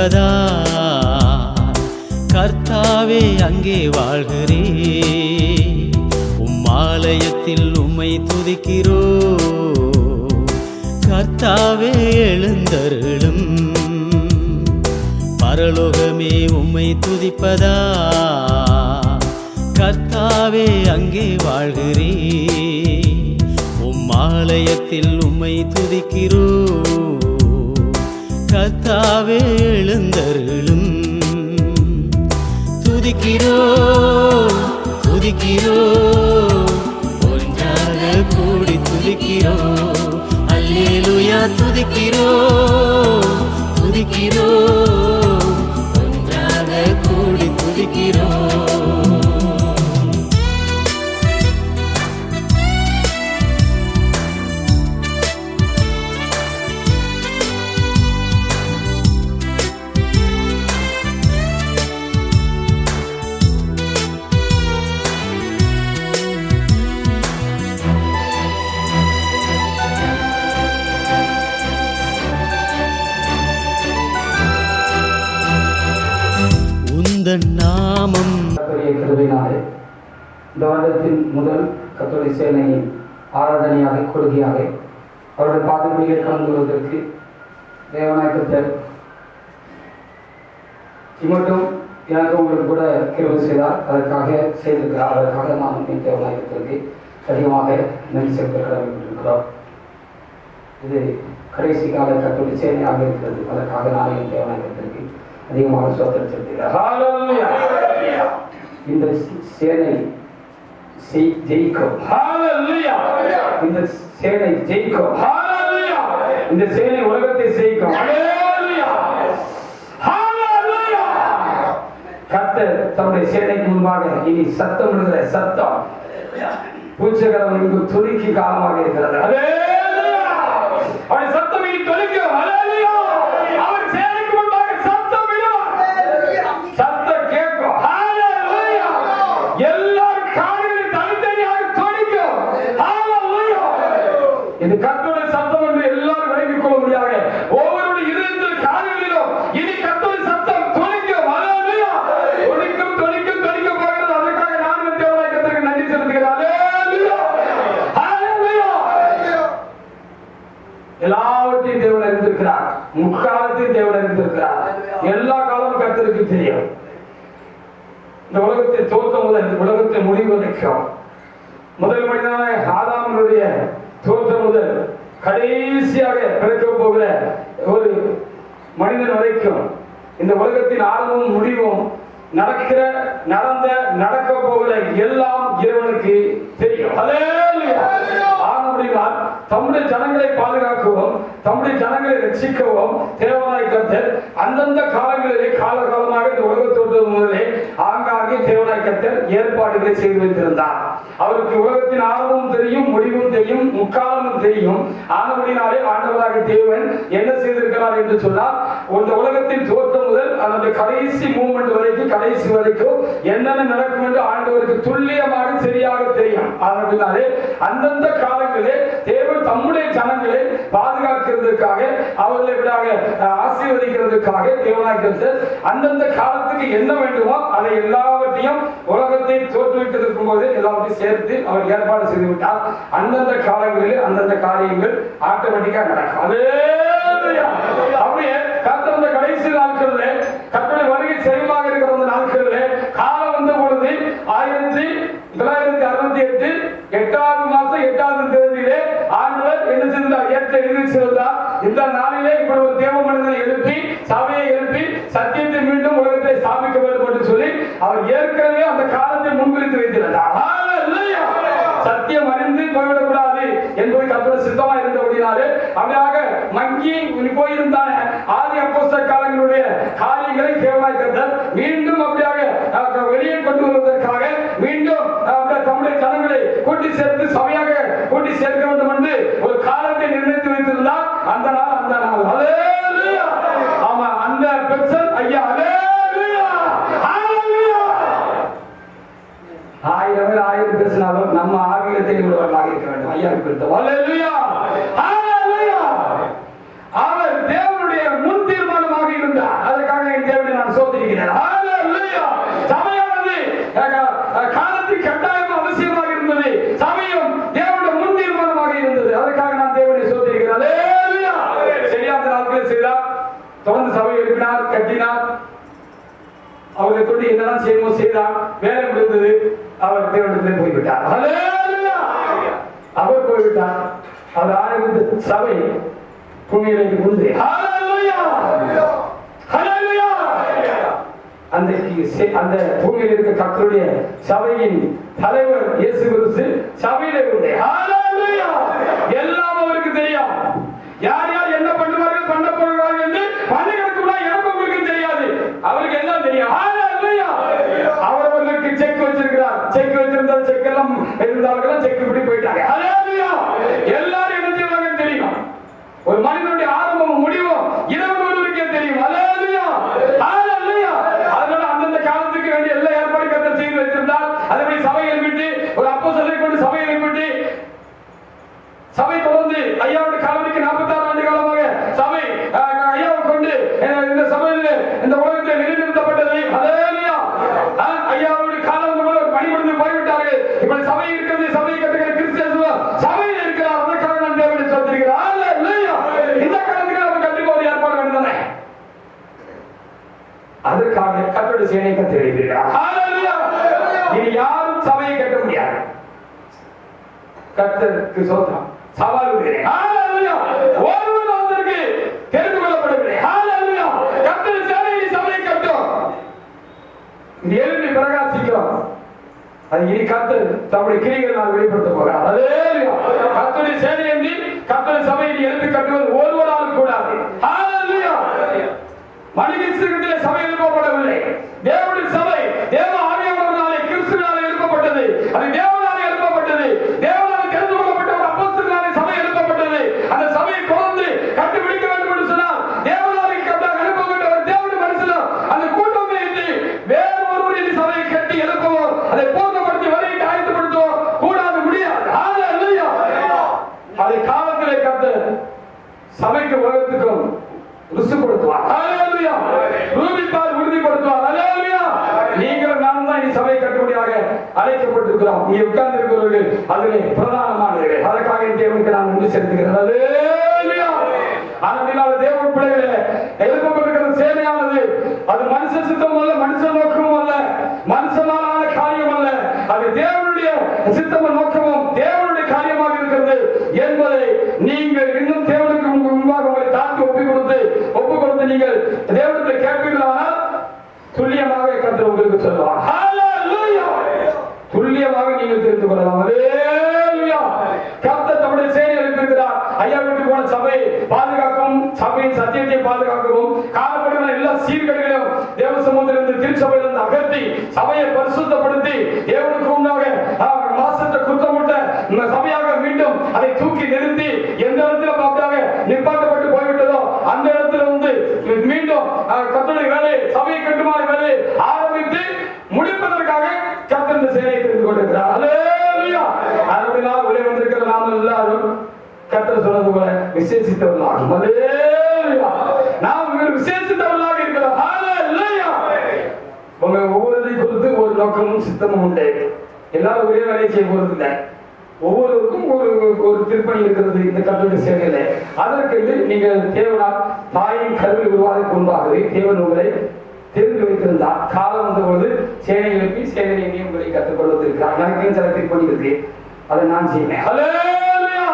துதிப்பதா கர்த்தாவே அங்கே வாழ்கிறே. ஆலயத்தில் உம்மை துதிக்கிறோ கர்த்தாவே எழுந்தருளும். பரலோகமே உம்மை துதிப்பதா கர்த்தாவே அங்கே வாழ்கிறே. ஆலயத்தில் உம்மை துதிக்கிறோ கர்த்தாவே எழுந்தருளும். துதிக்கிறோ துதிக்கிறோ ஒன்றாக கூடி துதிக்கிறோ. அல்லேலூயா துதிக்கிறோ துதிக்கிறோ ஒன்றாக கூடி துதிக்கிறோ. நாமம் இந்த வருடத்தின் முதல் கத்தோலிக்க சேனையின் ஆராதனையாக கொள்கையாக அவருடைய பாதங்களில் கலந்து கொள்வதற்கு தேவநாயகத்தர் இமட்டும் எனக்கு உங்களுக்கு கூட கிருபை செய்தார். அதற்காக செய்திருக்கிறார். அதற்காக நாம் தேவநாயகத்திற்கு அதிகமாக நன்றி செலுத்த கடமைப்பட்டிருக்கிறோம். இது கடைசி கால கத்தோலிக்க சேனையாக இருக்கிறது. அதற்காக நான் என் தேவநாயகத்திற்கு அதிகமாக சோதனை செலுத்துகிறார். இந்த சேனை ஜெயிக்கும். இந்த சேனை ஜெயிக்கும். இந்த சேனை உலகத்தை ஜெயிக்கும். கர்த்தர் தம்முடைய சேனைக்கு முன்பாக இனி சத்தம் விடுகிற சத்தம் பூச்சகரம் இங்கு துணிக்கு காலமாக இருக்கிறது. அவன் சத்தம் இனி தொலைக்கும். அவன் சேனைக்கு முன்பாக சத்தம் விடுவான். சத்தம் கேட்கும். எல்லாரும் காதுகளில் தனித்தனியாக தொனிக்கும். இது கர்த்தருடைய சத்தம் என்று எல்லாரும் விளங்கிக் கொள்ள முடியாது. ஒவ்வொருடைய இதயத்தில் காதுகளிலும் இனி கர்த்தருடைய சத்தம் தொனிக்கும். தொனிக்கும் தொனிக்கும் தொனிக்க போகிறது. அதற்காக நான் தேவநாயகத்திற்கு நன்றி செலுத்துகிறேன். எல்லாவற்றையும் தேவன் அறிந்திருக்கிறார். முக்காலத்தையும் தேவன் அறிந்திருக்கிறார். எல்லா காலமும் கர்த்தருக்கு தெரியும். இந்த உலகத்தை தோற்றம் முதல் உலகத்தை முடிவு வரைக்கும் முதல் மனிதனான ஆதாமுடைய தோற்றம் முதல் கடைசியாக பிறக்க போகிற ஒரு மனிதன் வரைக்கும் இந்த உலகத்தின் ஆரம்பமும் முடிவும் நடந்த நடக்க போகிற எல்லாம் இறைவனுக்கு தெரியும். தம்முடைய ஜனங்களை பாதுகாக்கவும் தம்முடைய ஜனங்களை ரட்சிக்கவும் தேவனாய் கர்த்தர் அந்தந்த காலங்களிலே காலகாலமாக இந்த உலக தோற்றம் முதலே ஆங்காங்கே தேவனாய் கர்த்தர் ஏற்பாடுகளை செய்து வைத்திருந்தார். அவருக்கு உலகத்தின் ஆரம்பமும் தெரியும், முடிவும் தெரியும், முக்காலமும் தெரியும். ஆனபடினாலே ஆண்டவராக தேவன் என்ன செய்திருக்கிறார் என்று சொன்னால் இந்த உலகத்தின் தோற்றம் முதல் அந்த கடைசி மூமெண்ட் வரைக்கும் கடைசி வரைக்கும் என்னென்ன நடக்கும் என்று ஆண்டவருக்கு துல்லியமாக சரியாக தெரியும். ஆனபடினாலே அந்தந்த காலங்களிலே தேவன் தம்முடைய ஜனங்களை பாதுகாக்கிறதுக்காக அவர்களை விடாக ஆசீர்வதிக்கிறதுக்காக தேவனாய் அந்தந்த காலத்துக்கு என்ன வேண்டுமோ அதை எல்லாவற்றையும் உலகத்தை தோற்றுவிக்கிறதுக்கும் போது எல்லாவற்றையும் சேர்த்து அவர் ஏற்பாடு செய்து விட்டார். அந்தந்த காலங்களில் அந்தந்த காரியங்கள் ஆட்டோமேட்டிக்கா நடக்கும். அப்படியே கர்த்தருடைய கடைசி நாட்களிலே கர்த்தருடைய வருகை செயல்பாக இருக்கிற அந்த நாட்களிலே காலம் வந்த பொழுது 1968 8வது மாசம் 8வது தேதியிலே ஆண்டவர் என்ன செய்தார்? ஏற்ற இருக்கிறார். இந்த நாளிலே இப்படி ஒரு தேவ மனிதனை எழுப்பி சபையை எழுப்பி சத்தியத்தை மீண்டும் உலகத்தை ஸ்தாபிக்க வேண்டும் என்று சொல்லி அவர் ஏற்கனவே அந்த காலத்தை முன்குறித்து வைத்திருந்தார். சத்தியம் அறிந்து போய்விடக்கூடாது என்பது கர்த்தருடைய சித்தமா இருந்தபடினாலே அப்படியாக மங்கி போயிருந்தான ஆதி அப்போஸ்தலர் காலங்களுடைய காரியங்களை தேவனாய் கர்த்தர் மீண்டும் அப்படியாக வெளியே கொண்டு வருவதற்காக மீண்டும் தம்முடைய ஜனங்களை கூட்டி சேர்த்து சபையாக கூட்டி சேர்க்க வேண்டும் என்று ஒரு காலத்தை நிர்ணயித்து வைத்திருந்தார். அந்த நாள் ஹல்லேலூயா. ஆமா, அந்த பெர்சன் ஐயா ஹல்லேலூயா ஹல்லேலூயா. ஆயிரம் பேர் ஆயிரம் பேசினாலும் நம்ம ஆகியத்தை உள்ளவர்களாக இருக்க வேண்டும். ஐயாவுக்கு பெருத்த ஹல்லேலூயா ஹல்லேலூயா. அவர் தேவனுடைய முன் தீர்மானமாக இருந்தார். அதற்காக அவரை கொண்டு என்னெல்லாம் செய்யணுமோ செய்தார். வேலை முடிந்தது. அவர் தேவனிடத்திலே போய்விட்டார். ஹல்லேலூயா. அவர் போய்விட்டார். அவர் ஆரம்பித்த சபை பூமியிலே உண்டு. ஹல்லேலூயா. ஹல்லேலூயா. அந்த பூமியில் இருக்க கர்த்தருடைய சபையின் தலைவர் இயேசு கிறிஸ்து சபையிலே உண்டு. ஹல்லேலூயா. எல்லாம் அவருக்கு தெரியும். யார் யார் என்ன பண்ணுவார்கள் பண்ண போகிறார்கள் என்று பள்ளிகளுக்குள்ள எனக்கு உங்களுக்கு தெரியாது. அவருக்கு எல்லாம் தெரியும். ஹல்லேலூயா. அவர்களுக்கு செக் வச்சிருக்கிறார். செக் வச்சிருந்த செக் எல்லாம் இருந்தார்கள். செக் இப்படி போயிட்டாங்க. ஹல்லேலூயா. எல்லாரும் என்ன செய்வாங்க தெரியும். ஒரு மனிதனுடைய ஆரம்பமும் முடிவும் இரவுகளுக்கே தெரியும். ஹல்லேலூயா. ஹல்லேலூயா. அதனால அந்தந்த காலத்துக்கு வேண்டிய எல்லா ஏற்பாடு கர்த்தர் செய்து வைத்திருந்தால் அதன்படி சபையை விட்டு ஒரு அப்போஸ்தலரை கொண்டு சபையை விட்டு சபை தொடர்ந்து ஐயாவுடைய காலத்துக்கு 46 ஆண்டு காலமாக சபை ஐயாவை கொண்டு இந்த சபையில் இந்த உலகத்தில் நிலைநிறுத்தப்பட்டது. ஹல்லேலூயா. ஐயாவுடைய காலம் பணிபுரிந்து போய்விட்டார்கள். இப்படி சபை இருக்கிறது. சபை கட்டுகிற கிறிஸ்தவ சபையில் இருக்கிறார். அதற்காக நான் தேவனை சொல்லியிருக்கிறேன். ஹல்லேலூயா. இந்த காலத்துக்கு நம்ம கண்டிப்பாக ஒரு ஏற்பாடு வேண்டுதானே. அதற்காக கர்த்தருடைய சேனையை கட்டி வைத்திருக்கிறார். ஹல்லேலூயா. இனி யாரும் சபையை கட்ட முடியாது. கர்த்தருக்கு சோத்திரம். சவால் விடுகிறேன். ஹல்லேலூயா. ஒருவர் அதற்கு தெரிந்து கொள்ளப்படவில்லை. ஹல்லேலூயா. கர்த்தருடைய சேனையை சபையை கட்டும். இந்த எழுப்பி பிரகாசிக்கும். அது இனி கர்த்தர் தம்முடைய கிரியைகளால் வெளிப்படுத்த போகிறார். ஹல்லேலூயா. கர்த்தருடைய சேனை என்று கர்த்தருடைய சபையை எழுப்பி கட்டுவது ஒருவரால் கூடாது. ஹல்லேலூயா. மனித சிறுகத்திலே சபை எழுப்பப்படவில்லை. தேவனுடைய சபை தேவ ஆவியானவராலே கிறிஸ்துவினாலே எழுப்பப்பட்டது. அது தேவனாலே எழுப்பப்பட்டது. தேவனாலே தெரிந்து கொள்ளப்பட்ட ஒரு அப்போஸ்தலனாலே சபை எழுப்பப்பட்டது. அந்த சபையை தொடர்ந்து கண்டுபிடிக்க வேண்டும் என்று சொன்னால் தேவனாலே எழுப்பப்பட்ட ஒரு தேவனுடைய மனுஷன் அந்த கூட்டமே இல்லை. வேறு ஒருவர் இந்த சபையை கட்டி எழுப்பவோ அதை பூர்ணப்படுத்தி வரைக்கு ஆயத்தப்படுத்தவோ கூடாது, முடியாது. ஹல்லேலூயா. அதை காலத்திலே கர்த்தர் சபைக்கு உலகத்துக்கும் ருசுப்படுத்துவார். ஹல்லேலூயா. ரூபிப்பார் உறுதிப்படுத்துவார். ஹல்லேலூயா. நீங்கள் நான் தான் இந்த சபையை கட்டும்படியாக அழைக்கப்பட்டிருக்கிறோம். இங்கே உட்கார்ந்து இருக்கிறவர்கள் அதிலே பிரதானமானவர்கள். அதற்காக தேவனுக்கு நான் நன்றி செலுத்துகிறேன். ஹல்லேலூயா. ஆனால் தேவ பிள்ளைகளே, எழுப்பப்பட்டிருக்கிற சேனையானது அது மனுஷ சித்தம் அல்ல, மனுஷ நோக்கமும் அல்ல, மனுஷனாலான காரியம் அல்ல. அது தேவனுடைய சித்தமும் நோக்கமும் தேவனுடைய காரியமாக இருக்கிறது என்பதை நீங்கள் இன்னும் தேவனுக்கு முன்பாக உங்களை தாழ்த்தி ஒப்புக் கொடுத்து நீங்கள் தேவனிடத்தில் கேட்பீர்களானால் துல்லியமாக கர்த்தர் உங்களுக்கு சொல்வார். ஹல்லேலூயா. துல்லியமாக நீங்கள் தெரிந்து கொள்ளலாம். ஹல்லேலூயா. கர்த்தர் தம்முடைய சேனையை எழுப்பியிருக்கிறார். ஐயாவுக்கு போன சபை பாதுகாக்கவும் சபையின் சத்தியத்தை பாதுகாக்கவும் காணப்படுகிற எல்லா சீர்கேடுகளையும் தேவ சமூகத்திலிருந்து திருச்சபையிலிருந்து அகற்றி சபையை பரிசுத்தப்படுத்தி தேவனுக்கு முன்னாக மாசத்தை குற்றமுட்ட சபையாக மீண்டும் அதை தூக்கி நிறுத்தி எந்த இடத்துல பார்த்தாக நிப்பாட்டப்பட்டு போய்விட்டதோ அந்த இடத்துல வந்து மீண்டும் கர்த்தருடைய வேலை சபையை கட்டுமான வேலை ஆரம்பித்து முடிப்பதற்காக கர்த்தர் இந்த சேனையை தெரிந்து கொண்டிருக்கிறார். ஹல்லேலூயா. அதனால் உள்ளே வந்திருக்கிற நாம் எல்லாரும் கர்த்தர் சொன்னது போல விசேஷித்தவர்களாகும். ஹல்லேலூயா. நாம் விசேஷித்தவர்களாக இருக்கிறோம். ஹல்லேலூயா. உங்க ஒவ்வொருவரை குறித்து ஒரு நோக்கமும் சித்தமும் உண்டு. எல்லாரும் ஒரே வேலையை செய்ய போறது இல்லை. ஒவ்வொருவருக்கும் ஒரு திருப்பணி இருக்கிறது இந்த கர்த்தருடைய சேனையில. அதற்கு நீங்கள் தேவனால் தாயின் கருவில் உருவாக முன்பாகவே தேவன் உங்களை தெரிந்து வைத்திருந்தார். காலம் வந்த பொழுது சேனை எழுப்பி சேனையை உங்களை கற்றுக்கொள்ள வந்திருக்கிறார். எனக்கு சில திருப்பணி இருக்கு, அதை நான் செய்வேன். ஹல்லேலூயா.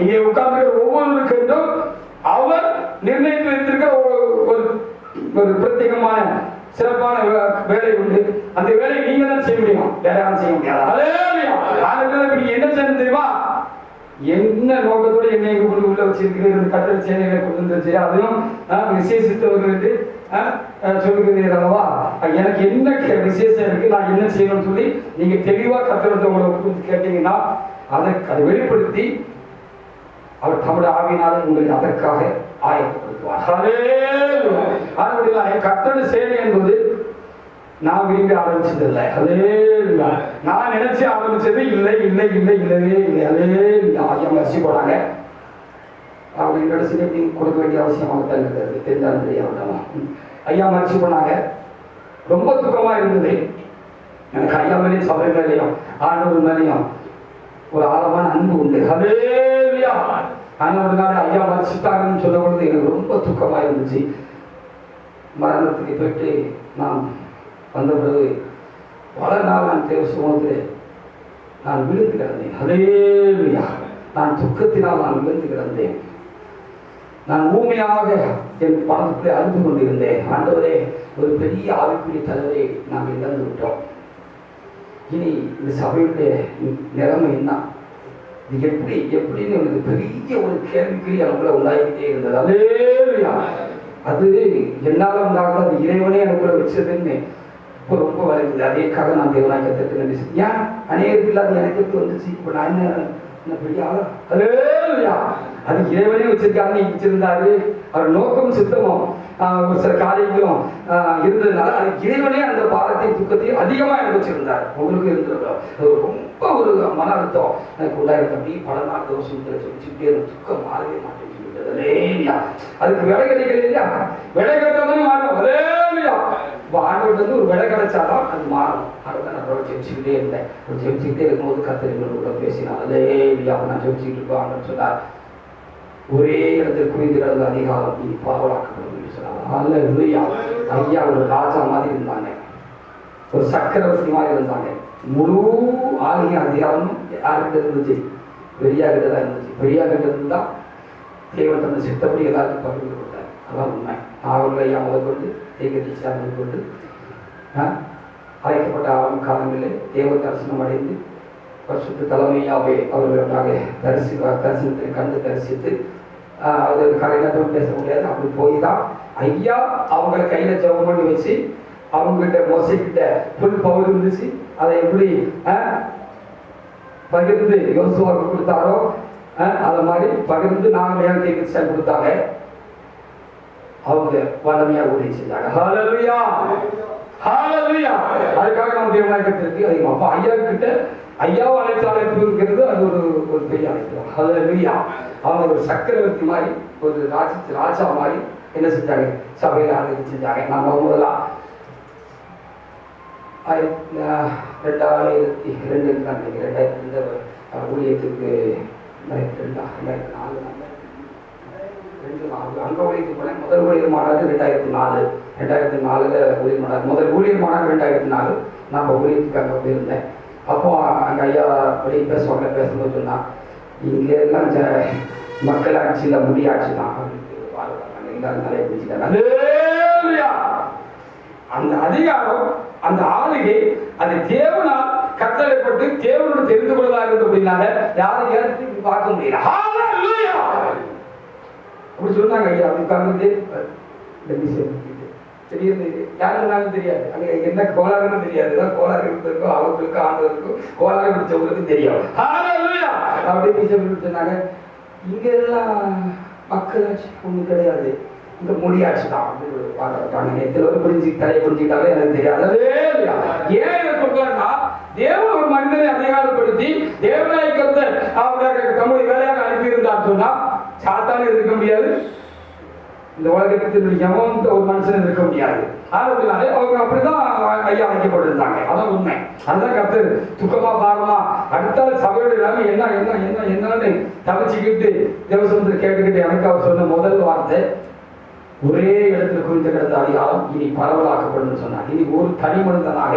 இங்கே உட்கார்ந்து ஒவ்வொருவருக்கும் அவர் நிர்ணயித்து வைத்திருக்கிற ஒரு பிரத்யேகமான சிறப்பான வேலை உண்டு. அந்த வேலையை நீங்க தான் செய்ய முடியும், வேற யாரும் செய்ய முடியாது. ஹல்லேலூயா. நீங்க என்ன செய்யணும் தெரியுமா? என்ன நோக்கத்தோட என்னை உள்ள வச்சிருக்கிறீர்கள் கர்த்தர் சேனைகளை கொண்டு வந்து அதையும் விசேஷித்தவர்களுக்கு சொல்லுகிறீர்கள் அல்லவா? எனக்கு என்ன விசேஷம் இருக்கு, நான் என்ன செய்யணும்னு சொல்லி நீங்க தெளிவா கர்த்தர் உங்களை கேட்டீங்கன்னா அதை வெளிப்படுத்தி அவர் தம்முடைய ஆவியினாலே உங்களை அதற்காக ஆயத்தப்படுத்துவார். ஹல்லேலூயா. கர்த்தருடைய சேனை என்பது நான் விரும்பி ஆரம்பிச்சதில்லை. ஹல்லேலூயா. நான் நினைச்சு ஆரம்பிச்சது இல்லை இல்லை இல்லை இல்லவே இல்லை. ஹல்லேலூயா. ஐயா மரிச்சு போறாங்க. அவங்க என்னோட சிறப்பு கொடுக்க வேண்டிய அவசியமாக தான் இருக்கிறது. தெரிந்தாலும் தெரியாம ஐயா மரிச்சு போனாங்க. ரொம்ப துக்கமா இருந்தது எனக்கு. ஐயா மேலேயும் சபை மேலேயும் ஆண்டவர் மேலேயும் ஒரு ஆழமான அன்பு உண்டு. ஹல்லேலூயா. ஆனால் ஐயா மரிச்சுட்டாங்கன்னு சொல்ல பொழுது எனக்கு ரொம்ப துக்கமா இருந்துச்சு. மரணத்துக்கு போயிட்டு நான் வந்த பிறகு பல நாள் நான் தேவ சமூகத்திலே நான் விழுந்து கிடந்தேன். ஹல்லேலூயா. நான் துக்கத்தினால் நான் விழுந்து கிடந்தேன். நான் ஊமையாக என் பணத்துக்குள்ளே அழுது கொண்டிருந்தேன். ஆண்டவரே, ஒரு பெரிய ஆவிக்குரிய தலைவரை நாங்கள் இழந்து விட்டோம். இனி இந்த சபையுடைய நிலைமை என்ன, இது எப்படின்னு எனக்கு பெரிய ஒரு கேள்விக்குறி எனக்குள்ள உண்டாகிட்டே இருந்தது. ஹல்லேலூயா. அது என்னால் உண்டாக அது இறைவனே எனக்குள்ள வச்சதுன்னு இப்போ ரொம்ப வளைக்குது. அதேக்காக நான் தேவனாய் கர்த்தருக்கு நன்றி. ஏன் அநேகத்தில் அது எனக்கு எப்படி வந்துச்சு? இப்போ நான் என்ன பெரிய ஆளா? ஹல்லேலூயா. அது இறைவனே வச்சிருக்காங்க, வச்சிருந்தாரு. அவர் நோக்கம் சித்தமும் ஒரு சில காரியங்களும் இருந்ததுனால அது இறைவனே அந்த பாரத்தை துக்கத்தையும் அதிகமாக எனக்கு வச்சிருந்தார். உங்களுக்கு இருந்திருக்கிறோம். அது ரொம்ப ஒரு மன அழுத்தம் எனக்கு உண்டாயிருக்கு. அப்படி பல நாள் தோசை சொல்லிச்சுட்டே துக்கம் மாறவே மாட்டேங்குது. அதுக்கு விலை கிடைக்கல இல்லையா? விலை கிடைச்சாதான் மாறும். ஹல்லேலூயா. இப்போ ஆண்டவர்கிட்ட ஒரு விலை கிடைச்சாதான் அது மாறும். அதுதான் நான் ஜெபிச்சுக்கிட்டே இருந்தேன். ஜெபிச்சுக்கிட்டே இருக்கும்போது கர்த்தர் கூட பேசினார். ஹல்லேலூயா. நான் ஜெபிச்சுக்கிட்டு இருக்கோம். ஆண்டவர் சொன்னார், ஒரே இடத்தில் குவிந்து கிடந்த அதிகாரம் இனி பரவலாக்கப்படும் என்று சொன்னார். ஹல்லேலூயா. ஐயா ஒரு ராஜா மாதிரி இருந்தாங்க, ஒரு சக்கரவர்த்தி மாதிரி இருந்தாங்க. முழு ஆளுங்க அதிகாரமும் யார்கிட்ட இருந்துச்சு? பெரியா கிட்ட தான் இருந்துச்சு. பெரியா கிட்ட இருந்து தான் தேவன் தந்த சித்தப்படி எல்லாருக்கும் பகிர்ந்து கொடுத்தார். அதான் உண்மை. அவர்கள் ஐயா முதல் கொண்டு தேகத்தீச்சா முதல் கொண்டு அழைக்கப்பட்ட ஆரம்ப காலங்களில் தேவ தரிசனம் அடைந்து பரிசுத்த தலைமையாவே அவர்களுக்காக தரிசனத்தை கண்டு தரிசித்து அது கரையிலும் பேச முடியாது. அப்படி போய் தான் ஐயா அவங்களை கையில் ஜெபம் பண்ணி வச்சு அவங்ககிட்ட மோசைக்கிட்ட புல் பவுல் இருந்துச்சு, அதை எப்படி பகிர்ந்து யோசுவாவுக்கு கொடுத்தாரோ அதை மாதிரி பகிர்ந்து நாங்கள் ஏன் தேவத்தை கொடுத்தாங்க. அவங்க வல்லமையா ஊழியம் செஞ்சாங்க. ஹல்லேலூயா. ஹல்லேலூயா. அதுக்காக நம்ம தேவனாய் கர்த்தருக்கு அதிகமாக அப்போ ஐயா கிட்ட ஐயாவை அழைத்து இருக்கிறது அது ஒரு பெரிய அழைப்பு. ஹல்லேலூயா. அவங்க ஒரு சக்கரவர்த்தி மாதிரி ஒரு ராஜா மாதிரி என்ன செஞ்சாங்க? சபையில் ஆளுக்கு செஞ்சாங்க. நம்ம முதலாம் 2002 இந்த ஊழியத்துக்கு 2004 அங்க ஊழியத்துக்கு போனேன். முதல் ஊழியர் மாநாடு 2004 ஊழியர் மாநாடு, முதல் ஊழியர் மாநாடு 2004. நான் இப்போ ஊழியத்துக்கு அங்கே போயிருந்தேன். அப்போ அங்கே ஐயா வெளியே பேசும்போது சொன்னா, இங்கே எல்லாம் மக்கள் ஆட்சியில் முடியாட்சி தான் அப்படின்ட்டு எல்லாரும் நிறைய பிடிச்சிட்டாங்க. அந்த அதிகாரம், அந்த ஆளுகை அது தேவனால் கட்டளைப்பட்டு தேவனோட தெரிந்து கொள்ளதாக இருந்தது அப்படின்னால யாரும் ஏற்று பார்க்க முடியல. அப்படி சொன்னாங்க ஐயா. அப்படி உட்கார்ந்து தெரியுது, யாருன்னாலும் தெரியாது, அங்க என்ன கோளாறுன்னு தெரியாது. கோளாறு இருந்திருக்கும் அவங்களுக்கும் ஆண்டவருக்கும், கோளாறு பிடிச்சவங்களுக்கும் தெரியும். அப்படின்னு சொன்னாங்க, இங்க எல்லாம் மக்களாட்சி ஒண்ணு கிடையாது, இந்த மொழியாட்சி தான் அப்படின்னு பாராட்டாங்க. நேற்று ஒரு தலையை புரிஞ்சுக்கிட்டாலே எனக்கு தெரியாது. ஏன் இதை சொல்றாங்கன்னா, தேவன் ஒரு மனிதனை அதிகாரப்படுத்தி தேவனாய் கர்த்தர் அவருடைய தம்முடைய வேலையாக அனுப்பியிருந்தார் சொன்னா சாத்தானே இருக்க முடியாது, இந்த உலகத்தில் எவன் ஒரு மனுஷன் இருக்க முடியாது. அதனாலே அவங்க அப்படிதான் ஐயா அழைக்கப்பட்டிருந்தாங்க. அதான் உண்மை. அதுதான் கர்த்தர் துக்கமா பாருமா அடுத்த சபையோட எல்லாமே என்ன என்ன என்ன என்னன்னு தவிச்சுக்கிட்டு தேவசமுத்திர கேட்டுக்கிட்டு எனக்கு அவர் சொன்ன முதல் வார்த்தை, ஒரே இடத்துல குறித்த கிடந்த அதிகாரம் இனி பரவலாக்கப்படும் சொன்னார். இனி ஒரு தனி மனிதனாக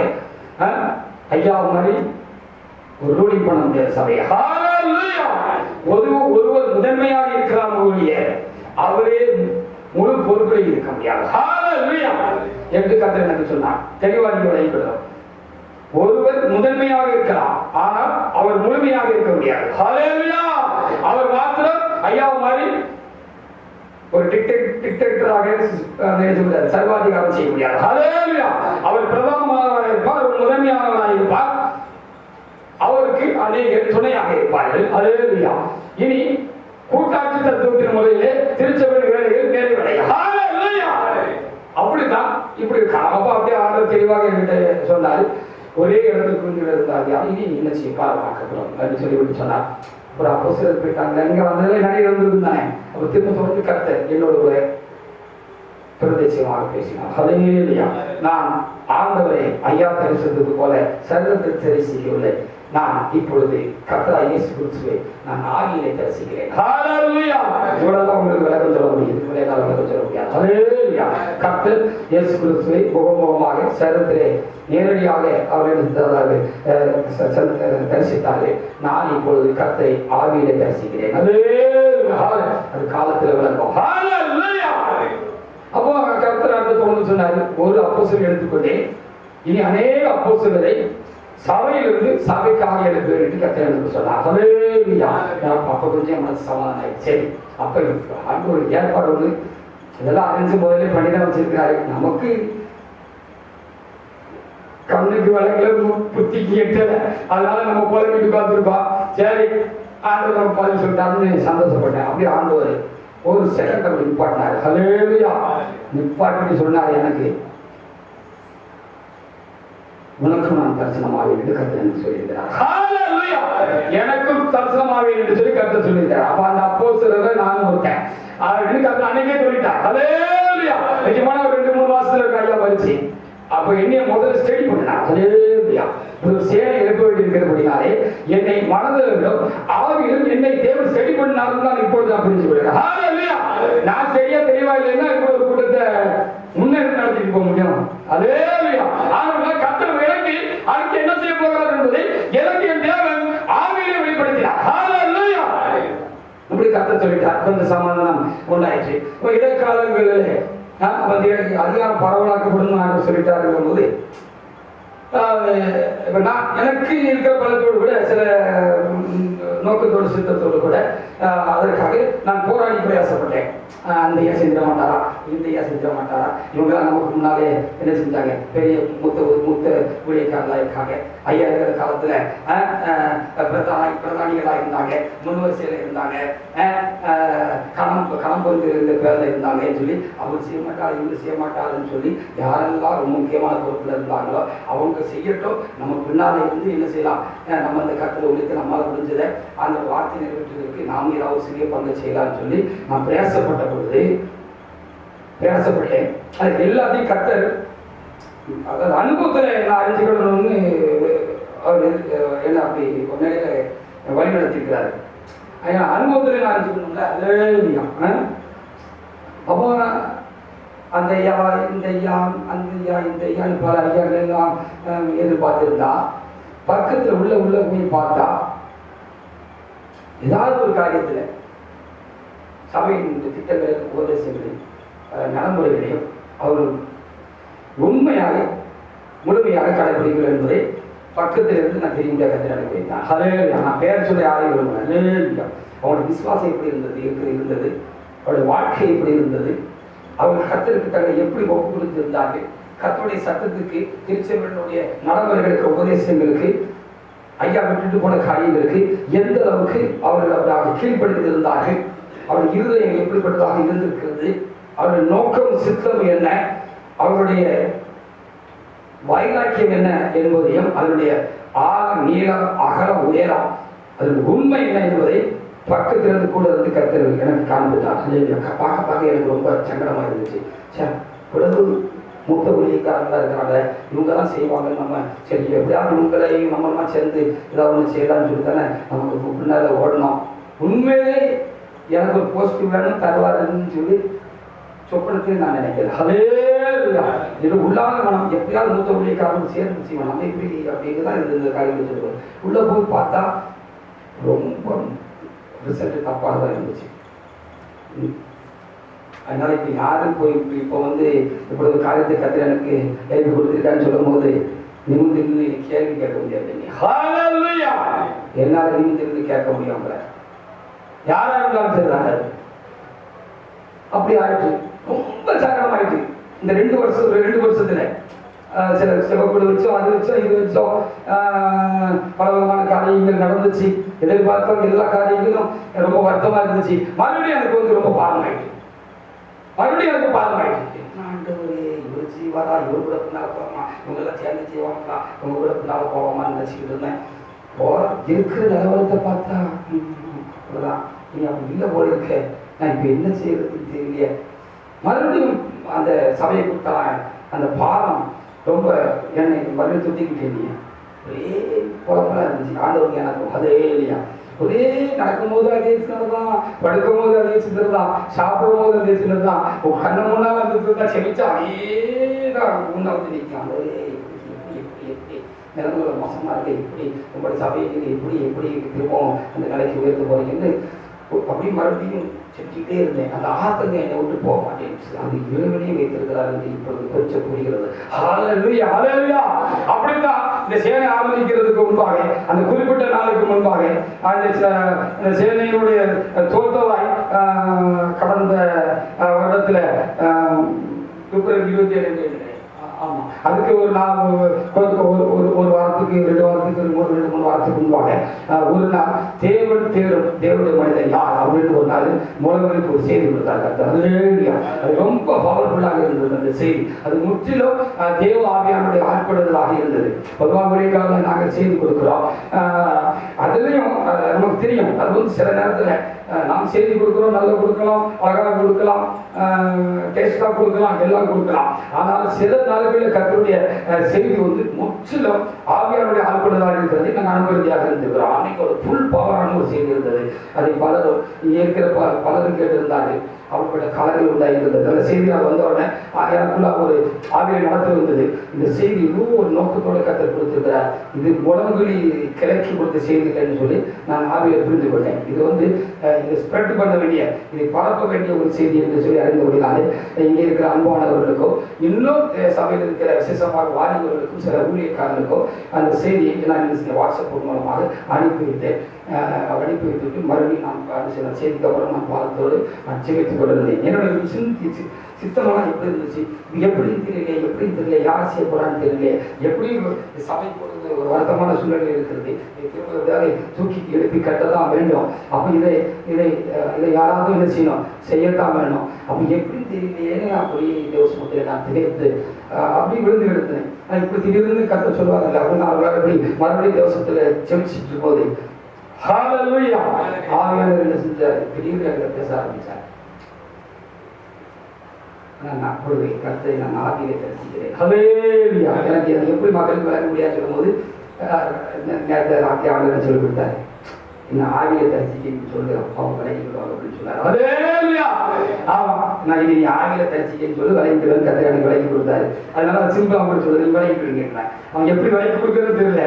ஐயா மாதிரி ஒரு ரூலிங் பண்ண முடியாது சபையை. ஒருவர் முதன்மையாக இருக்கிறார் ஊழியர், அவரே முழு பொறுப்பை இருக்க முடியாது என்று கர்த்தர் எனக்கு சொன்னார். தெளிவாக விளைவிக்கிறோம். ஒருவர் முதன்மையாக இருக்கலாம், ஆனால் அவர் முழுமையாக இருக்க முடியாது. அவர் மாத்திரம் ஐயா மாதிரி ஒரு டிக்டேட்டராக சர்வாதிகாரம் செய்ய முடியாது. அவர் பிரதமராக இருப்பார், அவர் முதன்மையானவராக இருப்பார், அவருக்கு அநேக துணையாக இருப்பார்கள். இனி கூட்டாட்சி தத்துவத்தின் முறையிலே திருச்சபையின் வேலைகள் நிறைவடையும். அப்படித்தான் இப்படி இருக்காங்க. அப்ப அப்படியே ஆண்டவர் தெளிவாக என்கிட்ட சொன்னார், ஒரே இடத்துல குறிஞ்சிட இருந்தாங்க, இனி என்ன செய்ய பாதுகாக்கப்படும் அப்படின்னு சொல்லிவிட்டு சொன்னார். ஒரு அப்போஸ்தலர் போயிட்டாங்க, இங்க வந்ததுல நிறைய வந்திருந்தானே. அப்ப திரும்ப தொடர்ந்து கர்த்தர் என்னோட ஒரு பிரதேசமாக பேசினார். ஹல்லேலூயா. நான் ஆண்டவரை ஐயா தரிசித்தது போல சர்வத்தை தரிசிக்கவில்லை, நான் இப்பொழுது கர்த்தராகிய இயேசு கிறிஸ்துவை நான் ஆவியிலே தரிசிக்கிறேன். ஹalleluya. இவ்வளவுதான் உங்களுக்கு விளக்கம் சொல்ல முடியும். இவ்வளவு விளக்கம் சொல்ல முடியாது. ஹalleluya. கர்த்தர் இயேசு கிறிஸ்துவை முகமுகமாக சரீரத்திலே நேரடியாக அவர்கள் தரிசித்தார்கள். நான் இப்பொழுது கர்த்தரை ஆவியிலே தரிசிக்கிறேன். ஹalleluya. அது காலத்தில் விளக்கம். ஹalleluya. அப்போ கர்த்தர் அந்த தோணு சொன்னார், ஒரு அப்போஸ்தலனை எடுத்துக்கொண்டேன், இனி அநேக அப்போஸ்தலரை சபையிலிருந்து சபைக்காக எழுப்பேன் என்று கர்த்தர் எனக்கு சொன்னார். ஹalleluya. அப்ப கொஞ்சம் மனசு சமாதானம் ஆயிடுச்சு. சரி, அப்ப அங்க ஒரு ஏற்பாடு ஒன்று இதெல்லாம் அறிஞ்சு முதலே பண்ணிதான் வச்சிருக்கிறாரு. நமக்கு கண்ணுக்கு வழங்கல, புத்திக்கு எட்டல, அதனால நம்ம புலம்பிட்டு பார்த்துருப்பா. சரி, ஆண்டவர் நம்ம பதில் சொல்லிட்டாருன்னு சந்தோஷப்பட்டேன். அப்படி ஆண்டவர் ஒரு செகண்ட் அப்படி நிப்பாட்டினாரு. ஹalleluya. நிப்பாட்டி சொன்னார், எனக்கு உனக்கும் நான் தரிசனமாவேன் என்று கர்த்தர் எனக்கு சொல்லியிருக்கிறார். ஹalleluya. எனக்கும் தரிசனமாவேன் என்று சொல்லி கர்த்தர் சொல்லியிருக்கிறார். அப்ப அந்த அப்போஸ்தலரை நானும் இருக்கேன் அப்படின்னு கர்த்தர் அன்னைக்கே சொல்லிட்டார். ஹalleluya. நிஜமான ஒரு 2-3 மாசத்துல கையா பறிச்சு அப்ப என்னைய முதல்ல ஸ்டடி பண்ணார். ஹalleluya. ஒரு சேனை எழுப்ப வேண்டியிருக்கிறபடினாலே என்னை மனதிலும் ஆவியிலும் என்னை தேவன் ஸ்டடி பண்ணாருன்னு தான் இப்பொழுது நான் புரிஞ்சு கொள்கிறேன். ஹalleluya. நான் சரியா தெளிவா இல்லைன்னா இப்போ ஒரு கூட்டத்தை முன்னேறி நடத்திட்டு போக முடியும். ஹalleluya. ஆனால் கர்த்தர் எனக்கு அடுத்து என்ன செய்ய போகிறார் என்பதை எனக்கு என் தேவன் ஆவியிலே வெளிப்படுத்தினார். ஹalleluya. இப்படி கர்த்தர் சொல்லிட்டார். கொஞ்சம் சமாதானம் உண்டாயிற்று. இடைக்காலங்களிலே அதிகாரம் பரவலாக்கப்படும் சொல்லிட்டாரு போது நான் எனக்கு இருக்கிற பலத்தோடு கூட சில நோக்கத்தோடு சித்தத்தோடு கூட அதற்காக நான் போராடி பிரயாசப்பட்டேன். அந்த ஐயா செஞ்சிட மாட்டாரா, இந்த ஐயா செஞ்சிட மாட்டாரா, இவங்கெல்லாம் நமக்கு முன்னாலே என்ன செஞ்சாங்க, பெரிய மூத்த ஊழியக்காரர்களாக இருக்காங்க. ஐயா இருக்கிற காலத்துல பிரதானிகளா இருந்தாங்க, முன்வரிசையில இருந்தாங்க, கணம் பொருந்து இருந்த பேர்ல இருந்தாங்கன்னு சொல்லி அவர் செய்ய மாட்டார், இவங்க செய்ய மாட்டாருன்னு சொல்லி யாரெல்லாம் ரொம்ப முக்கியமான பொறுப்புல இருந்தாங்களோ அவங்க செய்யட்டும், நம்ம பின்னாலே இருந்து என்ன செய்யலாம், நம்ம அந்த கட்டளை ஒழித்து நம்மளால முடிஞ்சதை அந்த வார்த்தை நிறைவேற்றுவதற்கு நாம் ஏதாவது சிறிய பங்கு செய்யலாம்னு சொல்லி நான் பிரயாசப்பட்டேன். அதுக்கு எல்லாத்தையும் கர்த்தர் அதாவது அனுபவத்துல நான் அறிஞ்சுக்கணும்னு அவர் என்ன அப்படி நிலையில வழிநடத்திருக்கிறாரு. அனுபவத்துல நான் அறிஞ்சுக்கணும்ல. ஹalleluya. அப்போ அந்த ஐயா இந்த ஐயா அந்த ஐயா இந்த ஐயான்னு பல ஐயாக்கள் எல்லாம் எதிர்பார்த்திருந்தா பக்கத்துல உள்ள போய் பார்த்தா ஏதாவது ஒரு காரியத்துல சபையின் திட்டங்களில் உபதேசங்களையும் நடைமுறைகளையும் அவர் உண்மையாக முழுமையாக கடைபிடிக்கணும் என்பதை பக்கத்தில் இருந்து நான் தெரியும் கத்திர வைத்தான். ஹalleluya. நான் பேர் சொல்லி யாரையும் விரும்புகிறேன். ஹalleluya. அவருடைய விசுவாசம் எப்படி இருந்தது, அவருடைய வாழ்க்கை எப்படி இருந்தது, அவர் கர்த்தருக்கு தங்களை எப்படி ஒப்பு கொடுத்திருந்தார்கள், கர்த்தருடைய சட்டத்துக்கு திருச்சபையினுடைய நடைமுறைகளுக்கு உபதேசங்களுக்கு ஐயா விட்டுட்டு போன காரியங்களுக்கு எந்த அளவுக்கு அவர்கள் கீழ்ப்படுத்தி இருந்தார்கள், அவருடைய இருதயம் எப்படிப்பட்டதாக இருந்திருக்கிறது, அவருடைய நோக்கம் சித்தம் என்ன, அவருடைய வைராக்கியம் என்ன என்பதையும் அதனுடைய ஆழம் நீளம் அகலம் உயரம் அதனுடைய உண்மை என்ன என்பதை பக்கத்திலிருந்து கூட இருந்து கர்த்தர் எனக்கு காண்பித்தார். பார்க்க எனக்கு ரொம்ப சங்கடமா இருந்துச்சு. இவ்வளவு மூத்த ஊழியக்காரங்களா இருக்கிறாங்க, இவங்கெல்லாம் செய்வாங்க, நம்ம சரி எப்படியாவது இவங்களையும் நம்மளமா சேர்ந்து ஏதாவது ஒன்று செய்யலாம்னு சொல்லி தானே நமக்கு பின்னால ஓடணும். உண்மையிலே எனக்கு ஒரு போஸ்ட் வேணும் தருவாருன்னு சொல்லி சொப்பனத்தையும் நான் நினைக்கிறேன். ஹalleluya. இது உள்ளான மனம் எப்படியாவது மூத்த ஊழியக்காரங்க சேர்ந்து செய்வோம், நம்ம எப்படி அப்படின்னு தான் இந்த காரியம் சொல்லுவோம். உள்ள போய் பார்த்தா ரொம்ப ரிசல்ட் தப்பாக தான் இருந்துச்சு. அதனால இப்போ யாரும் போய் இப்போ இப்படி ஒரு காரியத்தை கத்திர எனக்கு எழுதி கொடுத்துருக்கான்னு சொல்லும் போது நிமிர்ந்து கேள்வி கேட்க முடியாது. ஹalleluya. என்னால நிமிர்ந்து கேட்க முடியாமல யாரா இருந்தாலும் செய்றாங்க. அப்படி ஆயிடுச்சு, ரொம்ப சங்கடமாயிடுச்சு. இந்த 2 வருஷத்துல சில சிவக்குழு வச்சோம், அது வச்சோம், இது வச்சோம், பல விதமான காரியங்கள் நடந்துச்சு. எதிர்பார்த்தோம் எல்லா காரியங்களும் ரொம்ப வருத்தமா இருந்துச்சு. மறுபடியும் எனக்கு ரொம்ப பாரமாயிடுச்சு. இவர் செய்வாரா, இவர் கூட பின்னால போவோமா, இவங்கெல்லாம் சேர்ந்து செய்வாங்களா, இவங்க கூட பின்னால போவோமான்னு நினைச்சுக்கிட்டு இருந்தேன். இருக்கிற நிலவரத்தை பார்த்தா நீ அப்படி இல்லை போல இருக்க, நான் இப்ப என்ன செய்யறதுன்னு தெரியலையே. மறுபடியும் அந்த சபையை கொடுத்தா அந்த பாரம் ரொம்ப என்னை மறுபடியும் துத்திக்கிட்டே. ஒரே குழப்பம் இருந்துச்சு. ஆண்டவருக்கு எனக்கும் அதே இல்லையா, ஒரே நடக்கும்போது அதே சிந்தனை தான், படுக்கும் போது அதே சிந்தனை தான், சாப்பிடும் போது அதே சிந்தனை தான், கண்ண முன்னால் அந்த சிந்தனை செமிச்சா அதே தான் முன்ன வந்து நிற்கும். ஆண்டவரே எப்படி நிலங்களை மோசமா இருக்கு, இப்படி உங்களுடைய சபையை எப்படி திரும்பவும் அந்த நிலைக்கு உயர்த்து போறீங்கன்னு அப்படி மறுபடியும் செஞ்சுக்கிட்டே இருந்தேன். அந்த ஆத்தங்க என்னை விட்டு போக மாட்டேன். அது இறைவனையும் வைத்திருக்கிறார் என்று இப்பொழுது கொஞ்சம் புரிகிறது. ஹல்லேலூயா, ஹல்லேலூயா. அப்படித்தான் இந்த சேனை ஆரம்பிக்கிறதுக்கு முன்பாக, அந்த குறிப்பிட்ட நாளுக்கு முன்பாக, அந்த சேனையினுடைய தோற்றவாய் கடந்த வருடத்துல பிப்ரவரி 27 ஆமா, அதுக்கு ஒரு ஒரு வாரத்துக்கு 2 வாரத்துக்கு 3 வாரத்துக்கு முன்பாக ஒரு நாள் தேவனுடைய மனிதன் யார் அப்படின்னு ஒரு நாள் மூலவருக்கு ஒரு செய்தி கொடுத்தாங்க. அது ரொம்ப பவர்ஃபுல்லாக இருந்தது அந்த செய்தி. அது முற்றிலும் தேவ ஆவியானுடைய ஆட்படுதலாக இருந்தது. பொதுவாக உரைக்காக நாங்கள் செய்தி கொடுக்கிறோம். அதுலயும் நமக்கு தெரியும், அது வந்து சில நேரத்துல நாம் செய்தி கொடுக்கிறோம், நல்லா கொடுக்கலாம், அழகாக கொடுக்கலாம், டேஸ்டா கொடுக்கலாம், எல்லாம் கொடுக்கலாம். ஆனால் சில நாள்களில் கர்த்தருடைய செய்தி வந்து முற்றிலும் ஆவியானுடைய ஆட்படுதலாக இருக்கிறது. நாங்கள் அனுபவத்தியாக இருந்திருக்கிறோம். அன்னைக்கு ஒரு ஃபுல் பவரான ஒரு செய்தி இருந்தது. அதை பலரும் இருக்கிற பலரும் கேட்டிருந்தார்கள். அவர்களுடைய கலர்கள் உண்டாயிருந்தது. அந்த செய்தியாக வந்த உடனே எனக்குள்ள ஒரு ஆவியை நடத்தி வந்தது. இந்த செய்தி இன்னும் ஒரு நோக்கத்தோடு கர்த்தர் கொடுத்திருக்கிறார். இது முழங்குழி கிளக்கி கொடுத்த செய்தி இல்லைன்னு சொல்லி நான் ஆவியை புரிந்து கொண்டேன். இது வந்து இதை ஸ்ப்ரெட் பண்ண வேண்டிய, இதை பரப்ப வேண்டிய ஒரு செய்தி என்று சொல்லி அறிந்தபடினாலே இங்கே இருக்கிற அன்பானவர்களுக்கும் இன்னும் சபையில் இருக்கிற விசேஷமாக வாலிபர்களுக்கும் சில ஊழியக்காரர்களுக்கும் அந்த செய்தியை நான் வாட்ஸ்அப் மூலமாக அனுப்பி வைத்துவிட்டு மறுபடியும் நான் சில செய்திக்கு அப்புறம் நான் பாலத்தோடு நான் ஜெபித்துக் கொண்டிருந்தேன். என்னுடைய சித்தமெல்லாம் எப்படி இருந்துச்சு, இது எப்படின்னு தெரியல, யார் செய்ய போறான்னு தெரியல, எப்படி சபை பொழுது ஒரு வருத்தமான சூழ்நிலை இருக்கிறது, திரும்ப தூக்கி எழுப்பி கட்டதான் வேண்டும். அப்போ இதை யாராவது என்ன செய்யணும், செய்யத்தான் வேணும். அப்போ எப்படின்னு தெரியலையேன்னு நான் போய் தேவசமத்தில் நான் திகைத்து அப்படி விழுந்து எடுத்தேன். இப்போ திடீர்னு கத்த சொல்லுவாங்கல்ல, அப்படின்னு அவர்களால் எப்படி மறுபடியும் தேவசத்தில் செமிச்சிட்டு இருக்கும்போது ஹல்லேலூயா ஆவியானவர் என்ன செஞ்சார், திடீர்னு எங்களை பேச ஆரம்பிச்சார். நான் அப்பொழுது கர்த்தரை நான் ஆவியை தரிசிக்கிறேன். ஹல்லேலூயா. எனக்கு அதை எப்படி மக்களுக்கு விளக்க முடியாது சொல்லும்போது நேரத்தை ராத்திரி ஆளுநர் சொல்லி கொடுத்தாரு, என்ன ஆவியை தரிசிக்கன்னு சொல்லு, அவங்க விளக்கிடுவாங்க அப்படின்னு சொன்னார். ஹல்லேலூயா. ஆமா, நான் இனி ஆவியை தரிசிக்கன்னு சொல்லி விளக்கிடுவேன். கர்த்தர் எனக்கு விளக்கி கொடுத்தாரு. அதனால சிம்பிள் அவங்க சொல்லுறது விளக்கிடுவீங்க. அவங்க எப்படி விளக்கி கொடுக்குறது தெரியல.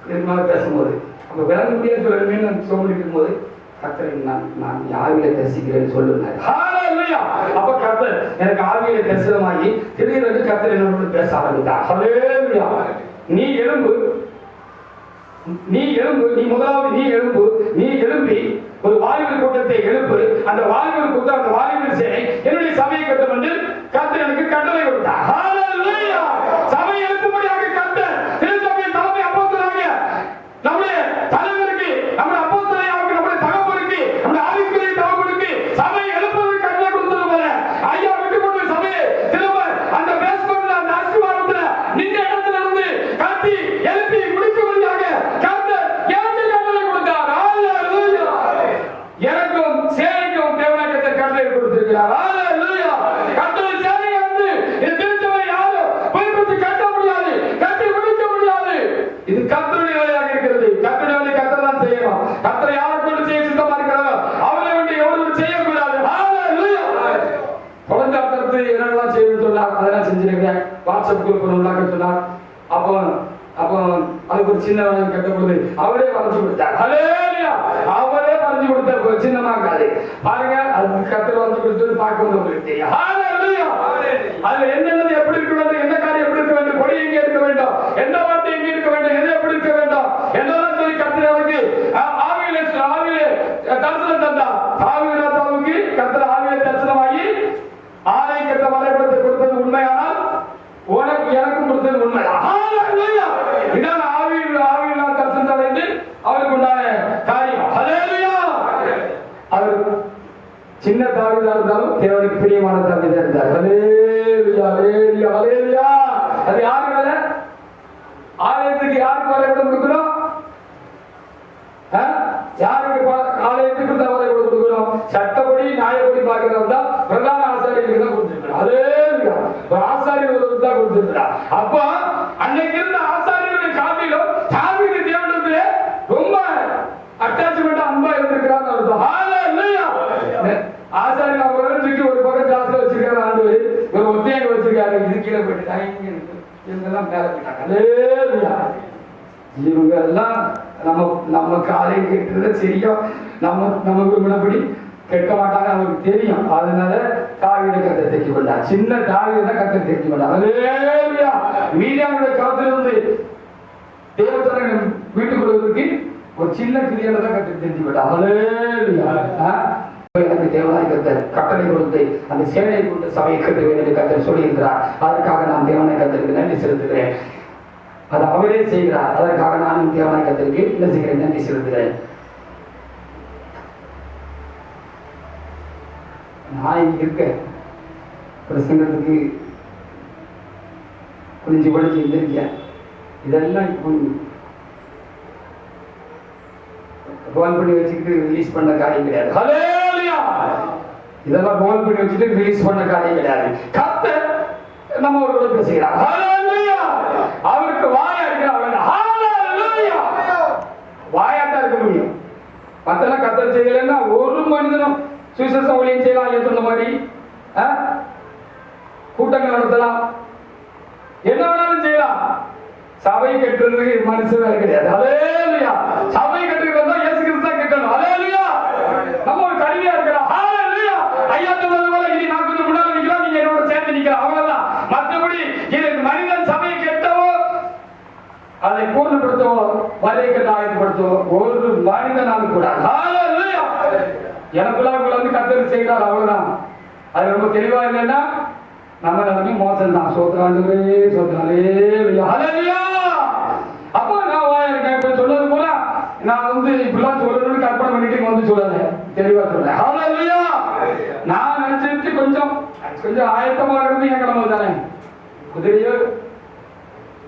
இதுக்கு மேலே பேசும்போது அப்போ விளங்க முடியாது சொல்லணுமே நான் சொல்லிட்டு இருக்கும்போது கர்த்தரை நான் ஆவியில தரிசிக்கிறேன்னு சொல்லுனாரு. ஹல்லேலூயா. அப்ப கர்த்தர் எனக்கு ஆவியில தரிசனமாகி திடீரென்று கர்த்தர் என்னோட பேச ஆரம்பித்தார். ஹல்லேலூயா. நீ எழும்பு, நீ எழும்பி ஒரு வாலிபர் கூட்டத்தை எழுப்பு. அந்த வாலிபர் கூட்டம், அந்த வாலிபர் சேனை என்னுடைய சபையை கட்டும் என்று கர்த்தர் எனக்கு கட்டளை கொடுத்தார். ஹல்லேலூயா. சபை எழுப்பும்படியாக கர்த்தர் திருச்சபை தலைமை அப்போஸ்தலனாகிய நம்முடைய தலைவருக்கு, நம்முடைய அப்போஸ்தலனாகிய நம்முடைய தகப்பனுக்கு, நம்முடைய ஆவிக்குரிய தகப்பனுக்கு சபை எழுப்புவதற்கு கட்டளை கொடுத்தது போல ஐயா விட்டு கொண்டு சபையை திரும்ப அந்த பேஸ்மெண்ட்ல, அந்த ஆசீர்வாதத்துல நின்ற இடத்துல இருந்து கட்டி எழுப்பி முடிக்கும்படியாக கர்த்தர் எனக்கு கட்டளை கொடுத்தார். ஹல்லேலூயா. எனக்கும் சேனைக்கும் தேவனாக கர்த்தர் கட்டளை கொடுத்திருக்கிறார். ஹல்லேலூயா. கர்த்தர் சேனை வந்து இந்த திருச்சபை யாரும் பொறுப்பேற்று கட்ட முடியாது, கட்டி முடிக்க முடியாது. இது கர்த்தருடைய வேலையாக இருக்கிறது. கர்த்தருடைய வேலை கர்த்தர் தான் செய்யணும். கர்த்தர் யாரை கொண்டு செய்ய சித்தமா இருக்கிறாரோ அவரை வேண்டி எவரும் செய்யக்கூடாது. ஹல்லேலூயா. தொடர்ந்து அடுத்தடுத்து என்னெல்லாம் செய்யணும்னு சொன்னார், அதெல்லாம் செஞ்சிருக்கேன். வாட்ஸ்அப் குரூப் உண்டாக்க சொன்னார். அப்போ அதுக்கு ஒரு சின்ன கட்ட பொழுது அவரே வரைஞ்சு கொடுத்தார். ஹல்லேலூயா. அவரே வரைஞ்சு கொடுத்த சின்னமா இருக்காது பாருங்க, அது கர்த்தர் வரைஞ்சு கொடுத்தது பார்க்கும்போது உங்களுக்கு தெரியும். ஹல்லேலூயா. அதுல என்னென்னது எப்படி இருக்க வேண்டும், என்ன காரியம் எப்படி இருக்க வேண்டும், கொடி எங்கே இருக்க வேண்டும், எந்த வார்த்தை எங்கே இருக்க வேண்டும், எது எப்படி இருக்க வேண்டும் என்னெல்லாம் சொல்லி கர்த்தர் அவருக்கு ஆவியிலே தரிசனம் தந்தார். ஆவியிலாவுக்கு கர்த்தர் ஆவியிலே தரிசனமாகி ஆலை கட்ட வரைபடத்தை கொடுத்தது உண்மையானால் உனக்கு எனக்கும் கொடுத்தது உண்மை. ஹல்லேலூயா. இதான் ஆவியிலா தரிசனம் அடைந்து அவருக்கு உண்டான காரியம். ஹல்லேலூயா. அவர் சின்ன தாவீதா இருந்தாலும் தேவனுக்கு பிரியமான தாவீதா இருந்தார். ஹல்லேலூயா, ஹல்லேலூயா, ஹல்லேலூயா. அது யாரு வேலை? ஆலயத்துக்கு யாருக்கு வரைபடம் கொடுக்கணும்? யாருக்கு ஆலயத்துக்கு தான் வரைபடம் கொடுக்கணும்? சட்டப்படி நியாயப்படி பார்க்கிறதா பிரதான ஆசாரியருக்கு தான் கொடுத்திருக்கிறார். ஹல்லேலூயா. ஆசாரியர் தான் கொடுத்திருக்கிறார். அப்ப அன்னைக்கு இருந்த ஆசாரியர்கள் காட்டிலும் மேல போயிட்டாங்க. அல்லேலூயா. இவங்க எல்லாம் நம்ம காலை கேட்கிறத சரியா நம்ம விரும்பினபடி கேட்க மாட்டாங்க, அவருக்கு தெரியும். அதனால தாவீதை கர்த்தர் தெரிந்து கொண்டார். சின்ன தாவீதை கர்த்தர் தெரிந்து கொண்டார். அல்லேலூயா. மீதியானுடைய காலத்திலிருந்து தேவதூதன் வீட்டுக்குள்ள இருக்கு ஒரு சின்ன கிரியால தான் கர்த்தர் தெரிந்து கொண்டார். அல்லேலூயா. எனக்கு தேவனாய் கர்த்தர் கட்டளை கொடுத்து அந்த சேனையை கொண்டு சபையை கட்டுவேன் என்று கர்த்தர் சொல்லியிருக்கிறார். அதற்காக நான் தேவனாய் கர்த்தருக்கு நன்றி செலுத்துகிறேன். அதை அவரே செய்கிறார். அதற்காக நானும் தேவனாய் கர்த்தருக்கு என்ன செய்கிறேன்? நன்றி செலுத்துகிறேன். நான் இங்க இருக்கேன், பிரசங்கத்துக்கு குளிஞ்சு இருந்திருக்கேன். இதெல்லாம் இப்போ ரோல் பண்ணி வச்சுக்கிட்டு ரிலீஸ் பண்ண காரியம் கிடையாது. ஹல்லேலூயா. இதெல்லாம் ரோல் பண்ணி வச்சுட்டு ரிலீஸ் பண்ண காரியம் கிடையாது. கர்த்தர் நம்ம ஒரு பேசுகிறார். ஹல்லேலூயா. அவருக்கு வாயா இருக்கிறார். ஹல்லேலூயா. வாயாட்டா இருக்க முடியும். மத்தெல்லாம் கர்த்தர் செய்யலைன்னா ஒரு மனிதனும் சுவிசேஷ ஊழியம் செய்யலாம். சொன்ன மாதிரி கூட்டங்கள் நடத்தலாம், என்ன வேணாலும் செய்யலாம். சபை கட்டுறதுக்கு மனுஷன் வேலை கிடையாது. ஹல்லேலூயா. சபை கட்டுறதா இயேசு கிறிஸ்து தான் கட்டணும். ஹல்லேலூயா. நம்ம ஒரு கருவியா இருக்கிறோம். ஹல்லேலூயா. ஐயா சொன்னது போல இனி நான் கொஞ்சம் முன்னால நிக்கிறோம், நீங்க என்னோட சேர்ந்து நிக்கிறோம், அவ்வளவுதான். மற்றபடி இது மனிதன் சபையை கெட்டவோ அதை பூர்ணப்படுத்தவோ வலைக்கு ஆயத்தப்படுத்தவோ ஒரு மனிதனாக கூடாது. ஹல்லேலூயா. எனக்குள்ள வந்து கர்த்தர் செய்கிறார், அவ்வளவுதான். அது ரொம்ப தெளிவா இல்லைன்னா நம்ம நிலைமை மோசம் தான். சோத்ராண்டே சோத்ராலே. ஹல்லேலூயா. அப்போ நான் வாயா இருக்கேன். இப்ப சொன்னது போல நான் வந்து இப்படிலாம் சொல்லணும்னு கற்பனை பண்ணிட்டு வந்து சொல்லல, தெளிவா சொல்றேன். ஹல்லேலூயா. நான் நினைச்சிட்டு கொஞ்சம் ஆயத்தமாகிறது என் கடமை தானே. குதிரையோ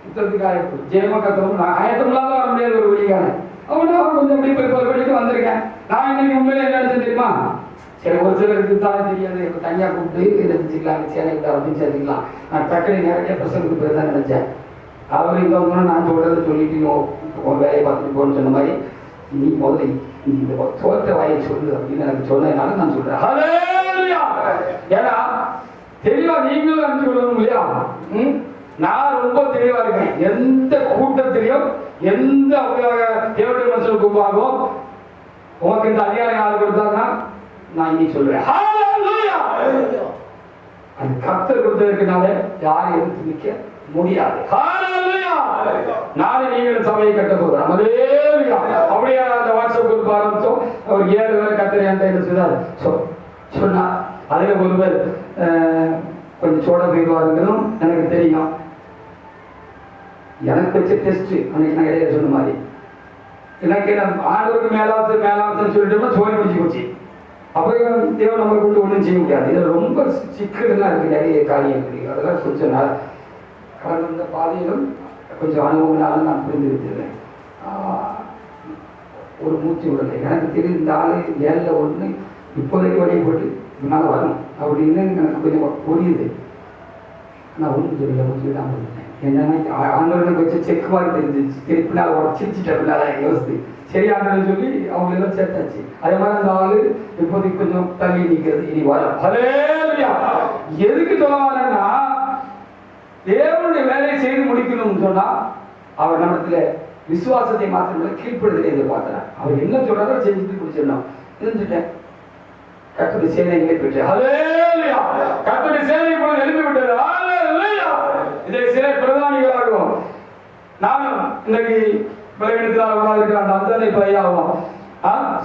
யுத்தத்துக்கு ஆயத்தம், ஜெயமா கத்தணும். நான் ஆயத்தம் இல்லாத வர முடியாது ஒரு வழிகான. அவனா கொஞ்சம் அப்படி போய் பண்ணிட்டு வந்திருக்கேன். நான் இன்னைக்கு உண்மையில என்ன நினைச்சேன் தெரியுமா? சரி, ஒரு சிலருக்கு தானே தெரியாது, இப்போ தனியாக கூப்பிட்டு இதை செஞ்சுக்கலாம், சேனைக்கு அப்படின்னு சேர்த்துக்கலாம். நான் டக்குனு நிறைய பிரசனுக்கு போய் தான் நினைச்சேன். அவர் இங்கே வந்தோன்னா நான் சொல்றதை சொல்லிட்டு உன் வேலையை பார்த்துட்டு போன்னு சொன்ன மாதிரி நீ முதல்ல இந்த தோற்ற வாயை சொல்லு அப்படின்னு எனக்கு சொன்னதுனால நான் சொல்றேன். ஹல்லேலூயா. ஏன்னா தெளிவா நீங்களும் அனுப்பிச்சு கொள்ளணும் இல்லையா? நான் ரொம்ப தெளிவா இருக்கேன். எந்த கூட்டத்திலையும் எந்த தேவனுடைய மனுஷனுக்கு கூப்பாகோ உனக்கு இந்த அதிகாரம் யாரு கொடுத்தாங்கன்னா நான் இன்னைக்கு சொல்றேன். ஹல்லேலூயா. அது கர்த்தர் கொடுத்ததற்குனால யாரும் எதிர்த்து நிற்க முடியாது. ஹல்லேலூயா. நாளை நீங்கள் சபையை கட்ட போகிறோம். ஹல்லேலூயா. அப்படியே அந்த வாட்ஸ்அப் குரூப் ஆரம்பிச்சோம். அவர் 7 பேர் கர்த்தர் என்கிட்ட என்ன செய்தார் சொன்னா. அதுல ஒருவர் கொஞ்சம் சோட போயிடுவாருங்கிறதும் எனக்கு தெரியும். எனக்கு வச்ச டெஸ்ட் அன்னைக்கு நான் இடையில சொன்ன மாதிரி எனக்கு ஆண்டவருக்கு மேலாவது சொல்லிட்டோம்னா சோழி முடிச்சு போச்சு. அப்புறம் தேவன் நம்மளை கொண்டு ஒன்றும் செய்ய முடியாது. இதில் ரொம்ப சிக்கல்லாம் இருக்கு, நிறைய காரியம் இருக்கு. அதெல்லாம் கொஞ்சம் நாள் கடந்த பாதையிலும் கொஞ்சம் அனுபவங்களால நான் புரிந்து வச்சிருக்கேன். ஒரு மூச்சு விடலை. எனக்கு தெரியும் இந்த ஆளு 7-1 இப்போதைக்கு வழியை போட்டு இதனால வரும் அப்படின்னு எனக்கு கொஞ்சம் புரியுது. நான் ஒன்றும் சொல்லல, மூச்சு விடாமல் இருந்தேன். என்னன்னா ஆண்டவனுக்கு வச்ச செக் மாதிரி தெரிஞ்சிச்சு. திருப்பி நான் சிரிச்சிட்டேன் யோசித்து. சரி ஆண்டவன் சொல்லி அவங்க எல்லாம் சேர்த்தாச்சு. அதே மாதிரி அந்த ஆளு இப்போதைக்கு கொஞ்சம் தள்ளி நிற்கிறது, இனி வரும். ஹல்லேலூயா. எதுக்கு சொல்ல வரேன்னா தேவனுடைய வேலையை செய்து முடிக்கணும்னு சொன்னா அவர் நம்மத்துல விசுவாசத்தை மாத்திரமே கீழ்ப்படுதலை எதிர்பார்க்கிறார். அவர் என்ன சொல்றாரோ செஞ்சுட்டு முடிச்சிடணும். தெரிஞ்சுட்டேன். கர்த்தருடைய சேனைகளை பெற்றேன். ஹல்லேலூயா. கர்த்தருடைய சேனை இப்பொழுது எழுப்பி விட்டது. ஹல்லேலூயா. இதை சில பிரதானிகளாகவும் நானும் இன்னைக்கு விளைவிடத்தினால் வராதிருக்கிற அந்த அந்தனை பையாகவும்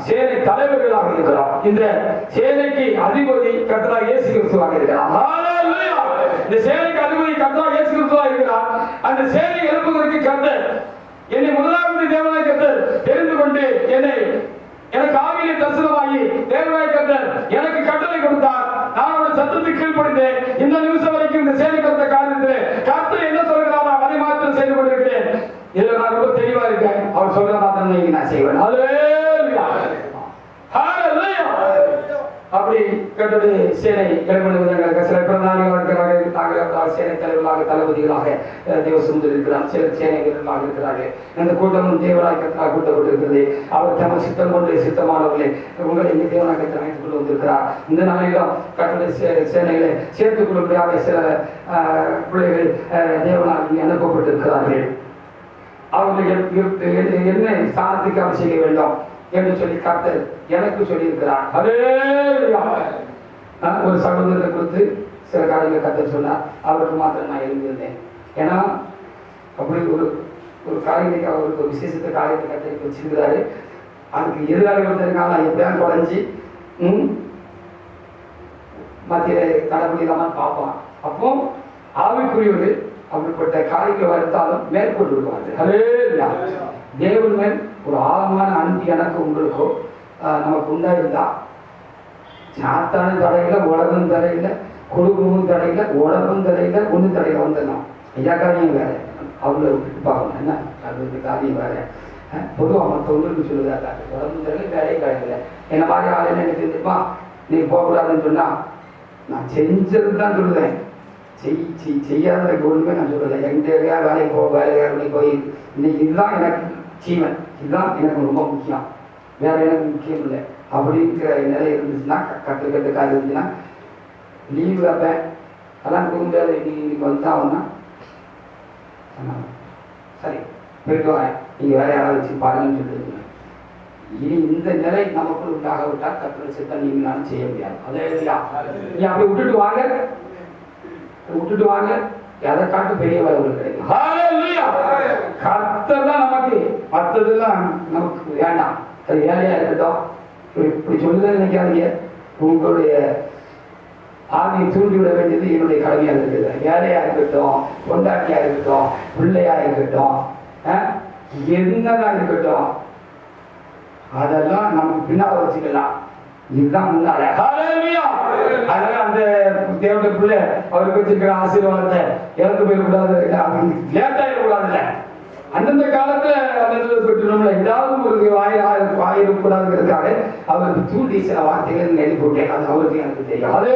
சேனை தலைவர்களாக இருக்கிறோம். இந்த சேனைக்கு அதிபதி கர்த்தராகிய இயேசு கிறிஸ்துவாக இருக்கிறார். ஹல்லேலூயா. இந்த சேனைக்கு அதிபதி கர்த்தராகிய இயேசு கிறிஸ்துவாக இருக்கிறார். அந்த சேனை எழுப்புவதற்கு கர்த்தர் என்னை முதலாவது தேவனாய் கர்த்தர் தெரிந்து கொண்டு எனக்கு ஆவியிலே தரிசனமாகி தேவனாய் கர்த்தர் எனக்கு கட்டளை கொடுத்தார். நான் அவருடைய சத்தத்துக்கு கீழ்ப்படிந்தேன். இந்த நிமிஷம் வரைக்கும் இந்த சேனை கொடுத்த காரியத்தில் கர்த்தர் என்ன சொல்கிறாரோ அதை மாத்திரம் செய்து கொண்டிருக்கிறேன். இதுல நான் ரொம்ப தெளிவா இருக்கேன். அவர் சொல்ற மாத்திரம் நான் செய்வேன். ஹல்லேலூயா. ஹல்லேலூயா. அப்படி கர்த்தருடைய சேனை எழுப்பினவர்கள் சில பிரதானிகளாக இருக்கிறார்கள், நாங்கள் சேனை தலைவர்களாக தளபதிகளாக தேவசமுதில் இருக்கிறார், சில சேனை வீரர்களாக இருக்கிறார்கள். இந்த கூட்டமும் தேவராய் கர்த்தராக கூட்டப்பட்டிருக்கிறது. அவர் தமது சித்தம் கொண்டு சித்தமானவர்களே உங்களை இங்கே தேவனாய் கர்த்தர் அழைத்துக் கொண்டு வந்திருக்கிறார். இந்த நாளிலும் கர்த்தருடைய சேனைகளை சேர்த்துக் கொள்ளும்படியாக சில பிள்ளைகள் தேவனால் இங்கே அனுப்பப்பட்டிருக்கிறார்கள். அவர்கள் என்ன ஸ்தானத்துக்கு அவர் செய்ய வேண்டும் என்று சொல்லி கர்த்தர் எனக்கு சொல்லியிருக்கிறார். ஒரு சகோதரரை குறித்து சில காரியங்களை கர்த்தர் சொன்னார். அவருக்கு மாத்திரம் நான் எழுந்திருந்தேன். ஏன்னா அப்படி ஒரு ஒரு காரியத்தை அவருக்கு ஒரு விசேஷத்த காரியத்தை கர்த்தர் வச்சிருக்கிறாரு. அதுக்கு எதிராக வந்திருக்காங்க. எப்படியா குறைஞ்சி மத்திய தடப்படியிலாமல் பார்ப்பான். அப்போ ஆவிக்குரியவர்கள் அப்படிப்பட்ட காரியங்களை வருத்தாலும் மேற்கொண்டு விடுவார்கள். தேவன் மேல் ஒரு ஆழமான அன்பு எனக்கு உங்களுக்கோ நமக்கு உண்டாயிருந்தா சாத்தான தடையில, உலகம் தடையில, குடும்பமும் தடையில, உலகம் தடையில, ஒன்றும் தடையில வந்துடலாம். ஐயா காரியம் வேற, அவங்கள விட்டுட்டு பார்க்கணும். என்ன அது காரியம் வேற. பொதுவாக மற்றவங்களுக்கு சொல்லுதாங்க உலகம் தடையில வேலையே கிடையாது. என்ன மாதிரி ஆள் என்ன எனக்கு தெரியுமா, நீ போகக்கூடாதுன்னு சொன்னா நான் செஞ்சது தான் சொல்லுவேன். செய்யாத ஒன்றுமே நான் சொல்லலை. எங்கிட்ட வேலைக்கு போக வேலைக்கு போய் இன்னைக்கு இதுதான் எனக்கு ஜீவன், இதுதான் எனக்கு ரொம்ப முக்கியம், வேற எனக்கு முக்கியம் இல்லை அப்படிங்கிற நிலை இருந்துச்சுன்னா, கற்றுக்கிறதுக்காக இருந்துச்சுன்னா லீவு வைப்பேன். அதெல்லாம் குடும்ப வேலை இன்னைக்கு வந்தாங்கன்னா சரி போயிட்டு வரேன், நீங்கள் வேற யாராவது வச்சு பாருங்கன்னு சொல்லிடுங்க. இனி இந்த நிலை நமக்குள் உண்டாக விட்டால் கற்றுரை சித்தம் நீங்களாலும் செய்ய முடியாது. அதே இல்லையா, நீ அப்படி விட்டுட்டு வாங்க, எதை காட்டு பெரிய வேலை கிடைக்கும். கர்த்தர் தான் நமக்கு, மற்றதெல்லாம் நமக்கு வேண்டாம். அது வேலையா இருக்கட்டும். இப்படி சொல்லுதல் நினைக்காதீங்க. உங்களுடைய ஆவியை தூண்டிவிட வேண்டியது என்னுடைய கடமையாக இருக்குது. வேலையா இருக்கட்டும், கொண்டாட்டியா இருக்கட்டும், பிள்ளையா இருக்கட்டும், என்னதான் இருக்கட்டும், அதெல்லாம் நமக்கு பின்னால வச்சுக்கலாம். இதுதான் முன்னால. அதனால அந்த தேவனுடைய பிள்ளை அவருக்கு வச்சிருக்கிற ஆசீர்வாதத்தை இறந்து போயிடக்கூடாது, லேட் ஆயிடக்கூடாதுல்ல. அந்தந்த காலத்துல அந்த பெற்றோம்ல ஏதாவது ஒரு ஆயிடக்கூடாதுங்கிறதுக்காக அவருக்கு தூண்டி சில வார்த்தைகள் எழுதி போட்டேன். அது அவருக்கு எனக்கு தெரியும். அதே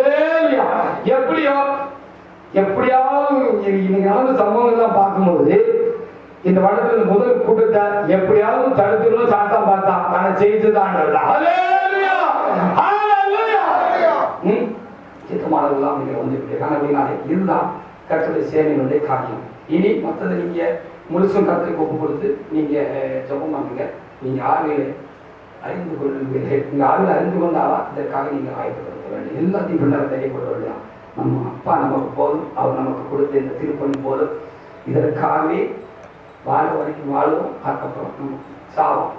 எப்படியாவது இன்னைக்கு நடந்த சம்பவங்கள்லாம் பார்க்கும்போது இந்த வருடத்துல முதல் கூட்டத்தை எப்படியாவது தடுத்துடணும் சாத்தான் பார்த்தான். ஆனா செய்துதான் சித்தமானவர்களாம் நீங்க வந்துவிட்டு இதுதான் கர்த்தருடைய சேனைகளுடைய காரியம். இனி மற்றதை நீங்க முழுசும் கர்த்தருக்கு ஒப்பு கொடுத்து நீங்க ஜெபம் பண்ணுங்க. நீங்க ஆவியை அறிந்து கொள்வீர்கள். நீங்க ஆவியை அறிந்து கொண்டாவா இதற்காக நீங்க ஆயத்தப்படுத்த வேண்டும். எல்லாத்தையும் பின்னர் தெரியப்பட வேண்டாம். நம்ம அப்பா நமக்கு போதும், அவர் நமக்கு கொடுத்த இந்த திருப்பணி போதும். இதற்காகவே வாழ வரைக்கும் வாழுவோம், அதுக்கப்புறம் நம்ம சாவோம்.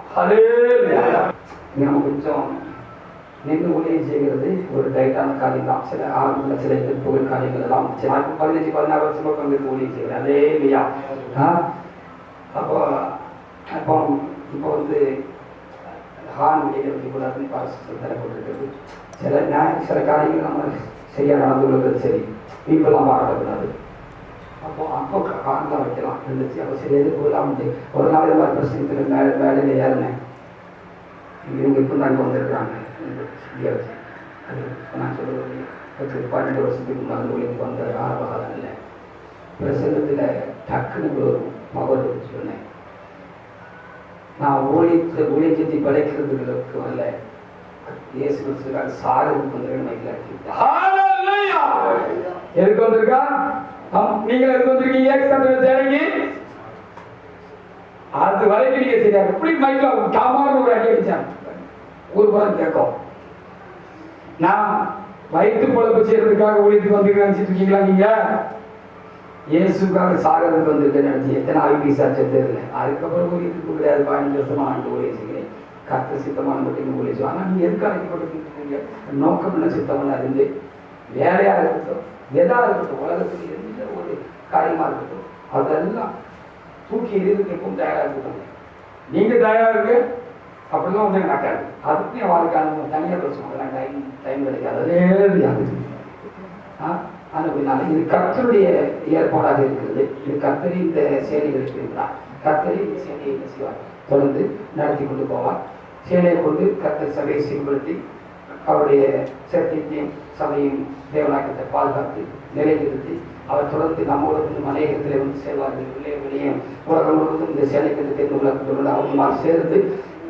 நம்ம கொஞ்சம் நின்று ஊழியம் செய்கிறது ஒரு டைட்டான காரியம் தான். சில ஆரம்பத்தில் சில புகழ் காரியங்கள் எல்லாம் 15-16 வருஷமா பங்கு ஊழியம் செய்கிறேன். அதே இல்லையா? அப்போ இப்போ வந்து ஹார்ன் வெளியில் வைக்கக்கூடாதுன்னு பாரசு தரப்பட்டிருக்கிறது. சில காரியங்கள் நம்ம சரியாக நடந்து கொள்வது சரி, இப்பெல்லாம் பாராட்டக்கூடாது. அப்போ ஹார்ன் தான் வைக்கலாம் இருந்துச்சு. அப்போ சரி எது போகலாம்ட்டு ஒரு நாள் இந்த மாதிரி பிரச்சனை வேலையில் ஏறினேன். இவங்க இப்போ தான் இங்கே வந்திருக்கிறாங்க. நான் சொல்லுவது 12 வருஷத்துக்கு முன்னாடி ஊழியத்துக்கு வந்த ஆரம்ப காலம் இல்லை. பிரசங்கத்தில் டக்குன்னு ஒரு பவர் சொன்னேன். நான் ஊழியத்தை படைக்கிறதுக்கு வரல, இயேசு கிறிஸ்துக்காக சாகிறதுக்கு வந்து எதுக்கு வந்திருக்கா? நீங்கள் எதுக்கு வந்திருக்கீங்க? அது வரைக்கும் நீங்க செய்யாரு. எப்படி மைக்கில் காமாறு ஒரு அடி அடிச்சாங்க, ஒரு புறம் கேட்கும். நான் வயிற்று பொழப்பு செய்யறதுக்காக ஊழியத்துக்கு வந்திருக்கேன் நினைச்சிட்டு இருக்கீங்களா? நீங்க இயேசுக்காக சாகிறதுக்கு வந்திருக்கேன் நினைச்சு எத்தனை ஆய்வு சாட்சியம் தெரியல. அதுக்கப்புறம் ஊழியத்துக்கு கிடையாது. 15 வருஷமா ஆண்டு ஊழியம் செய்கிறேன். கர்த்தர் சித்தமான மட்டும் ஊழியம் செய்வோம். ஆனால் நீங்க எதுக்கு அழைக்கப்பட்டிருக்கீங்க? நோக்கம் என்ன சித்தமான இருந்து வேலையா இருக்கட்டும், எதா இருக்கட்டும், உலகத்துக்கு எந்த ஒரு காரியமா இருக்கட்டும், அதெல்லாம் தூக்கி எதிர்க்கும் தயாரா இருக்கட்டும். நீங்க தயாரா இருக்கு அப்படிதான் ஒன்றும் நடக்காது. அதுக்கு என் வாழ்க்கை தனியாக பேசுவாங்க. டைம் கிடைக்காது. அதே அப்படின்னால இது கர்த்தருடைய ஏற்பாடாக இருக்கிறது. இது கர்த்தரி இந்த சேனைகளுக்கு இருக்கிறார். கர்த்தரி இந்த சேனையை செய்வார், தொடர்ந்து நடத்தி கொண்டு போவார். சேனையை கொண்டு கர்த்தர் சபையை சீர்படுத்தி அவருடைய சத்தியத்தையும் சபையும் தேவநாயகத்தை பாதுகாத்து நிலைநிறுத்தி அவர் தொடர்ந்து நம்மோடு அநேகத்தில் வந்து சேர்வார்கள். வெளியே உலகம் முழுவதும் இந்த சேலைக்கு தெரிந்து உலகத்தோடு அவருமாறு சேர்ந்து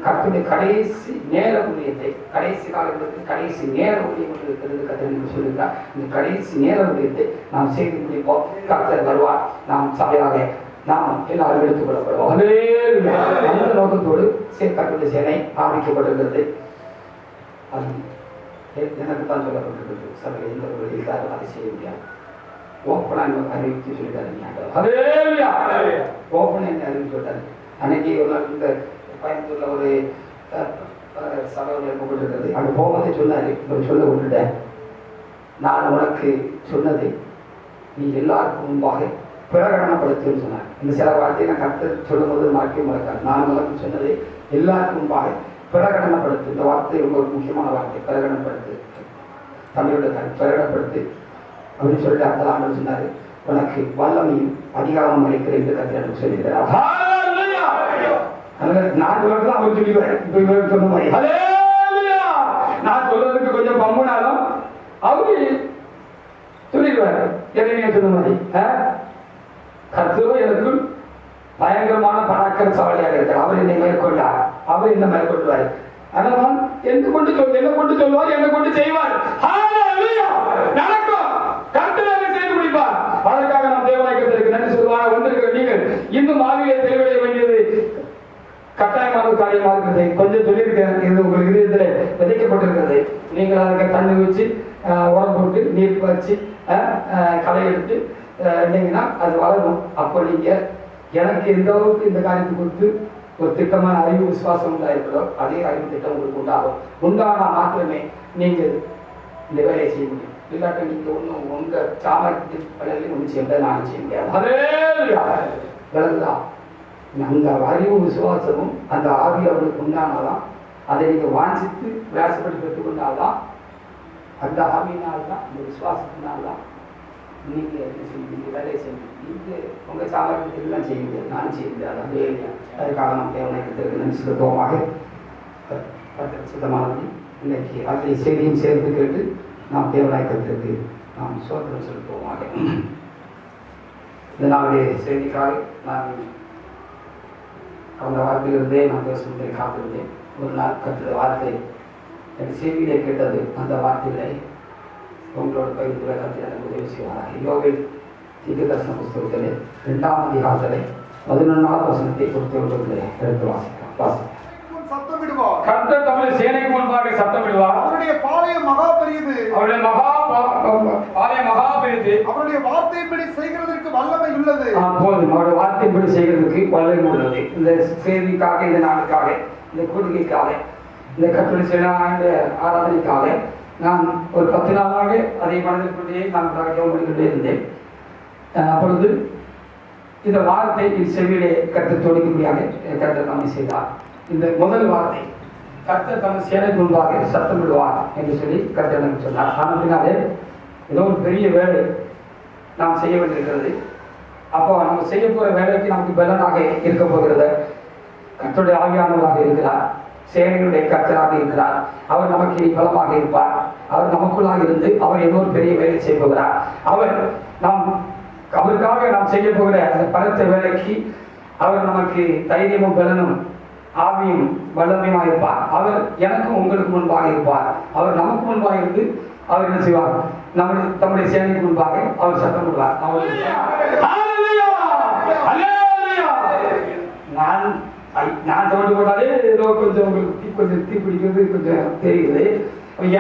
கர்த்தருடைய கடைசி நேர ஊழியத்தை, கடைசி காலங்களுக்கு கடைசி நேர ஊழியம் இருக்கிறது கர்த்தர் சொல்லுகிறார். இந்த கடைசி நேர ஊழியத்தை நாம் செய்து முடிப்போம். கர்த்தர் வருவார். நாம் சபையாக நாம் எல்லாரும் எடுத்துக் கொள்ளப்படுவோம். அந்த நோக்கத்தோடு கர்த்தருடைய சேனை ஆரம்பிக்கப்பட்டிருக்கிறது. அது எனக்கு தான் சொல்லப்பட்டிருக்கிறது. சபையில் எந்த ஒரு எல்லாரும் அதை செய்ய முடியாது. ஓப்பனாக அறிவித்து சொல்லிட்டாரு. ஓப்பனாக என்ன அறிவித்து சொல்லிட்டாரு. அன்னைக்கு ஒரு நாள் இந்த பயன்படுத்த ஒரு சபையில் இருக்கப்பட்டிருக்கிறது. அங்கே போகும்போதே சொன்னாரு, சொல்ல விட்டுட்டேன், நான் உனக்கு சொன்னதை நீ எல்லாருக்கும் முன்பாக பிரகடனப்படுத்துன்னு சொன்னார். இந்த சில வார்த்தையை நான் கருத்து சொல்லும் போது மறக்காது. நான் உனக்கு சொன்னதை எல்லாருக்கும் முன்பாக பிரகடனப்படுத்து. இந்த வார்த்தை ரொம்ப ஒரு முக்கியமான வார்த்தை. பிரகடனப்படுத்து, தமிழோட பிரகடனப்படுத்து அப்படின்னு சொல்லிட்டு அந்த ஆண்டு சொன்னாரு, உனக்கு வல்லமையும் அதிகாரம் அளிக்கிறேன் என்று கருத்து எனக்கு சொல்லியிருக்கிறார். நான் சொல்றதுதான் அவர் சொல்லிடுவார். இப்ப இவர் சொன்ன மாதிரி நான் சொல்றதுக்கு கொஞ்சம் பம்புனாலும் அவரு சொல்லிடுவாரு. எதையுமே சொன்ன மாதிரி கர்த்தரோ எனக்கு பயங்கரமான பராக்கிர சவாலியாக இருக்கிறார். அவர் என்னை மேற்கொண்டார். அவர் என்ன மேற்கொள்வார். அதனால் என்ன கொண்டு சொல்லுவார், என்ன கொண்டு செய்வார். நடக்கும். கர்த்தர் செய்து முடிப்பார். அதற்காக நாம் தேவநாயகத்திற்கு நன்றி சொல்லுவாங்க. வந்திருக்கிற நீங்கள் இன்னும் ஆவியை தெளிவடைய வேண்டியது கட்டாயமான காரியமாக இருக்கிறது. கொஞ்சம் சொல்லியிருக்கேன். இது உங்கள் இதயத்தில் விதைக்கப்பட்டிருக்கிறது. நீங்கள் அதுக்கு தண்ணி வச்சு உரம் போட்டு நீர் வச்சு களை எடுத்து இருந்தீங்கன்னா அது வளரும். அப்போ நீங்கள் எனக்கு எந்த அளவுக்கு இந்த காரியத்தை கொடுத்து ஒரு திட்டமான அறிவு விசுவாசம் உண்டாயிருக்கிறதோ அதே அறிவு திட்டம் உங்களுக்கு உண்டாகும். உண்டானா மாத்திரமே நீங்கள் இந்த வேலையை செய்ய முடியும். இல்லாட்டி நீங்கள் ஒன்றும் உங்கள் சாமர்த்திய வேலையிலும் ஒன்றும் செய்ய முடியாது. நானும் செய்ய முடியாது. விளங்குதான். அந்த அறிவு விசுவாசமும் அந்த ஆவி அவர்களுக்கு உண்டானால்தான், அதை நீங்கள் வாஞ்சித்து பிரயாசப்பட்டு பெற்றுக்கொண்டால்தான், அந்த ஆவியினால்தான், அந்த விசுவாசத்தினால்தான் நீங்கள் என்ன செய்வீங்க, வேலையை செய்வீங்க. நீங்கள் உங்கள் சாமர்த்தியெல்லாம் செய்ய முடியாது. நான் செய்ய முடியாது. அதே அதுக்காக நாம் தேவநாயகத்திற்கு நன்றி செலுத்துவோமாக. சுத்தமானது இன்னைக்கு அதை செய்தியும் சேர்த்து கேட்டு நாம் தேவநாயகத்திற்கு நாம் சோதனை செலுத்துவோமாக. இந்த நாளுடைய செய்திக்காக நான் அந்த வார்த்தையிலிருந்தே நான் பேசுவதை காத்திருந்தேன். ஒரு நாள் கற்ற வார்த்தை எனக்கு செய்தியை கேட்டது. அந்த வார்த்தைகளை உங்களோட பயிர்களை கற்று எனக்கு உதவி செய்வார்கள். யோகில் தீர்க்கதரிசன புஸ்தகத்திலே 2ஆம் அதிகாரத்திலே 11ஆவது வசனத்தை கொடுத்து எடுத்து வாசிக்கலாம். கர்த்தர் தம்முடைய சேனைக்கு முன்பாக சத்தமிடுவார். அவருடைய பாளையம் மகா பெரியது. அவருடைய பாளையம் மகா பெரியது. அவருடைய வார்த்தையின்படி செய்கிறதற்கு வல்லமை உள்ளது. போதும். அவருடைய வார்த்தையின்படி செய்கிறதுக்கு வல்லமை உள்ளது. இந்த செய்திக்காக, இந்த நாளுக்காக, இந்த கூடுகைக்காக, இந்த கர்த்தருடைய சேனை ஆராதனைக்காக நான் ஒரு 10 நாளாக அதை மனதில் கொண்டே நான் ஜெபம் பண்ணிக்கொண்டே இருந்தேன். அப்பொழுது இந்த வார்த்தை செவியிலே கர்த்தர் தொடுக்கும்படியாக கர்த்தர் நம்மை செய்தார். இந்த முதல் வார்த்தை கர்த்தர் தம் சேனைக்கு முன்பாக சத்தமிடுவார் என்று சொல்லி கர்த்தர் எனக்கு சொன்னார். அப்படின்னாலே ஏதோ ஒரு பெரிய வேலை நாம் செய்ய வேண்டியிருக்கிறது. அப்போ நம்ம செய்ய போகிற வேலைக்கு நமக்கு பலனாக இருக்க போகிறது கர்த்தருடைய ஆவியானவராக இருக்கிறார். சேனைகளுடைய கர்த்தராக இருக்கிறார். அவர் நமக்கு பலமாக இருப்பார். அவர் நமக்குள்ளாக இருந்து அவர் ஏதோ ஒரு பெரிய வேலை செய்ய போகிறார். அவருக்காக நாம் செய்ய போகிற அந்த பலத்த வேலைக்கு அவர் நமக்கு தைரியமும் பலனும் ஆவியும் வல்லமையுமாக இருப்பார். அவர் எனக்கும் உங்களுக்கு முன்பாக இருப்பார். அவர் நமக்கு முன்பாக இருந்து அவர் என்ன செய்வார், தம்முடைய சேனைக்கு முன்பாக அவர் சத்தம் விடுவார். நான் சவுண்டு போட்டாலே ஏதோ கொஞ்சம் உங்களுக்கு தீ பிடிக்கிறது கொஞ்சம் தெரியுது.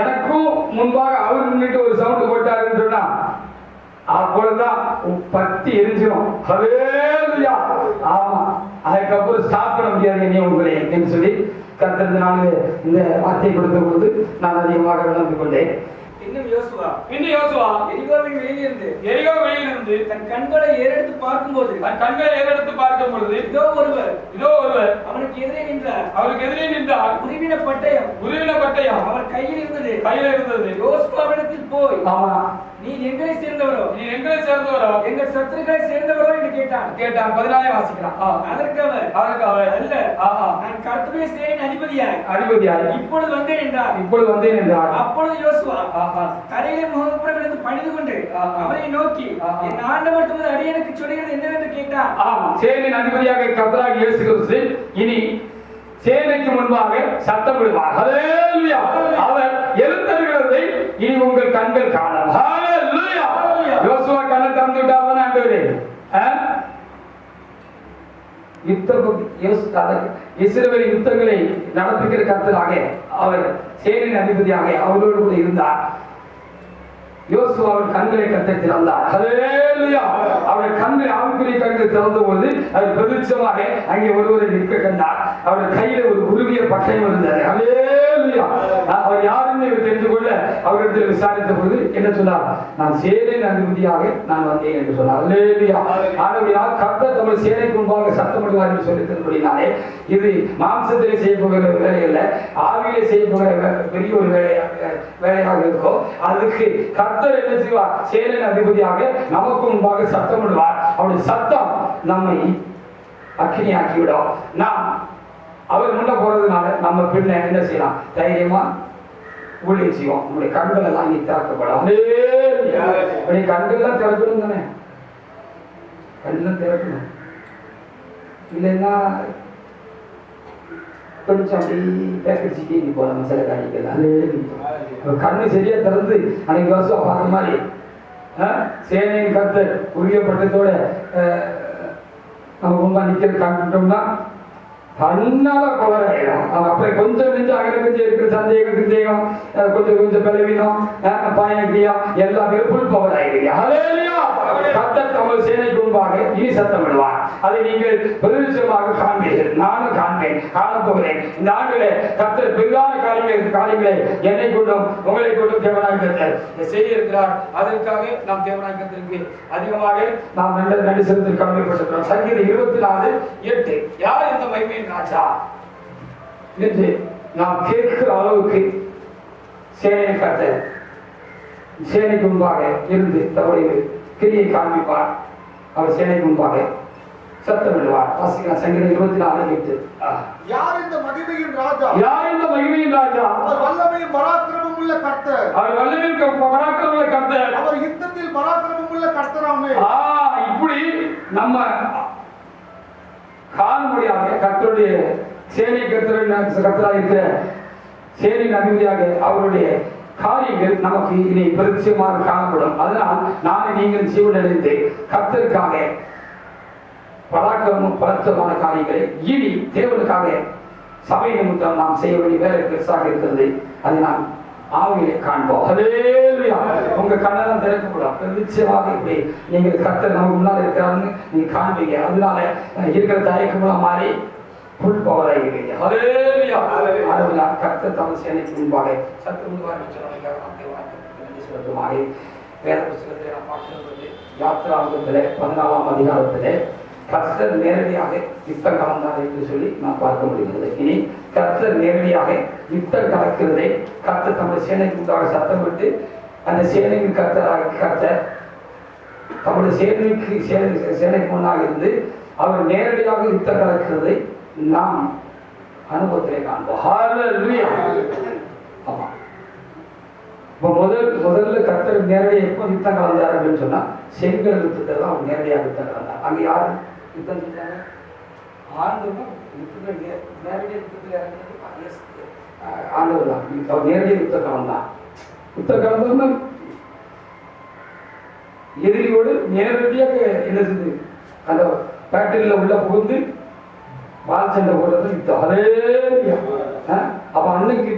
எனக்கும் முன்பாக அவர் நின்றுட்டு ஒரு சவுண்டு போட்டாருன்னு சொன்னா அப்பொழுதுதான் பத்தி எரிஞ்சிடும். ஆமா, அதுக்கப்புறம் ஸ்டாப் பண்ண முடியாது என்னைய உங்களே என்று சொல்லி கர்த்தர் நாள் இந்த வார்த்தையை கொடுத்த பொழுது நான் அதிகமாக விளந்து கொண்டேன். இன்னும் யோசுவா எரிகோவின் வெளியிலிருந்து தன் கண்களை ஏறெடுத்து பார்க்கும்போது பார்க்கும் பொழுது இதோ ஒருவர் அவனுக்கு எதிரே நின்றார். உருவின பட்டயம் அவர் கையில் இருந்தது. யோசுவாவிடத்தில் போய் நீ எங்களை சேர்ந்தவரோ எங்கள் சத்துருக்களை சேர்ந்தவரோ என்று கேட்டான். 14 வாசிக்கிறான். அதற்கு அவர் அல்ல, நான் கர்த்தருடைய சேனையின் அதிபதியாய் இப்பொழுது வந்தேன் என்றார். அப்பொழுது யோசுவா தரையிலே முகப்புறம் இருந்து பணிந்து கொண்டு அவரை நோக்கி என் ஆண்டவர் தமது அடியனுக்கு சொல்கிறது என்னவென்று கேட்டான். சேனையின் அதிபதியாக கர்த்தராகிய இயேசு கிறிஸ்து இனி சேனைக்கு முன்பாக சத்தமிடுவார். ஹல்லேலூயா. அவர் எழுந்தருகிறதை இனி உங்கள் கண்கள் காணும். ஹல்லேலூயா. யோசுவா கண்ணை திறந்து விட்டார் ஆண்டவரே. இஸ்ரவேலின் யுத்தங்களை நடத்துகிற கர்த்தராக அவர் சேனையின் அதிபதியாக அவரோடு கூட இருந்தார். யோசுவாவின் கண்களை கர்த்தர் திறந்தார். ஹல்லேலூயா. அவருடைய கண்களை ஆவிக்குரிய கண்களை திறந்த பொழுது அவர் பிரதிச்சமாக அங்கே ஒருவரை நிற்க கண்டார். அவருடைய கையில ஒரு குருவிய பட்டயம் இருந்தது. ஹல்லேலூயா. அவர் யாருன்னு தெரிந்து கொள்ள அவரிடத்தில் விசாரித்த பொழுது என்ன சொன்னார்? நான் சேனையின் அதிபதியாக நான் வந்தேன் என்று சொன்னார். ஹல்லேலூயா. ஆனபடியால் கர்த்தர் தமது சேனைக்கு முன்பாக சத்தமிடுவார் என்று சொல்லியிருக்கிறபடினாலே இது மாம்சத்திலே செய்யப்படுகிற வேலை அல்ல, ஆவியிலே செய்யப்படுகிற பெரிய ஒரு வேலையாக இருக்கும். அதுக்கு கர்த்தர் என்ன செய்வார்? சேனையின் அதிபதியாக நமக்கு முன்பாக சத்தமிடுவார். அவருடைய சத்தம் நம்மை அக்கினியாக்கிவிடும். நாம் அவர் முன்ன போறதுனால நம்ம பின்ன என்ன செய்யலாம்? தைரியமா ஊழியம் செய்வோம். நம்முடைய கண்கள் எல்லாம் இனி திறக்கப்படும். கண்கள் எல்லாம் திறக்கணும் தானே? கண்ணெல்லாம் திறக்கணும். இல்லைன்னா கொஞ்சம் அப்படி பேக்கடிச்சுட்டே நீ போற மசாலா காணிக்கலாம். கண்ணு சரியா திறந்து அன்னைக்கு வருஷம் பார்த்த மாதிரி சேனையின் கர்த்தர் உரியப்பட்டதோட நம்ம முன்பா நிக்கிறது காண்பிட்டோம்னா தன்னால பவராயிடும். அப்புறம் கொஞ்சம் அங்கே இருக்கிற சந்தேகம் கொஞ்சம் பலவீனம் பயணக்கியா எல்லா ஃபுல் பவர் ஆகிடுங்க. ஹல்லேலூயா. கர்த்தர் தமது சேனைக்கு முன்பாக இனி சத்தமிடுவார். அதை நீங்கள் பிரதிநிதியாக காண்பீர்கள். நானும் காண்பேன், காணப்போகிறேன். இந்த ஆண்டிலே கர்த்தர் பெரிதான காரியங்களை என்னை கொண்டும் உங்களை கொண்டும் தேவனாய் கர்த்தர் செய்ய இருக்கிறார். அதற்காக நாம் தேவனாய் கர்த்தருக்கு அதிகமாக நாம் நன்றி செலுத்த கடமைப்பட்டிருக்கிறோம். சங்கீதம் 24:8 யார் இந்த மகிமையின் ராஜா என்று நாம் கேட்கிற அளவுக்கு சேனையை கர்த்தர் சேனைக்கு முன்பாக இருந்து தன்னுடைய கிரியை காண்பிப்பார். அவர் சேனைக்கு முன்பாக சத்தமிடுவார். வாசிக்கலாம் சங்கீதம் 24:8. யார் இந்த மகிமையின் ராஜா? யார் இந்த மகிமையின் ராஜா? அவர் வல்லமையும் பராக்கிரமும் உள்ள கர்த்தர். அவர் வல்லமையும் பராக்கிரமும் உள்ள கர்த்தர். அவர் யுத்தத்தில் பராக்கிரமும் உள்ள கர்த்தராமே. இப்படி நம்ம காண முடியாத கர்த்தருடைய சேனை கர்த்தராக இருக்கிற சேனையின் அதிபதியாக அவருடைய காரியங்கள் நமக்கு இனி பரிச்சயமாக காணப்படும். அதனால் நாளை நீங்கள் ஜீவனடைந்து கர்த்தருக்காக பராக்கிரமும் பலத்தமான காரியங்களை இனி தேவனுக்காக சபை நிமித்தம் நாம் செய்ய வேண்டிய வேலை பெருசாக இருக்கிறது. அதை நாம் ஆவியிலே காண்போம். ஹல்லேலூயா. உங்க கண்ணெல்லாம் திறக்கப்படும். நிச்சயமாக இப்படி நீங்கள் கர்த்தர் நமக்கு முன்னால் இருக்கிறாருன்னு நீங்க காண்பீங்க. அதனால இருக்கிற தயக்கமெல்லாம் மாறி புல் பவர் ஆகிடுவீங்க. ஹல்லேலூயா. அதனால கர்த்தர் தமது சேனைக்கு முன்பாக சத்தமிடுவார் என்று சொன்னீங்க. வேத புத்தகத்தை நாம் பார்க்கிறது யாத்திராகமத்திலே 14ஆம் அதிகாரத்திலே கர்த்தர் நேரடியாக யுத்தம் கலந்தார் என்று சொல்லி நாம் பார்க்க முடிகிறது. இனி கர்த்தர் நேரடியாக யுத்தம் கலக்கிறதை கர்த்தர் தம்முடைய சேனைக்கு முன்பாக சத்தமிட்டு அந்த சேனைக்கு கர்த்தர் தம்முடைய சேனைக்கு முன்னாக இருந்து அவர் நேரடியாக யுத்தம் கலக்கிறதை நாம் அனுபவத்திலே காண்போம். ஹல்லேலூயா. ஆமா. இப்போ முதல்ல கர்த்தர் நேரடியாக எப்போ யுத்தம் கலந்தார் அப்படின்னு சொன்னா செங்கல் யுத்தத்தை தான் அவர் நேரடியாக யுத்தம் கலந்தார். அங்கே யாரு யுத்தம் செஞ்சாங்க? ஆண்டவர் நேரடியாக யுத்தத்தில் இறங்கினது ஆண்டவர் தான். அவர் நேரடியாக யுத்தம் கலந்தான். யுத்தம் கலந்தோம்னா எதிரியோடு நேரடியாக என்ன செஞ்சு அந்த பேட்டரியில் உள்ள புகுந்து வால் சண்டை போடுறது யுத்தம். ஹல்லேலூயா. அப்ப அன்னைக்கு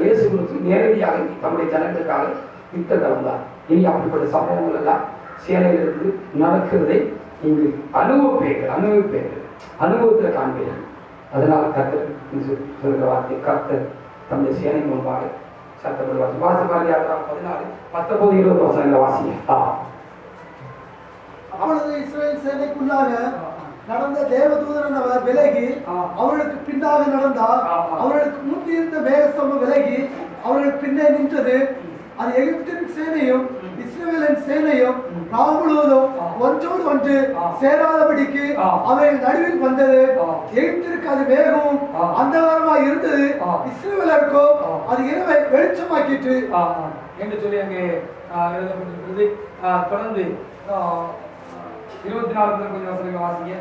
இயேசு கிறிஸ்து நேரடியாக தம்முடைய ஜனங்களுக்காக யுத்தம் கலந்தார். இனி அப்படிப்பட்ட சம்பவங்கள் எல்லாம் சேனையிலிருந்து நடக்கிறதை நீங்கள் அனுபவத்தில் காண்பீர்கள். அதனால் கர்த்தர் சொல்கிற வார்த்தை கர்த்தர் தம்முடைய சேனை முன்பாக சத்தப்படி வாசி வாசி பாருங்க. யாத்திராகமம் 14 19 20 வசனங்களை வாசிங்க. அப்பொழுது இஸ்ரவேல் சேனைக்குள்ளாக நடந்த தேவதூதன் அவர் விலகி அவர்களுக்கு பின்னாக நடந்தார். அவர்களுக்கு முந்தி இருந்த மேகஸ்தம்பம் விலகி அவர்களுக்கு பின்னே நின்றது. அது எகிப்தின் சேனையும் இஸ்ரவேலின் சேனையும் நாள் முழுவதும் ஒன்றோடு ஒன்று சேராதபடிக்கு அவைகள் நடுவில் வந்தது. எகிப்திற்கு அது மேகமும் அந்தகாரமாய் இருந்தது, இஸ்ரவேலருக்கோ அது இரவை வெளிச்சமாக்கிட்டு என்று சொல்லி அங்கே எழுதப்பட்டிருக்கிறது. தொடர்ந்து 24 கொஞ்சம் வசனங்கள் வாசிங்க.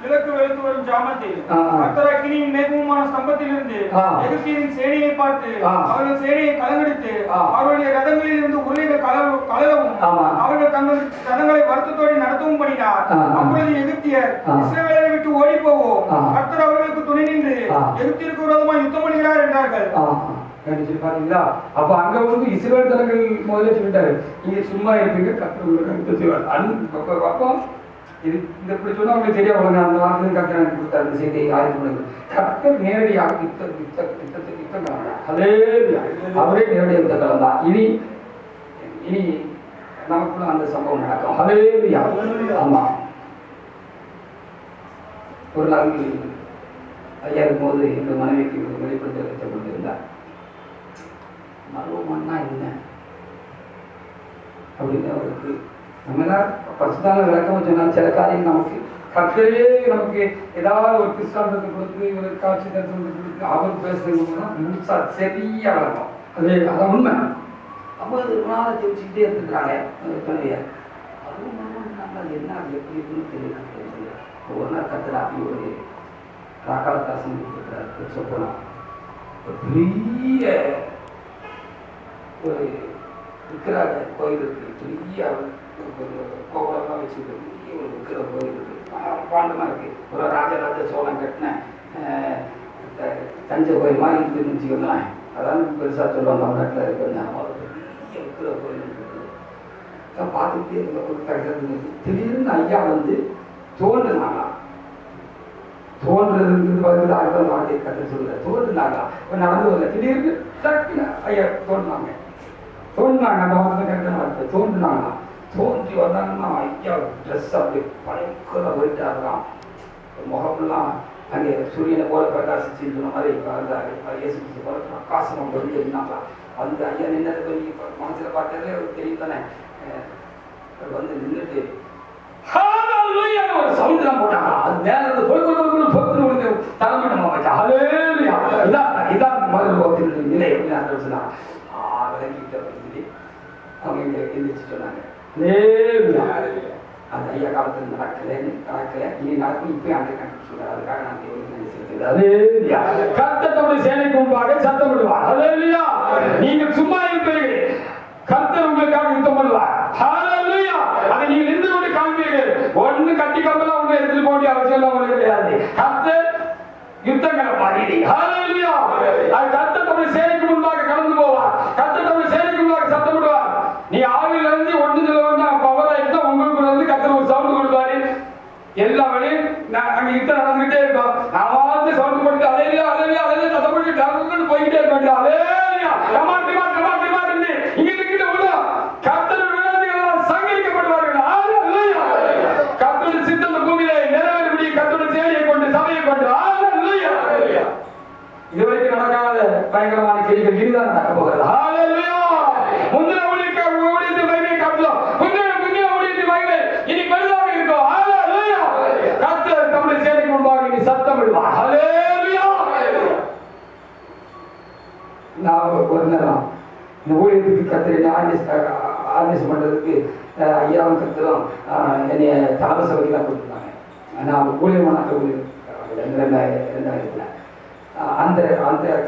கிழக்கு வெளுத்து வரும் ஜாமத்தில் கர்த்தர் அக்கினியின் மேகமுமான ஸ்தம்பத்திலிருந்து எகிப்தியரின் சேனையை பார்த்து அவர்கள் சேனையை கலங்கடித்து அவர்களுடைய ரதங்களில் இருந்து உருளைகள் கலரவும் அவர்கள் தங்கள் ரதங்களை வருத்தத்தோடு நடத்தவும் பண்ணினார். அப்பொழுது எகிப்தியர் இஸ்ரவேலை விட்டு ஓடி போவோம், கர்த்தர் அவர்களுக்கு துணை நின்று எகிப்திற்கு விரோதமாக யுத்தம் பண்ணுகிறார் என்றார்கள். பாத்தீங்களா? அப்ப அங்க வந்து இஸ்ரவேல் தலங்கள் முதல்ல சொல்லிட்டாரு, நீங்க சும்மா இருப்பீங்க, கர்த்தர் உங்களுக்கு செய்வார். அப்போ இது இந்த இப்படி சொன்னா உங்களுக்கு சரியா வளங்க. அந்த வார்த்தை கர்த்தர் எனக்கு கொடுத்தாரு, இந்த செய்தியை ஆயிரத்தி பண்ணுங்க. கர்த்தர் நேரடியாக யுத்தம் கலந்தான். அவரே நேரடியாக யுத்தம் கலந்தான். இனி நமக்குள்ள அந்த சம்பவம் நடக்கும். ஆமா. ஒரு நாள் ஐயா இருக்கும்போது எங்கள் மனைவிக்கு வெளிப்படுத்த வைக்கப்பட்டிருந்தார். மர்மம்னா என்ன அப்படின்னு அவருக்கு நம்ம எல்லாம் பரிசுத்தான விளக்கம் சொன்னாலும் சில காரியம் நமக்கு கர்த்தரே நமக்கு ஏதாவது ஒரு கிறிஸ்தாந்தத்தை கொடுத்து ஒரு காட்சி தரிசனத்தை கொடுத்து அவர் பேசுறதுன்னா முழுசா சரியா விளக்கம். அதான் உண்மை. 50 நாளை தெரிச்சுக்கிட்டே இருந்துக்கிறாங்க துணைவியார். அதுவும் நாங்கள் என்ன எப்படி இருக்குன்னு தெரியல. ஒரு நாள் கர்த்தர் அப்படி ஒரு ராக்கால தரிசனம் கொடுத்துருக்கிறார். சொல்லலாம் ஒரு பெரிய ஒரு விக்கிராக கோயில் இருக்கு. பெரிய கோபுரம்லாம் வச்சுருக்கு. பெரிய ஒரு விக்கிர கோயில் இருக்கு. பாண்டமா இருக்கு. ஒரு ராஜராஜ சோழன் கட்டின தஞ்சை கோயில் மாதிரி இருக்குன்னு வச்சுக்கோங்களேன். அதான் பெருசா சொல்லுவாங்க தமிழ்நாட்டில் இருக்கிற பெரிய விக்கிர கோயில் இருக்குது. பார்த்துக்கிட்டே இருந்த ஒரு கட்டது திடீர்னு ஐயா வந்து தோன்றுனாங்களா. தோன்றுறதுக்கு பதில் ஆயிரம் வார்த்தையை கற்று சொல்ல தோன்றுனாங்களா. நடந்து வரல, திடீர்னு டக்குன்னு ஐயா தோன்றுனாங்க. அந்த வார்த்தை கரெக்டான வார்த்தை தோன்றுனாங்களா. தோன்றி வந்தாங்கன்னா ஐயா ட்ரெஸ் அப்படி பயங்கர போயிட்டாருலாம். முகமெல்லாம் அங்கே சூரியனை போல பிரகாசிச்சுன்னு சொன்ன மாதிரி இயேசு போல பிரகாசம் அவங்க வந்து இருந்தாங்களா. வந்து ஐயா நின்னது கொஞ்சம் மனசில் பார்த்தாலே தெரியும் தானே. வந்து நின்றுட்டு ஒரு சவுண்ட்லாம் போட்டாங்க. அது மேல இருந்து பொறுப்பு தலைமையிடமா வச்சா இதான் முதல் நிலை அப்படின்னு சொன்னாங்க. விளங்கிட்டு அவங்க இங்க எந்திரிச்சு சொன்னாங்க, அந்த ஐயா காலத்தில் நடக்கல இனி நடக்கும். இப்ப அந்த கணக்கு சொல்றாரு. அதுக்காக நான் கர்த்தருடைய சேனைக்கு முன்பாக சத்தம் விடுவார். நீங்கள் சும்மா இருப்பீர்கள், கர்த்தர் உங்களுக்காக யுத்தம் பண்ணுவார். அதை நீங்க நின்று கொண்டு காண்பீர்கள். ஒண்ணு கட்டி கம்பெல்லாம் ஒண்ணு எடுத்துட்டு போக வேண்டிய அவசியம் எல்லாம் ஒண்ணு கிடையாது. கர்த்தர் யுத்தங்களை பாடி கர்த்தர் தம்முடைய சேனைக்கு முன்பாக கடந்து போவார். கர்த்தர் தம்முடைய சேனைக்கு முன்பாக சத்தம் விடுவார். நீ ஆவில இருந்து ஒண்ணு சொல்ல வேண்டாம். பவரா இருந்தா உங்களுக்கு வந்து கர்த்தர் ஒரு சவுண்ட் கொடுப்பாரு. எல்லா வழியும் அங்க யுத்தம் நடந்துகிட்டே இருக்கும். நான் சவுண்ட் போட்டு அலையில சத்தம் போட்டு போய்கிட்டே இருக்க வேண்டிய இங்க இருக்கிட்ட உள்ள கர்த்தர் விரோதிகள் சங்கரிக்கப்படுவார்கள். கர்த்தருடைய சித்தம் பூமியில நிறைவேறபடி கர்த்தருடைய சேனையை கொண்டு சபையை கொண்டு இதுவரைக்கும் நடக்காத பயங்கரமான கேள்விகள் இனிதான் நடக்க போகிறது. முந்தின ஊழியத்தை மகிமை காட்டலாம். முந்தின ஊழியத்தை மகிமை இனி பெரிதாக இருக்கும். கர்த்தர் தம்முடைய சேனைக்கு முன்பாக இனி சத்தம் விடுவார். நான் ஒரு நேரம் இந்த ஊழியத்துக்கு கர்த்தர் ஆர்கனைஸ் பண்றதுக்கு ஐயாவும் கர்த்தரும் என்னைய தலைமை சபைக்கு கொடுத்துருந்தாங்க. நான் ஊழியமான ஊழியர் 2000 அந்த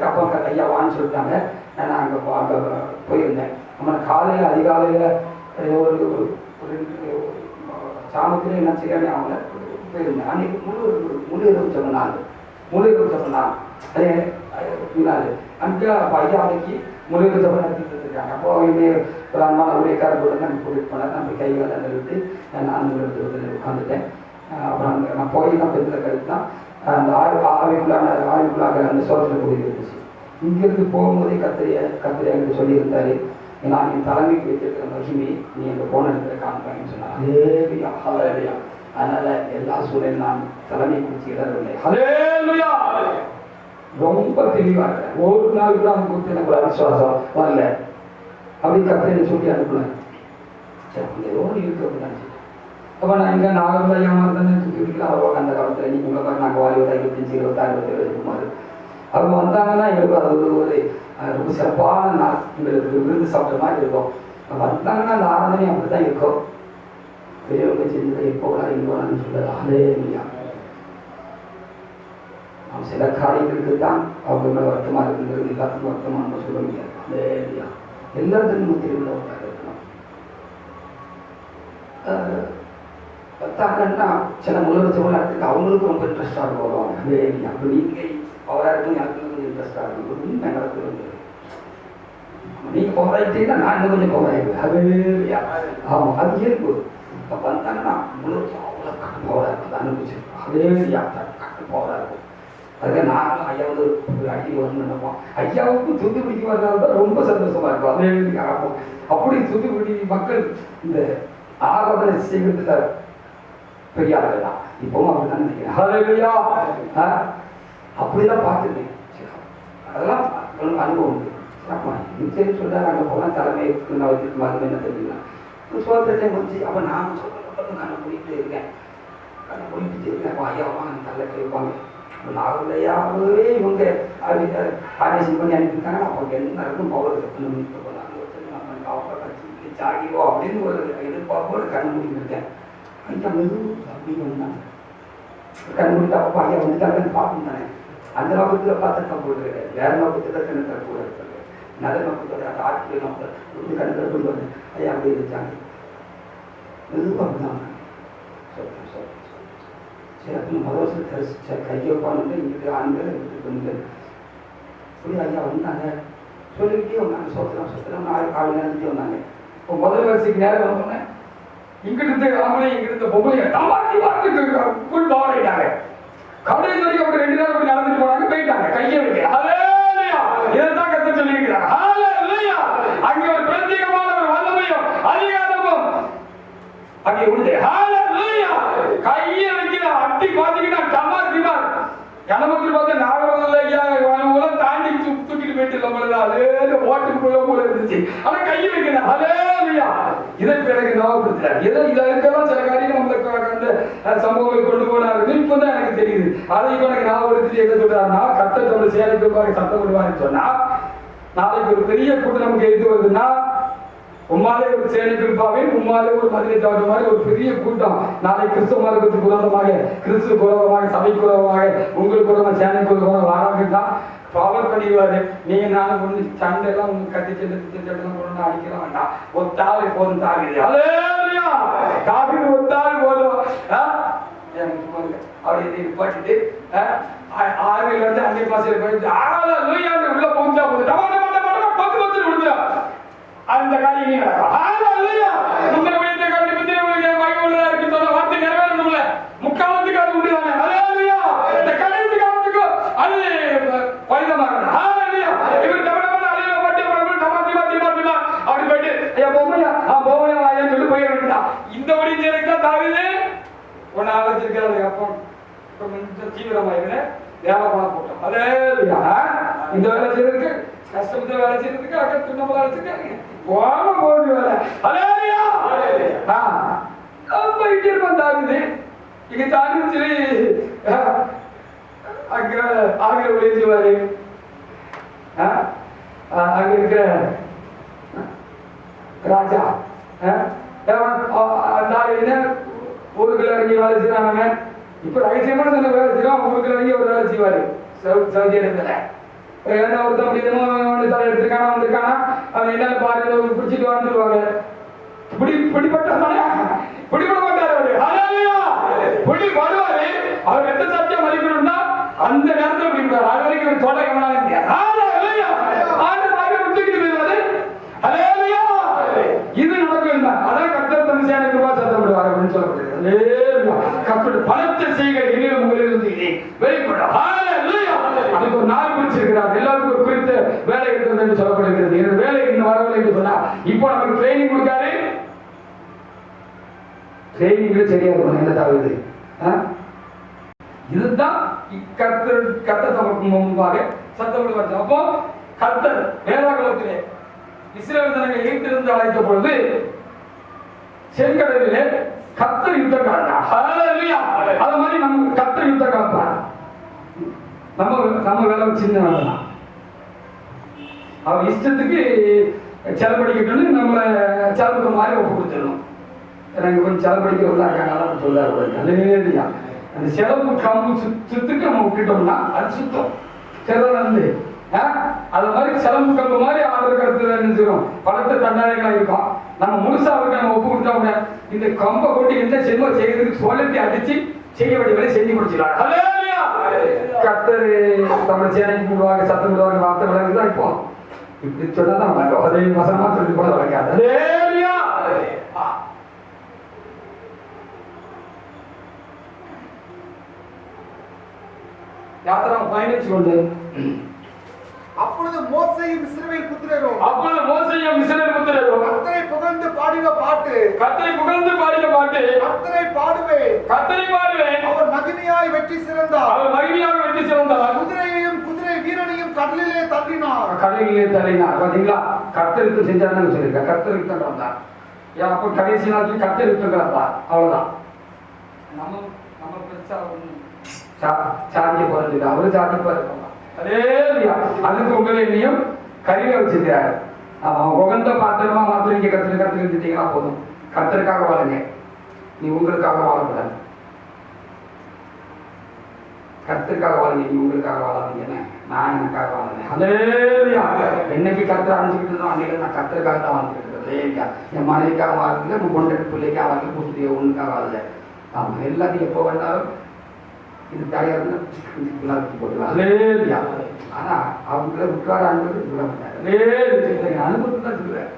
அப்போ ஐயா வான்னு சொல்லிட்டாங்க. நான் அங்கே போயிருந்தேன். நம்ம காலையில் அதிகாலையில் ஒரு சாமத்தில் என்ன செய்யாமல் அவங்க போயிருந்தேன். அன்னைக்கு முழு இரவு சொன்னாங்க. அதே அங்கே ஐயா அன்னைக்கு முழு இரவு சபை நடத்திட்டு இருக்காங்க. அப்போ அவங்க ஒரு அன்பான ஊழியக்காரர் கூட நம்ம கூட்டிட்டு போனார். நம்ம கைகளை விட்டு நான் உட்காந்துட்டேன். அப்புறம் அங்கே நான் போய் நான் பெருந்தில் கழித்தான் அந்த ஆய்வுக்குள்ளாக அந்த சோதனை கூடி இருந்துச்சு. இங்கிருந்து போகும்போதே கத்திரியாக சொல்லியிருந்தாரு, நான் என் தலைமைக்கு வைத்திருக்கிற மகிமை நீ அங்கே போன இடத்துல காண்பாங்கன்னு சொன்னாங்க. அதனால எல்லா சூழலும் நான் தலைமை குறித்து இடவில்லை. ஹல்லேலூயா. ரொம்ப தெளிவா இருக்கேன். ஒரு நாள் கூட அவங்க குறித்து எனக்கு ஒரு விசுவாசம் வரல. அப்படி கத்திரின்னு சொல்லி அனுப்புனேன். சரி ஏதோ இருக்கு அப்படின்னு. அப்போ நான் இங்கே நாகரிக ஐயாமல் தானே சுற்றிக்கலாம். வருவாங்க அந்த காலத்தில். நீங்கள் உங்களை மாதிரி நாங்கள் வாலிபர் 25, 26, 27 இருக்குமாறு அவங்க வந்தாங்கன்னா எங்களுக்கு அது ஒரு ரொம்ப சிறப்பான நாள். எங்களுக்கு விருந்து சாப்பிட்ட மாதிரி இருக்கும். வந்தாங்கன்னா அந்த ஆராதனை அப்படி தான் இருக்கும். பெரியவங்க செஞ்சதை எப்போலாம் இல்லைன்னு சொல்றது. அதே இல்லையா, நாம் சில காரியங்களுக்கு தான் அவங்க மேலே வருத்தமாக இருக்குங்கிறது எல்லாத்துக்கும் வருத்தமாக நம்ம சொல்ல முடியாது. அதே இல்லையா, எல்லாத்துக்கும் நம்ம திருவிழா இருக்கணும். பார்த்தாங்கன்னா சில முதலமைச்சர்கள் இடத்துக்கு அவங்களுக்கு ரொம்ப இன்ட்ரெஸ்டாக இருக்கும் வருவாங்க. அதே இல்லையா, அப்போ நீங்கள் அவராக இருக்கும் எனக்கு கொஞ்சம் இன்ட்ரெஸ்டாக இருக்கும். இன்னும் எங்களுக்கு வந்து நீங்கள் போராடிட்டீங்கன்னா நான் இன்னும் கொஞ்சம் போராடுவேன். அது இல்லையா, ஆமாம் அது இயல்பு. இப்போ வந்தாங்கன்னா முழுக்க அவ்வளோ கட்டு பவராக இருக்கும். அதை அனுப்பிச்சிருக்கோம். அதே இல்லையா, கட்டு பவராக இருக்கும். அதுக்காக நாங்களும் ஐயா வந்து அடிக்கடி வரணும்னு நினைப்போம். ஐயாவுக்கும் தூத்துக்குடிக்கு வர்றதால தான் ரொம்ப சந்தோஷமாக இருக்கும். அதே இல்லையா, ஆகும். அப்படி தூத்துக்குடி மக்கள் இந்த ஆராதனை செய்கிறதுல பெரிய ஆளுகள் தான். இப்பவும் அப்படிதான் நினைக்கிறேன். ஹல்லேலூயா. அப்படிதான் பார்த்துருக்கேன். அதெல்லாம் அனுபவம் உண்டு. சரி சொல்றாரு, அங்கே போனால் தலைமை மருந்து என்ன தெரிஞ்சுக்கலாம். சோதனை வந்து அப்போ நான் சொல்ல கண்ணை முடிட்டு இருக்கேன். கண்ணை முடிட்டு இருக்கேன். அப்போ ஐயாவா தள்ள கேட்பாங்க. அப்போ நாகரையாவே இவங்க ஆர்டிஷன் பண்ணி அனுப்பியிருக்காங்க. அப்போ என்ன இருக்கும் பவர் சாகிவோ அப்படின்னு ஒரு எதிர்பார்ப்போடு கண்ணை முடிக்கிருக்கேன். ஐயா மெது அப்படின்னு வந்தாங்க. கண் முடித்து அப்போ ஐயா வந்துட்டாங்கன்னு பார்க்கணும் தானே. அந்த நோக்கத்தில் பார்த்து தப்பு கிடையாது. வேற நோக்கத்தில் கண்ணு தப்பு இருக்கிறது. நல்ல நோக்கத்தோட அந்த ஆட்கள் நோக்கம் வந்து கண்ணு தப்பு வந்து ஐயா அப்படி இருந்துச்சாங்க. மெதுவாக அப்படிதான் சொல்றேன். சரி அப்படின்னு முதல் வருஷம் தரிசிச்ச கையை உட்காந்து இங்கிட்டு ஆண்கள் இங்கிட்டு பெண்கள் இப்படி ஐயா வந்தாங்க. சொல்லிக்கிட்டே வந்தாங்க. சொத்தலாம் காலையில் நினைச்சிட்டே வந்தாங்க. இப்போ முதல் வரிசைக்கு நேரம் வந்தோடனே இங்கிட்டு ஆம்பளை இங்கிட்டு பொம்பளை ஃபுல் பவர் ஆயிட்டாங்க. கடைசி வரைக்கும் அப்படி 2 நேரம் அப்படி நடந்துட்டு போனாங்க. போயிட்டாங்க. கையை வைக்க இதைத்தான் கத்த சொல்லியிருக்கிறாங்க. அங்கே ஒரு பிரத்யேகமான ஒரு வல்லமையும் அதிகாரமும் அங்கே உண்டு. கையை வைக்கிற அட்டி பாத்தீங்கன்னா டமார் டிமார் கணபதி பார்த்தா நாகரம் தாண்டி தூக்கிட்டு போயிட்டு இல்லை ஓட்டுக்கு போல இருந்துச்சு. ஆனா கையை வைக்கிறேன். ஹல்லேலூயா. இதை பிறகு ஞாபகப்படுத்துறாரு. இதை இருக்கலாம் சில காரியம் நம்மளுக்கு அந்த சம்பவங்களை கொண்டு போனாரு. இப்பதான் எனக்கு தெரியுது. அதை இப்ப எனக்கு ஞாபகப்படுத்தி என்ன சொல்றாருன்னா, கத்த தமிழ் சேலைக்கு சத்தம் விடுவாருன்னு சொன்னா, நாளைக்கு ஒரு பெரிய கூட்டம் நமக்கு எடுத்து வருதுன்னா, உம்மாலே ஒரு சேனை குறிப்பாவே உம்மாலே ஒரு மதுரை தவிர மாதிரி ஒரு பெரிய கூட்டம் நாளை கிறிஸ்துவ மார்க்கத்துக்கு விரோதமாக, கிறிஸ்துவ விரோதமாக, சபைக்கு விரோதமாக, உங்களுக்கு விரோதமாக, சேனைக்கு விரோதமாக வாராங்கன்னா பவர் பண்ணிடுவாரு. நீங்க நானும் ஒண்ணு சண்டை எல்லாம் உங்களுக்கு கட்டி செல்லாம் கொண்டு அடிக்கிற வேண்டாம். ஒத்தாள் போதும் தாகுது. ஹல்லேலூயா. காபிரி ஒத்தாள் போதும். அப்படி நிப்பாட்டிட்டு ஆர்மியில இருந்து அன்னை பாசையில் போயிட்டு உள்ள போஞ்சா போது பத்து விடுதுடா. அந்த காரியம் இந்த வார்த்தை நிறைவேறணும்ல. முக்காலத்துக்கு அது உண்டுதானே. இந்த கடைசி காலத்துக்கு அது பரிதமாக இவர் அப்படி போயிட்டு ஐயா பொம்மையா பொம்மையா சொல்லி போயிட வேண்டியதான். இந்த வழி தான் தாவிது ஒன்னு ஆலோசிருக்காரு. அப்போ கொஞ்சம் தீவிரமாயிருந்த வேலை பணம் போட்டோம். அதே இந்த வேலை செய்யறதுக்கு கஷ்டப்பட்ட வேலை செய்யறதுக்கு அக்கா துண்ணப்ப வேலை செய்ய போது வேலை. போயிட்டே இருப்பான் தாவிது. இங்க தாவிது சரி அங்க ஆகிற ஒளிஞ்சுவாரு. அங்க இருக்கிற ராஜா என்ன ஊருக்குள்ள இறங்கி வேலை செய்யறாங்க. இப்ப ரகசியமான வேலை செய்யலாம். ஊருக்குள்ள இறங்கி ஒரு வேலை செய்வாரு சவுதி அரேபியால. ஏன்னா ஒருத்தன் அப்படி தலை எடுத்திருக்கானா வந்திருக்கானா அவன் என்ன பாரு பிடிச்சிட்டு வந்துருவாங்க. பிடிப்பட்ட பிடிபட மாட்டாரு அவரு. பிடி படுவாரு. அவர் எந்த சத்தியம் மதிக்கணும்னா அந்த நேரத்தில் பிடிப்பாரு. அது வரைக்கும் தொட இது நடக்கும். அதான் கர்த்தர் தன் சேனைக்கு சத்தப்படுவார் அப்படின்னு சொல்லப்படுது. பலத்தை செய்கிற இனியும் உங்களிலிருந்து வெளிப்படும். அதுக்கு ஒரு நாள் வச்சிருக்கிறார். எல்லாருக்கும் ஒரு குறித்த வேலை இருக்கிறது என்று சொல்லப்படுகிறது. இந்த வேலை இன்னும் வரவில்லை என்று சொன்னா இப்போ நமக்கு ட்ரைனிங் கொடுக்காரு. ட்ரைனிங்ல சரியா இருக்கணும். என்ன தவிர இதுதான் கர்த்தர் நமக்கு முன்பாக சத்தமிடுவார். அப்போ கர்த்தர் வேதாகமத்திலே இஸ்ரவேல் ஜனங்கள் எகிப்திலிருந்து அழைத்த பொழுது செங்கடலிலே கர்த்தர் யுத்தம் கலந்தார். ஹல்லேலூயா. அது மாதிரி நம்ம கர்த்தர் யுத்தம் கலந்தார். நம்ம வேலை சின்ன வேலை தான். அவர் இஷ்டத்துக்கு செலவழிக்கட்டும்னு நம்மளை செலவுக்கு மாதிரி ஒப்பு கொடுத்துடணும். எனக்கு கொஞ்சம் செலவழிக்கிறவங்களா இருக்காங்க, அதான் சொல்றாரு. ஹல்லேலூயா. அந்த செலவு கம்பு சுத்துக்கு நம்ம விட்டுட்டோம்னா அது சுத்தம் செலவு. அது மாதிரி செலவு கம்பு மாதிரி ஆர்டர் கருத்துல நினைச்சிடும் பலத்த தண்டனைகளா இருக்கும். நம்ம முழுசா அவருக்கு நம்ம ஒப்பு கொடுத்தோம்னா இந்த கம்பை கொண்டு என்ன செல்வ செய்யறதுக்கு சொல்லி அடிச்சு செய்ய வேண்டிய வேலை செஞ்சு முடிச்சிடலாம். கர்த்தர் நம்ம சேனைக்கு போடுவாங்க, சத்தம் போடுவாங்க, வார்த்தை விளங்குதான். இப்போ இப்படி சொன்னாதான் வழங்கும். அதே வசனமா சொல்லி போட வழங்காது. யாத்திரா பயணிச்சு கொண்டு அப்பொழுது மோசேயும் இஸ்ரவேல் புத்திரரும் கர்த்தரை புகழ்ந்து பாடின பாட்டு கர்த்தரை பாடுவேன். அவர் மகிமையாய் வெற்றி சிறந்தார். குதிரையையும் குதிரை வீரனையும் கடலிலே தள்ளினார். பாத்தீங்களா? கர்த்தருக்கு செஞ்சாருன்னு சொல்லியிருக்க. கர்த்தருக்கு தான் வந்தார். அப்போ கடைசி நாளைக்கு கர்த்தருக்கு வந்தார். அவ்வளவுதான். நம்ம பெருசா சாதிக்க போறது அவரு சாதிப்பா இருக்கலாம். அதுக்கு உங்களையும் கருவியை வச்சிருக்காரு. உகந்த பாத்திரமா மாத்திரம் நீங்க கத்துக்கிட்டீங்கன்னா போதும். கர்த்தருக்காக வாழுங்க, நீ உங்களுக்காக வாழக்கூடாது. கர்த்தருக்காக வாழுங்க, நீ உங்களுக்காக வாழாதீங்க. நான் எனக்காக வாழறேன். என்னைக்கு கர்த்தர் அணிஞ்சுக்கிட்டு இருந்தோம் அன்னைக்கு நான் கர்த்தருக்காக தான் வாழ்ந்துக்கிட்டு இருக்கேன். என் மனைவிக்காக வாழ்றதுல உன் கொண்டு பிள்ளைக்காக வாழ்க்கை கூட்டிய ஒண்ணுக்காக வாழல. ஆமா, எல்லாத்தையும் எப்போ வேண்டாலும் இது தயார் போட்டுருவாங்க. ஆனா அவங்கள விட்டுவாரான்றது சொல்ல மாட்டாங்க. அனுபவத்தை தான் சொல்லுவேன்.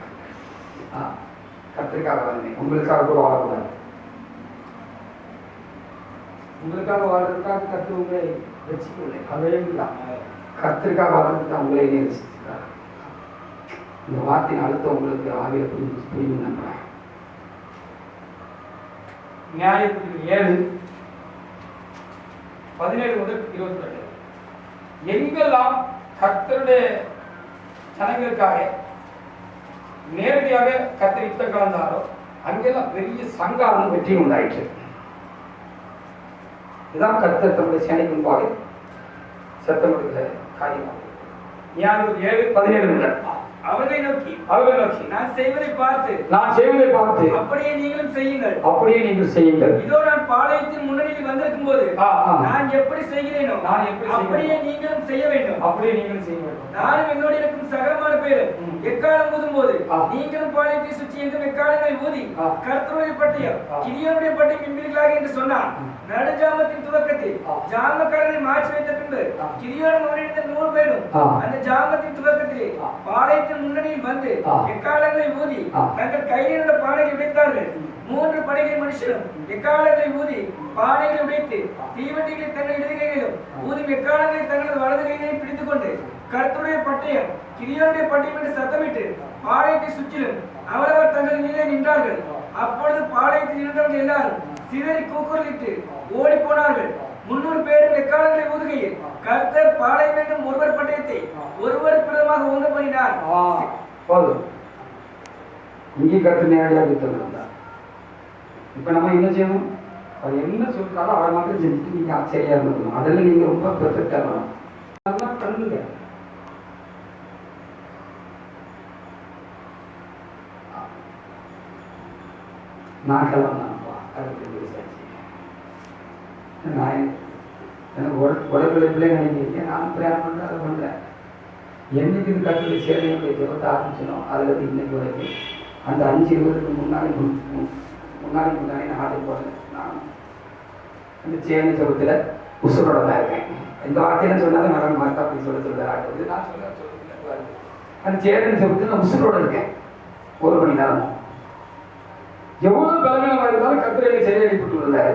கத்திரிக்காக வாழ்ந்தேன், உங்களுக்காக கூட வாழக்கூடாது. உங்களுக்காக வாழ்றதுக்காக கத்து உங்களை வச்சுக்கவில்லை. அதே கத்திரிக்காக வாழ்றதுக்கு தான் உங்களை நேசிக்கிறார். இந்த வார்த்தையின் அழுத்தம் உங்களுக்கு ஆகிய புரியும் நம்புறேன். நியாயத்துக்கு 7:17 முதல் 22 எங்கெல்லாம் கர்த்தருடைய ஜனங்களுக்காக நேரடியாக கர்த்தர் யுத்தம் கலந்தாரோ அங்கெல்லாம் பெரிய சங்காரம் வெற்றி உண்டாயிற்று. இதுதான் கர்த்தர் தம்முடைய சேனைக்கு முன்பாக சத்தமிடுகிற காரியமாக. 7:17 முதல் அவர்களை நோக்கி நான் செய்வதை பார்த்து அப்படியே நீங்களும் செய்யுங்கள். இதோ நான் பாளையத்தின் முன்னணியில் வந்திருக்கும் போது நான் எப்படி செய்கிறேனோ அப்படியே நீங்களும் செய்ய வேண்டும். நானும் என்னோடு இருக்கும் சகலமான பேர் எக்காலம் ஊதும் போது நீங்களும் பாளையத்தை சுற்றி எங்கும் எக்காலங்களை ஊதி கர்த்தருடைய பட்டயம் கிதியோனுடைய பட்டயம் என்பீர்களாக என்று சொன்னார். நடுஜாமத்தின் துவக்கத்தில் ஜாமக்காரனை மாற்றி வைத்த பின்பு கிதியோனும் அவனிருந்த 100 பேரும் அந்த ஜாமத்தின் துவக்கத்திலே பாளையத்தின் முன்னணியில் வந்து எக்காலங்களை ஊதி தங்கள் கையில் இருந்த பானைகளை உடைத்தார்கள். 3 படைகள் மனுஷரும் எக்காலங்களை ஊதி பானைகளை உடைத்து தீவண்டிகளை தங்கள் இடது கைகளிலும் ஊதி எக்காலங்களை தங்களது வலது கைகளையும் பிடித்துக் கொண்டு கர்த்தருடைய பட்டயம் கிதியோனுடைய பட்டயம் என்று சத்தமிட்டு பாளையத்தை சுற்றிலும் அவரவர் தங்கள் நிலையை நின்றார்கள். அப்பொழுது பாளையத்தில் இருந்தவர்கள் எல்லாரும் சிதறி கூக்குரலிட்டு ஓடி போனார்கள். 300 பேரும் எக்காலங்களை ஊதுகையில் கர்த்தர் பாளையம் என்னும் ஒருவர் பட்டயத்தை ஒருவருக்கு விதமாக ஓங்க பண்ணினார். இங்கே கர்த்தர் நேரடியாக யுத்தம். இப்ப நம்ம என்ன செய்யணும்? அவர் என்ன சொல்றாரோ அவரை மட்டும் செஞ்சுட்டு நீங்க சரியா இருக்கணும். அதெல்லாம் நீங்க ரொம்ப பெர்ஃபெக்டா இருக்கணும். பண்ணுங்க. நான் கிளம்புனாப்பா நான் எனக்கு உடற்பிழைப்பிலே நினைக்கிறேன். நான் பிரயாணம் பண்ணுறேன், அதை பண்ணுறேன். என்னைக்கு இது கட்டுரை சேவையுடைய ஜபத்தை ஆரம்பிச்சணும் அதுலேருந்து இன்னைக்கு வரைக்கும் அந்த 5:20க்கு முன்னாடி நான் ஆர்டர் போடுறேன். நான் அந்த சேனை ஜபத்தில் உசுரோட தான் இருக்கேன். இந்த வார்த்தையில சொன்னாலும் நடன மாட்டா அப்படி சொல்ல ஆடுறது நான் சொல்ல அந்த சேனை ஜபத்தில் நான் உசுரோட இருக்கேன். 1 மணி நேரம் எவ்வளவு பலவீனமாக இருந்தாலும் கத்திரையை சரியாக போட்டு விடுறாரு.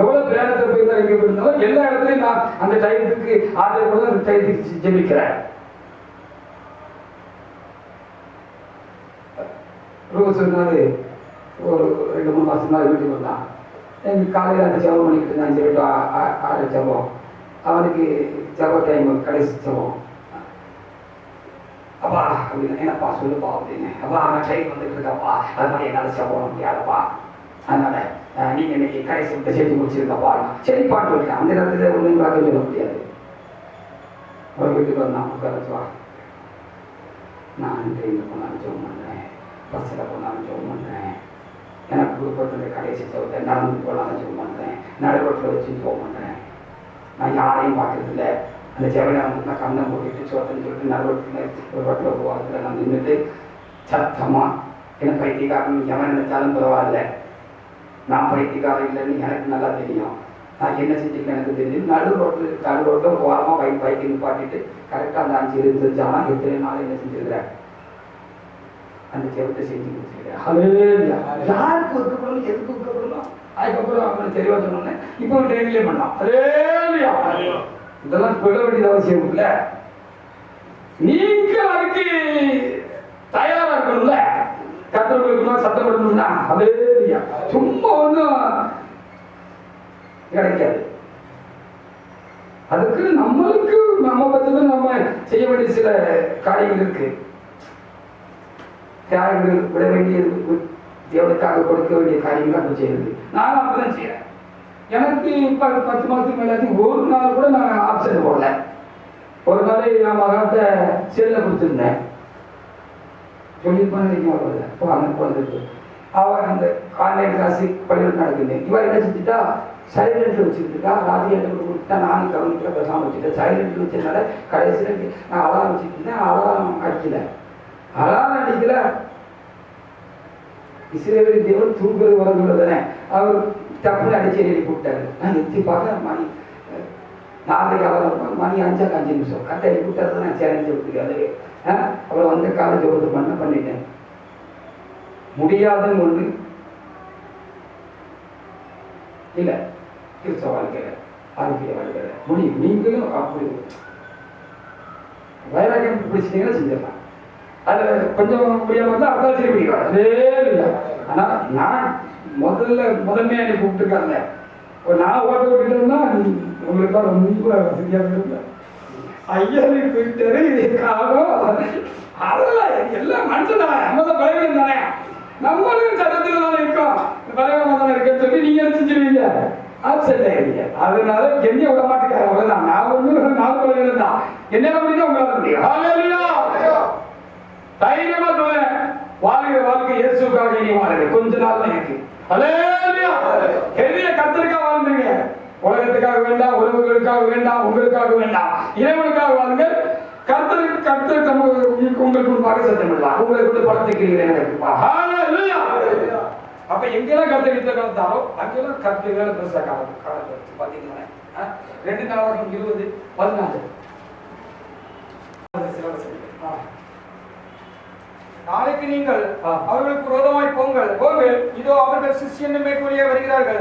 எவ்வளவு பிரயாணத்தை போயிருந்தா எங்க போயிருந்தாலும் எல்லா இடத்துலையும் நான் அந்த டயத்துக்கு ஆதரவு கூட அந்த டயத்துக்கு ஜெபிக்கிறேன். சொன்னாரு ஒரு 2-3 மாசம் தான் வீட்டுக்கு வந்தான். எனக்கு காலையில் அந்த ஜபம் பண்ணிக்கிட்டு இருந்தான். 5 to 6 ஜபம். அவனுக்கு ஜப டைம் கடைசி ஜபம். அப்பா அப்படின்னு என்னப்பா சொல்லுப்பா அப்படின்னு. அப்பா நான் டைம் வந்துட்டு இருக்கப்பா, அதனால என்னால் ஜபம் முடியாதப்பா, அதனால நீங்க இன்னைக்கு கடைசி விட்டு செஞ்சு முடிச்சிருக்கப்பா. சரி பாட்டு இருக்கேன். அந்த நேரத்தில் ஒன்றும் பார்க்க சொல்ல முடியாது. ஒரு வீட்டுக்கு வந்தான். உட்காரச்சுவா, நான் ட்ரெயினில் போனாலும் ஜபம் பண்ணுறேன், பஸ்ஸில் போனாலும் ஜபம் பண்ணுறேன், எனக்கு கொடுப்பட்ட கடைசி ஜபத்தை நடந்து போனாலும் ஜபம் பண்ணுறேன், நடுரோட்டில் வச்சு ஜபம் பண்ணுறேன். நான் யாரையும் பார்க்கறதில்ல. அந்த ஜபனை வந்து கண்ணை போட்டுட்டு சோத்தன்னு சொல்லிட்டு நடுரோட்டில் ஒரு ரோட்டில் போகிறதுல நான் நின்றுட்டு சத்தமாக எனக்கு பைத்தியக்காரன் எவன் நினைச்சாலும் பரவாயில்ல, நான் பைத்தியக்காரன் இல்லைன்னு எனக்கு நல்லா தெரியும், நான் என்ன செஞ்சுருக்கேன் எனக்கு தெரியும். நடு ரோட்டில் ஓரமாக பைக்கை நிப்பாட்டிட்டு கரெக்டாக அந்த 5 இருந்துச்சானா எத்தனை நாள் என்ன செஞ்சிருக்கிறேன், அந்த ஜெபத்தை செஞ்சு முடிச்சிருக்கிறேன். யாருக்கு ஒதுக்கப்படணும், எதுக்கு ஒதுக்கப்படணும், அதுக்கப்புறம் அவங்களுக்கு தெளிவாக சொன்னோன்னே இப்போ ட்ரெயின்லேயே பண்ணலாம். இதெல்லாம் சொல்ல வேண்டியது அவசியம் இல்லை. நீங்க அதுக்கு தயாரா இருக்கணும்ல. கத்தவர்களுக்கு சத்தம் பண்ணணும்னா அதே சும்மா ஒன்றும் கிடைக்காது. அதுக்கு நம்மளுக்கு நம்ம பத்தி நம்ம செய்ய வேண்டிய சில காரியங்கள் இருக்கு. தியாகங்கள் விட வேண்டியது, தேவனுக்காக கொடுக்க வேண்டிய காரியங்கள் அப்படி செய்யுது. நானும் அப்படிதான் செய்யறேன். எனக்கு இப்போ 10 மாதத்துக்கு மேலே ஒரு நாள் கூட நான் ஆப்ஷன் போடல. ஒரு நாள் நான் மகத்தை செல்லில் கொடுத்துருந்தேன். சொல்லியிருப்பான்னு நினைக்கிறேன். இப்போ அந்த குழந்தைக்கு அவன் அந்த ஆன்லைன் கிளாஸு பள்ளியில் நடக்குது. இவன் என்ன செஞ்சுட்டா சைலண்ட்ல வச்சுக்கிட்டுருக்கா. ராஜி என்ன கொடுத்தா நானும் கவனிக்கிற பேசாமல் வச்சுட்டேன். சைலண்ட்ல வச்சதுனால கடைசியில் நான் அலாரம் வச்சுட்டு இருந்தேன். அலாரம் அடிக்கல. இஸ்ரவேல் தேவன் தூங்குறது வரதுள்ளதானே, அவர் டப்புன்னு அடிச்சு எழுதி கூப்பிட்டாரு. நான் எத்தி பார்க்க மணி 4 அலாரம், மணி 5 நிமிஷம் கரெக்டாக எழுதி கூப்பிட்டாரு. நான் சேலஞ்சு கொடுத்துருக்காரு. அப்புறம் வந்து காலேஜ் ஒன்று பண்ணிட்டேன். முடியாதுன்னு ஒன்று இல்லை. கிறிஸ்தவ வாழ்க்கையில் ஆரோக்கிய வாழ்க்கையில் முடியும். நீங்களும் அப்படி வைராக்கியம் பிடிச்சிட்டீங்கன்னா செஞ்சிடலாம். அது கொஞ்சம் முடியாம இருந்தால் அதான் சரி பிடிக்கும். அதே இல்லை. ஆனால் நான் முதன்மையாக நீ கூப்பிட்டுருக்காங்க. நான் ஓட்ட விட்டுட்டேன்னா உங்களுக்குலாம் ரொம்ப வசதியாக இருந்த ஐயரு போயிட்டாரு. அதெல்லாம் எல்லாம் மனுஷன் தானே, நம்ம தான் பலவீனம் தானே, நம்மளும் சட்டத்தில் தானே இருக்கோம், பலவீனமாக தானே இருக்குன்னு சொல்லி நீங்க செஞ்சிருவீங்க, ஆப்சென்ட் ஆயிருவீங்க. அதனால என்னைய விட மாட்டேங்கிறாங்க. அவ்வளவுதான். நான் ஒன்று 4 பலவீனம் தான். என்ன முடியும் உங்களால முடியும். தைரியமா சொல்றேன், வாழ்கிற வாழ்க்கை இயேசுக்காக நீ வாழுங்க. கொஞ்ச நாள் தான் இருக்கு. பெரிய கர்த்தருக்காக வாழ்ந்துருங்க. உலகத்துக்காக வேண்டாம், உறவுகளுக்காக வேண்டாம், உங்களுக்காக வேண்டாம், இறைவனுக்காக வாழுங்க. கர்த்தர் உங்களுக்கு முன்பாக சத்தம் பண்ணலாம். உங்களுக்கு படத்துக்கு அப்ப எங்கெல்லாம் கர்த்தர் யுத்த காலத்தாரோ அங்கெல்லாம் கர்த்தர் வேலை பெருசா காலத்து பாத்தீங்கன்னா 2 நாளாக 20 14 நாளைக்கு நீங்கள் அவர்களுக்கு விரோதமாய் போங்கள். இதோ அவர்கள் சிஷ்யன் மேற்கொள்ளியே வருகிறார்கள்.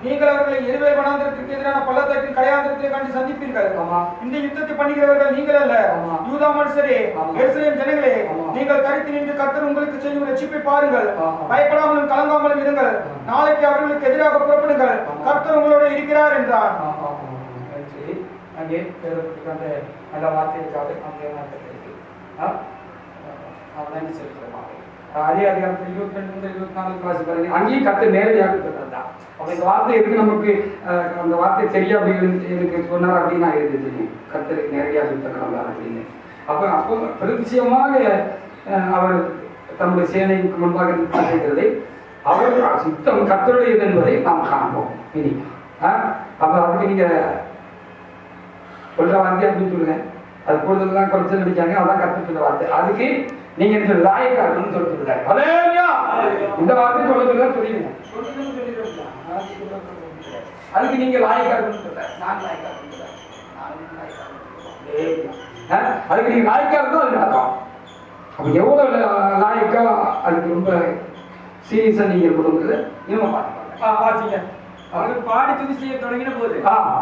நீங்கள் அவர்களை எருவேல் வனாந்திரத்திற்கு எதிரான பள்ளத்தாக்கின் கடையாந்திரத்தை கண்டு சந்திப்பீர்கள். இந்த யுத்தத்தை பண்ணுகிறவர்கள் நீங்கள் அல்ல, யூதா மனுஷரே, எருசலேம் ஜனங்களே, நீங்கள் கருத்து நின்று கர்த்தர் உங்களுக்கு செய்யும் ரட்சிப்பை பாருங்கள். பயப்படாமலும் கலங்காமலும் இருங்கள். நாளைக்கு அவர்களுக்கு எதிராக புறப்படுங்கள். கர்த்தர் உங்களோட இருக்கிறார் என்றார். அங்கே நல்ல வார்த்தைக்காக அதே அதிகாரத்தில் 22 24 கிளாஸ் பாருங்க. அங்கேயும் கர்த்தர் நேரடியாக தான் அந்த வார்த்தை இருக்கு. நமக்கு அந்த வார்த்தை சரியா அப்படி எனக்கு சொன்னார் அப்படின்னு நான் எழுதிட்டு கர்த்தர் நேரடியாக சொல்லிட்டாங்க அப்படின்னு. அப்போ பிரதிசியமாக அவர் தம்முடைய சேனைக்கு முன்பாக இருக்கிறதை அவர் சுத்தம் கர்த்தருடையது என்பதை நாம் காண்போம். இனி அப்போ அதுக்கு நீங்க சொல்ற வார்த்தை அப்படின்னு சொல்லுங்க. அது கூடுதலாம் குறைச்சல் நடிக்காங்க. அதான் கர்த்தர் சொல்ற வார்த்தை. அதுக்கு நீங்க இந்த லாயக்கா இருக்கணும்னு சொல்லிட்டு இந்த வார்த்தை சொல்லுங்க சொல்லிடுங்க. அதுக்கு நீங்க லாயக்கா இருக்கணும்னு சொல்ற. நான் லாயக்கா இருக்கணும். அதுக்கு நீங்க லாயக்கா இருந்தா அது நடக்கும். அப்ப எவ்வளவு லாயக்கா அதுக்கு ரொம்ப சீரியஸா நீங்க கொடுக்குறது இன்னும் பார்த்துப்பாங்க. அவர்கள் பாடி துதி செய்ய தொடங்கின போது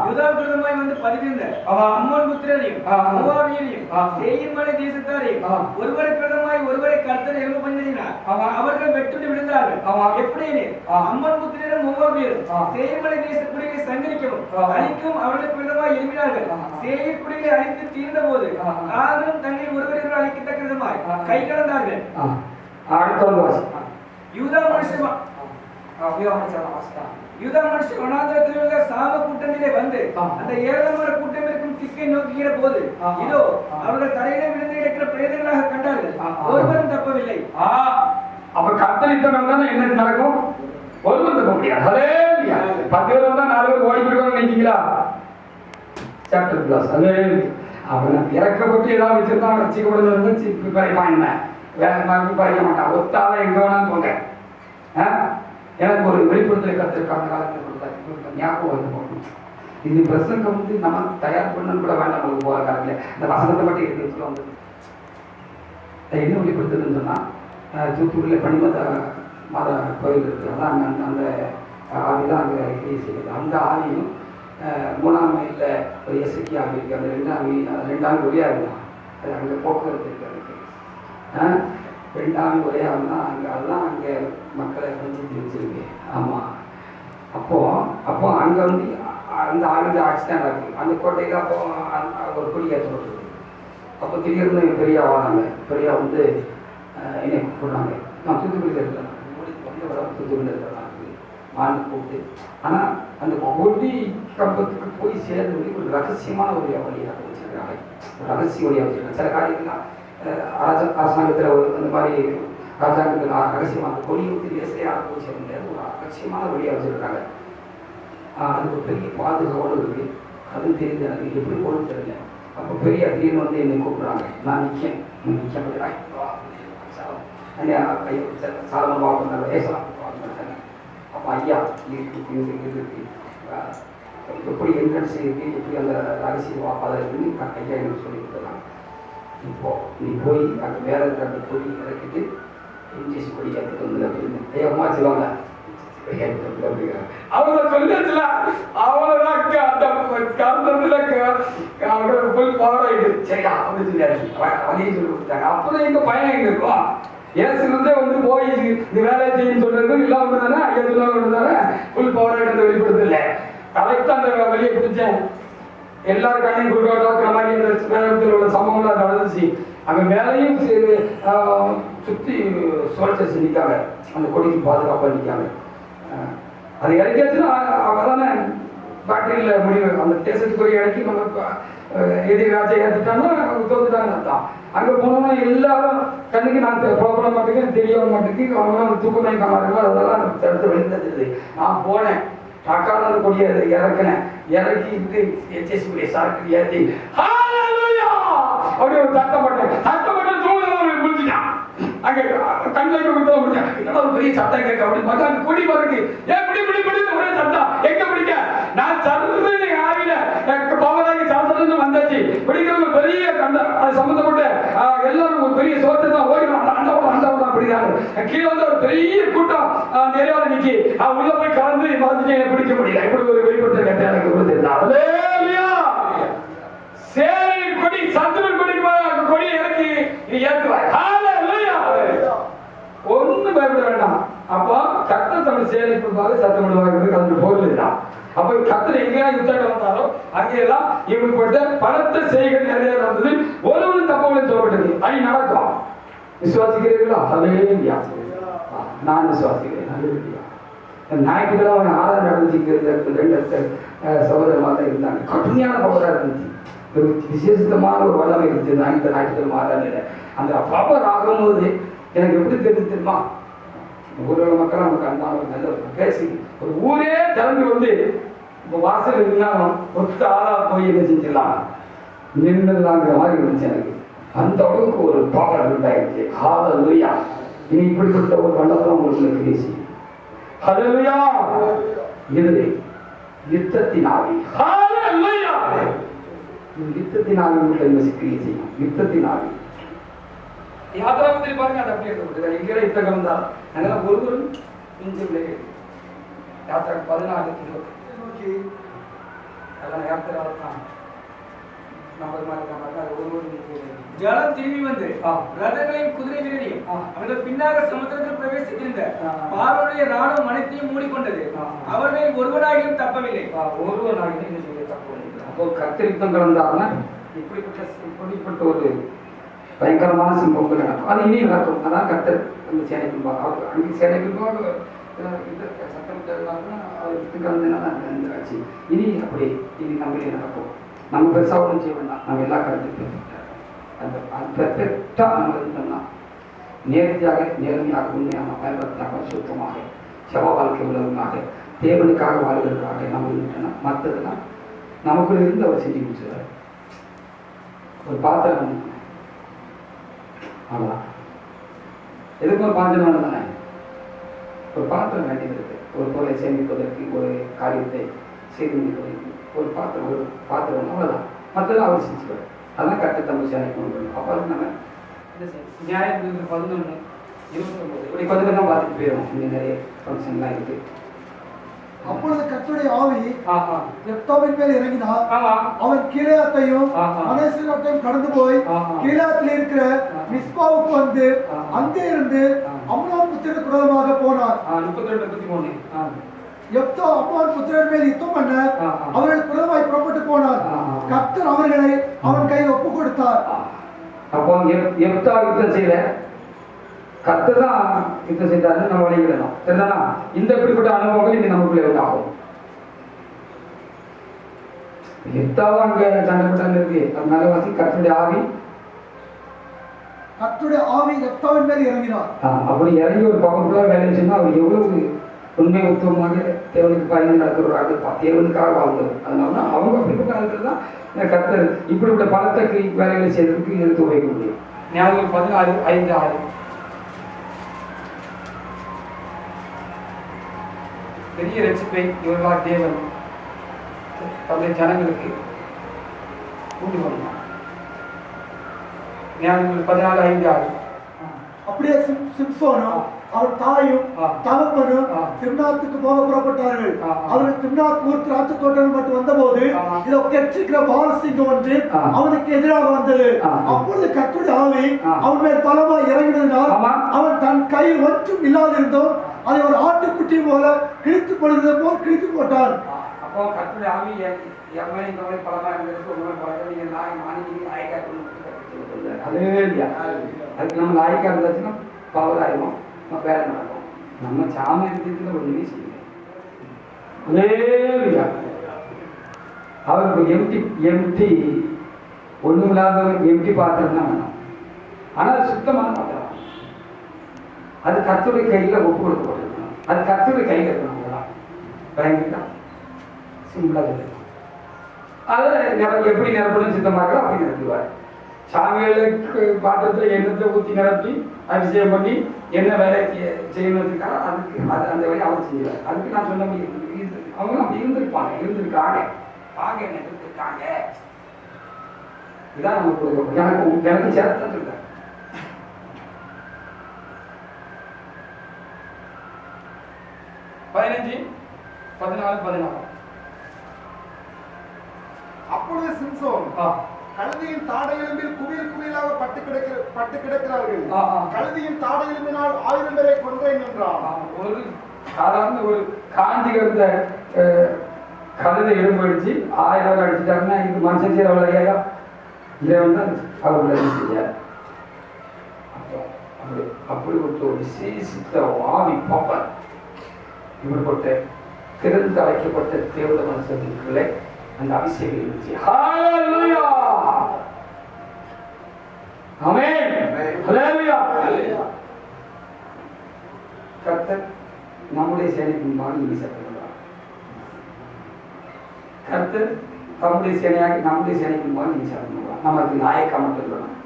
யூதாவிரதமாய் வந்து பதிவிருந்த அம்மோன் புத்திரரையும் மோவாபியரையும் சேயீர் மலை தேசத்தாரையும் ஒருவருக்கு விரதமாய் ஒருவரை கர்த்தர் எழும்ப பண்ணினார். அவர்கள் வெட்டுண்டு விழுந்தார்கள். எப்படியெனில் அம்மோன் புத்திரரும் மோவாபியரும் சேயீர் மலை தேச குடிகளை சங்கரிக்கவும் அழிக்கவும் அவர்களுக்கு விரதமாய் எழுப்பினார்கள். சேயீர் குடிகளை அழித்து தீர்ந்த போது தாங்களும் தங்களை ஒருவரை அழிக்கத்தக்க விதமாய் கை கலந்தார்கள். யூதா மனுஷன் வனாந்தரத்தில் உள்ள சாம கூட்டத்திலே வந்து அந்த ஏராளமான கூட்டம் இருக்கும் திக்கை நோக்குகிற போது இதோ அவர்கள் தரையிலே விழுந்து கிடக்கிற பிரேதங்களாக கண்டார்கள். ஒருவரும் தப்பவில்லை. அப்ப கத்தரித்தவங்க தானே என்ன நடக்கும்? ஒருவரும் தப்ப முடியாது. 10 பேர் வந்தா 4 பேர் ஓடி போயிடுவாங்க நினைக்கிறீங்களா? சாப்டர் கிளாஸ் அவன் இறக்கப்பட்டு ஏதாவது வச்சிருந்தான் ரசிக்கப்படுறது பறைப்பான். என்ன வேற பறைக்க மாட்டான். ஒத்தால எங்க வேணாலும் போங்க. எனக்கு ஒரு வெளிப்படுத்தலை கத்திருக்காங்க காலத்தில் ஞாபகம் வந்து போகணும். இந்த பிரசங்கம் வந்து நம்ம தயார் பண்ணணும் கூட வேண்டாம். நமக்கு போகிற காலத்தில் இந்த வசனத்தை மட்டும் எடுத்து சொல்ல வந்தது. என்ன வெளிப்படுத்துதுன்னு சொன்னால் தூத்துக்குடியில் பணிமத மாத கோயில் இருக்குது. அதான் அந்த ஆவி தான் அங்கே கிரியை செய்யுது. அந்த ஆவியும் 3ஆம் மைலில் ஒரு எஸ்ஐக்கி ஆவி இருக்குது. அந்த 2 ஆவி ஒரே ஆவி தான். அது அங்கே போக்குவரத்து இருக்குது. அதுக்கு 2 ஆவி ஒரே ஆவி தான். அங்கே அதுதான் அங்கே மக்களை கொஞ்சம் வச்சிருக்கு. ஆமாம். அப்போ அங்கே வந்து அந்த ஆளுநர் ஆக்சிடென்ட் ஆகுது. அந்த கோட்டையில் அப்போ ஒரு கொடி ஏற்றப்பட்டது. அப்போ திடீர்னு பெரியா வாங்க. பெரியா வந்து என்னை கூப்பிட்றாங்க. நான் தூத்துக்குடியில் இருக்கிறேன். தூத்துக்குடியில் இருக்கிறேன் ஆண்டு கூப்பிட்டு. ஆனால் அந்த கொடி கம்பத்துக்கு போய் சேர்ந்து ஒரு ரகசியமான ஒரு வழியாக வச்சிருக்காங்க. ஒரு ரகசிய வழியாக வச்சிருக்காங்க. சில காரியங்கள்லாம் அரசாங்கத்தில் அந்த மாதிரி ராஜாங்கத்தில் ரகசியமாக கொடியை ஊற்றி லேசையாக போய் சேர முடியாது. ஒரு ரகசியமான வழியாக வச்சுருக்காங்க. அதுக்கு பெரிய பாதுகாவோடு இருக்குது. அதுவும் தெரியுது எனக்கு எப்படி போகணும்னு தெரியல. அப்போ பெரிய திடீர்னு வந்து என்னை கூப்பிட்றாங்க. நான் நிற்கேன் ஐயா கையை சாதாரண பார்க்கணும் பேசலாம் பார்த்துட்டாங்க. அப்போ ஐயா இருக்கு எப்படி என்ட்ரன்ஸ் இருக்குது, எப்படி அந்த ரகசிய வாப்பாதை இருக்குன்னு ஐயா எனக்கு சொல்லி கொடுத்துருக்காங்க. இப்போ நீ போய் அங்கே வேற இருக்கிற அந்த கொடி இறக்கிட்டு இங்கிலீஷ் கொடி எடுத்துட்டு வந்து அப்படின்னு ஐயா அம்மா சொல்லுவாங்க. அவங்க சொல்லிச்சுல அவ்வளோதான் சரியா அப்படின்னு சொல்லியாச்சு. வழியை சொல்லி கொடுத்தாங்க. அப்புறம் எங்க பையன் எங்க இருக்கும்? ஏசுறதே வந்து போய் இந்த வேலையை செய்யும் சொல்றது இல்லாம தானே ஐயா சொல்லாம தானே ஃபுல் பவர் ஆகிட்டு வெளிப்படுத்த இல்லை. கரெக்டாக அந்த வழியை பிடிச்சேன். எல்லாரும் கண்ணையும் குறுக்காட்டாக்குற மாதிரி இந்த வேகத்தில் உள்ள சம்பவங்களாக நடந்துச்சு. அங்கே மேலையும் சுற்றி சுழற்சி நிற்காங்க. அந்த கொடிக்கு பாதுகாப்பாக நிற்காங்க. அது இறக்கியாச்சுன்னா அவங்க தானே பேட்டரியில் முடிவு. அந்த தேசத்துக்குரிய இறக்கி நம்ம எதிராஜை ஏற்றுட்டாங்கன்னா அவங்க தோத்துட்டாங்கன்னு அர்த்தம். அங்கே போனோம்னா எல்லாரும் கண்ணுக்கு நான் புறப்பட மாட்டேங்குது, தெரிய மாட்டேங்குது. அவங்களாம் தூக்கம் மயக்கமாக அதெல்லாம் தடுத்து வெளிந்தது. நான் போனேன். தக்கான கொடியை இறக்கினேன். இறக்கி இது எச்எஸ்பி சாக்கு ஏற்றி அப்படியே ஒரு தட்டப்பட்ட தூள் முடிஞ்சுட்டான். அங்கே கண்ணில் கொடுத்தா முடிஞ்சேன். என்னடா ஒரு பெரிய சத்தம் கேட்க அப்படின்னு பார்த்தா அங்கே கொடி பறக்கு. ஏன் பிடி ஒரே சத்தம் எங்க பிடிக்க நான் சடுறது நீங்க ஆவில பவராகி சாப்பிட்டு வந்தாச்சு. பிடிக்கிறவங்க பெரிய அது சம்பந்தப்பட்ட எல்லாரும் ஒரு பெரிய சோத்தை தான் ஓடி அந்த அப்படிதான் கீழே வந்து ஒரு பெரிய கூட்டம் அந்த ஏரியாவில் நிக்கி உள்ள போய் கலந்து மறந்துட்டு பிடிக்க முடியல. இப்படி ஒரு வெளிப்படுத்த கட்ட எனக்கு கொடுத்திருந்தாங்க. சேரி கொடி சத்துரு கொடி இறக்கி ஏற்றுவார். ஒன்னும் பயப்பட வேண்டாம். அப்போ கர்த்தர் தமிழ் சேலைக்குள்ளாக சத்தம் விடுவாங்க. கலந்து போகல. அப்ப கர்த்தர் எங்கேயா யுத்தம் வந்தாலும் அங்கெல்லாம் இப்படிப்பட்ட பலத்த செய்கள் நிறைய நடந்தது. ஒருவரும் தப்பவனை சொல்லப்பட்டது. அது நடக்கும். விசுவாசிக்கிறீர்களா? அல்லேலூயா. நான் விசுவாசிக்கிறேன். ஞாயிற்றுக்கிழமை ஆராதனை நடந்துச்சு. 2 சகோதரமாக தான் இருந்தாங்க. கடுமையான பவராக இருந்துச்சு. ஒரு விசேஷமான ஒரு வல்லமை இருந்துச்சு. ஞாயிற்றுக்கிழமை ஆராதனையில அந்த பவர் ஆகும்போது எனக்கு எப்படி தெரிஞ்சு தெரியுமா? ஊரோட மக்கள் நமக்கு அன்பான நல்ல பேசி ஒரு ஊரே திறந்து வந்து இப்போ வாசல் இருந்தாலும் ஒத்த ஆளா போய் என்ன செஞ்சிடலாம் நின்றுலாங்கிற மாதிரி இருந்துச்சு எனக்கு. அந்த அளவுக்கு ஒரு பவர் உண்டாயிடுச்சு. ஹல்லேலூயா. இனி இப்படிப்பட்ட ஒரு வல்லமை உங்களுக்கு பேசி ஹல்லேலூயா. இது யுத்தத்தின் ஆவி. ஹல்லேலூயா. யுத்தத்தின் ஆவி உங்களுக்கு கிரியை செய்யும். யுத்தத்தின் ஆவி யாத்திராமத்தில் பாருங்க. அது அப்படியே எங்கே யுத்தம் தான் அதெல்லாம் ஒருவரும் இஞ்சு யாத்திரை 14 நோக்கி அதெல்லாம் யாத்திரை தான் நம்ம மாதிரி அது ஒரு ஜலம் திரும்பி வந்து ஆ. ரதங்களையும் குதிரைகளையும் ஆ. அவர்கள் பின்னாக சமுத்திரத்தில் பிரவேசித்திருந்த ஆ. பார்வோனுடைய ராணுவம் அனைத்தையும் மூடிக்கொண்டது. ஆ. அவர்களில் ஒருவனாகிலும் தப்பவில்லை. ஒருவனாக என்ன சொல்லி தப்பு அப்போ கத்திரித்தம் கலந்தாருன்னா இப்படிப்பட்ட ஒரு பயங்கரமான சம்பவங்கள் நடக்கும். அது இனி நடக்கும். அதான் கத்தர் அந்த சேனைக்கு அவர் அங்கே சேனைக்கு சட்டம் அவர் கலந்து ஆச்சு. இனி அப்படி இனி நம்மளே நடக்கும். நம்ம பெருசாக ஒன்றும் செய்ய வேண்டாம். நம்ம எல்லா கருத்துக்கும் அந்த பெர்ஃபெக்டாக நம்ம இருந்தோம்னா நேர்த்தியாக நேர்மையாக உண்மையான பயன்படுத்தியாக சுத்தமாக செவ வாழ்க்கை உள்ளவர்களாக தேவனுக்காக வாழ்வதற்காக நம்ம இருந்தோம்னா மற்றதெல்லாம் நமக்குள்ள இருந்து அவர் செஞ்சு முடிச்சுறாரு. ஒரு பாத்திரம் அவ்வளோதான். எதுக்கு ஒரு பாத்திரம் வேணும் தானே? ஒரு பாத்திரம் வேண்டியது இருக்கு. ஒரு பொருளை சேமிப்பதற்கு ஒரு காரியத்தை செய்து முடிப்பதற்கு ஒரு பாத்திரம் அவ்வளோதான். மற்றதெல்லாம் அவர் செஞ்சுருவார். அதெல்லாம் கரெக்டாக தமிழ் சேனைக்கு கொண்டு வரணும். அப்போ அதுக்கு நம்ம என்ன செய்யணும்? நியாயம் 11 29 இப்படி கொஞ்சம் கொஞ்சம் பார்த்துட்டு போயிடும். இங்கே நிறைய ஃபங்க்ஷன்லாம் இருக்குது. அப்பொழுது கர்த்தருடைய ஆவி ஆஹா யெப்தாவின் மேல் இறங்கினார். ஆமா அவன் கீலேயாத்தையும் ஆஹா. மனேசராத்தையும் கடந்து போய் ஆஹா. கீலேயாத்தில் இருக்கிற மிஸ்பாவுக்கு வந்து ஆஹா. அங்கே இருந்து ஆஹா. அம்னோன் புத்திரருக்கு விரோதமாக போனார். 32 33 யெப்தா அம்னோன் புத்திரர் மேல் யுத்தம் பண்ண ஆஹா. அவர்கள் புறமாய் புறப்பட்டு போனார். ஆஹா. கர்த்தர் அவர்களை அவன் கையில் ஒப்பு கொடுத்தார். அப்போ யெப்தா யுத்தம் செய்யல, கர்த்தர் தான் யுத்தம் செய்தாருன்னு நம்ம வழிகிடணும். சரிதானா? இந்த இப்படிப்பட்ட அனுபவங்கள் இங்க நமக்குள்ளே உண்டாகும். யெப்தாவும் அங்க சண்டைப்பட்டாங்க இருக்கு. அதனால வாசி கர்த்தருடைய ஆவி கர்த்தருடைய ஆவி யெப்தாவின் மேல் இறங்கினார். அப்படி இறங்கி ஒரு பவர்ஃபுல்லாக வேலை செஞ்சா அவர் எவ்வளவு உண்மை உத்தவமாக தேவனுக்கு பயந்து நடக்கிறவராக தேவனுக்காக வாழ்ந்தவர். அதனால அவங்க அப்படிப்பட்ட காலத்தில் தான் கர்த்தர் இப்படிப்பட்ட பலத்தக்கு வேலைகளை செய்யறதுக்கு எடுத்து உபயோகிக்க முடியும். ஞாபகம் 14:5-6 பெரிய ரட்சிப்பை இவர்களால் தேவன் தன்னுடைய ஜனங்களுக்கு உண்டு பண்ணார். ஞாபகம் 14:5-6 அப்படியே சிம்சோனும் அவர் தாயும் தகப்பனும் திம்னாத்துக்கு போக புறப்பட்டார்கள். அவர்கள் திம்னாத் ஊர் திராட்சை தோட்டம் மட்டும் வந்தபோது இதோ கெச்சிக்கிற பாலசிங்கம் ஒன்று அவனுக்கு எதிராக வந்தது. அப்பொழுது கர்த்தருடைய ஆவி அவன் மேல் பலமாய் இறங்கினதினால் அவன் தன் கையில் ஒன்றும் இல்லாதிருந்தோம் அதை ஒரு ஆட்டுக்குட்டி போல கிழித்து போடுகிறது போல் கிழித்து போட்டான். அப்போ கர்த்தருடைய ஆவி பலமா அதுக்கு நம்ம லாய்க்கா இருந்தாச்சுன்னா பவர் ஆயிடும், வேலை நடக்கும். நம்ம சாமி இருக்கிறதுல ஒண்ணுமே செய்யல. அவருக்கு எம்டி ஒண்ணும் இல்லாத எம்டி பாத்திரம் தான் வேணும். ஆனா அது சுத்தமான பாத்திரம். அது கர்த்தருடைய கையில ஒப்பு கொடுக்கப்பட்டிருக்கணும். அது கர்த்தருடைய கையில இருக்கணும். அவ்வளவுதான். பயங்கரா சிம்பிளா இருக்கு. அதை எப்படி நிரப்பணும் சித்தமாக அப்படி நிரப்புவார். சாமிகளுக்கு பாத்திரத்தில் எண்ணத்தை ஊற்றி நிரப்பி அபிஷேகம் பண்ணி என்ன வேலை செய்யணுன்றதுக்காக அதுக்கு அந்த வேலையை அவர் செய்வார். அதுக்கு நான் சொன்ன அவங்க அப்படி இருந்திருக்காங்க ஆக என்ன இருந்திருக்காங்க. இதான் நமக்கு எனக்கு சேர்த்து சொல்றேன். அப்பொழுது சிம்சோன் கழுதியின் தாடை எலும்பில் குவியல் குவியலாக பட்டு கிடக்கிறார்கள். கழுதியின் தாடை எலும்பினால் 1000 பேரை கொன்றேன் என்றான். ஒரு சாதாரண ஒரு காஞ்சி கிடந்த கழுதை எலும்பு அடிச்சு 1000 பேர் அடிச்சுட்டாங்கன்னா இது மனுஷன் செய்ய அவ்வளோ இதை வந்து அவர்களை செய்ய அப்படி ஒரு விசேஷித்த ஆவி பாப்பன் இப்படிப்பட்ட திறந்து அழைக்கப்பட்ட தேவத மனுஷனுக்குள்ளே அந்த அபிஷேகம் இருந்துச்சு. ஹல்லேலூயா ஆமென் ஹல்லேலூயா. கர்த்தர் நம்முடைய சேனைக்கு முன்பாக நீதி சட்டப்படுறார். கர்த்தர் நம்முடைய சேனையாக நம்முடைய சேனைக்கு முன்பாக நீதி சட்டப்படுறார். நமக்கு நாயக்கா மட்டும் இருக்கணும்.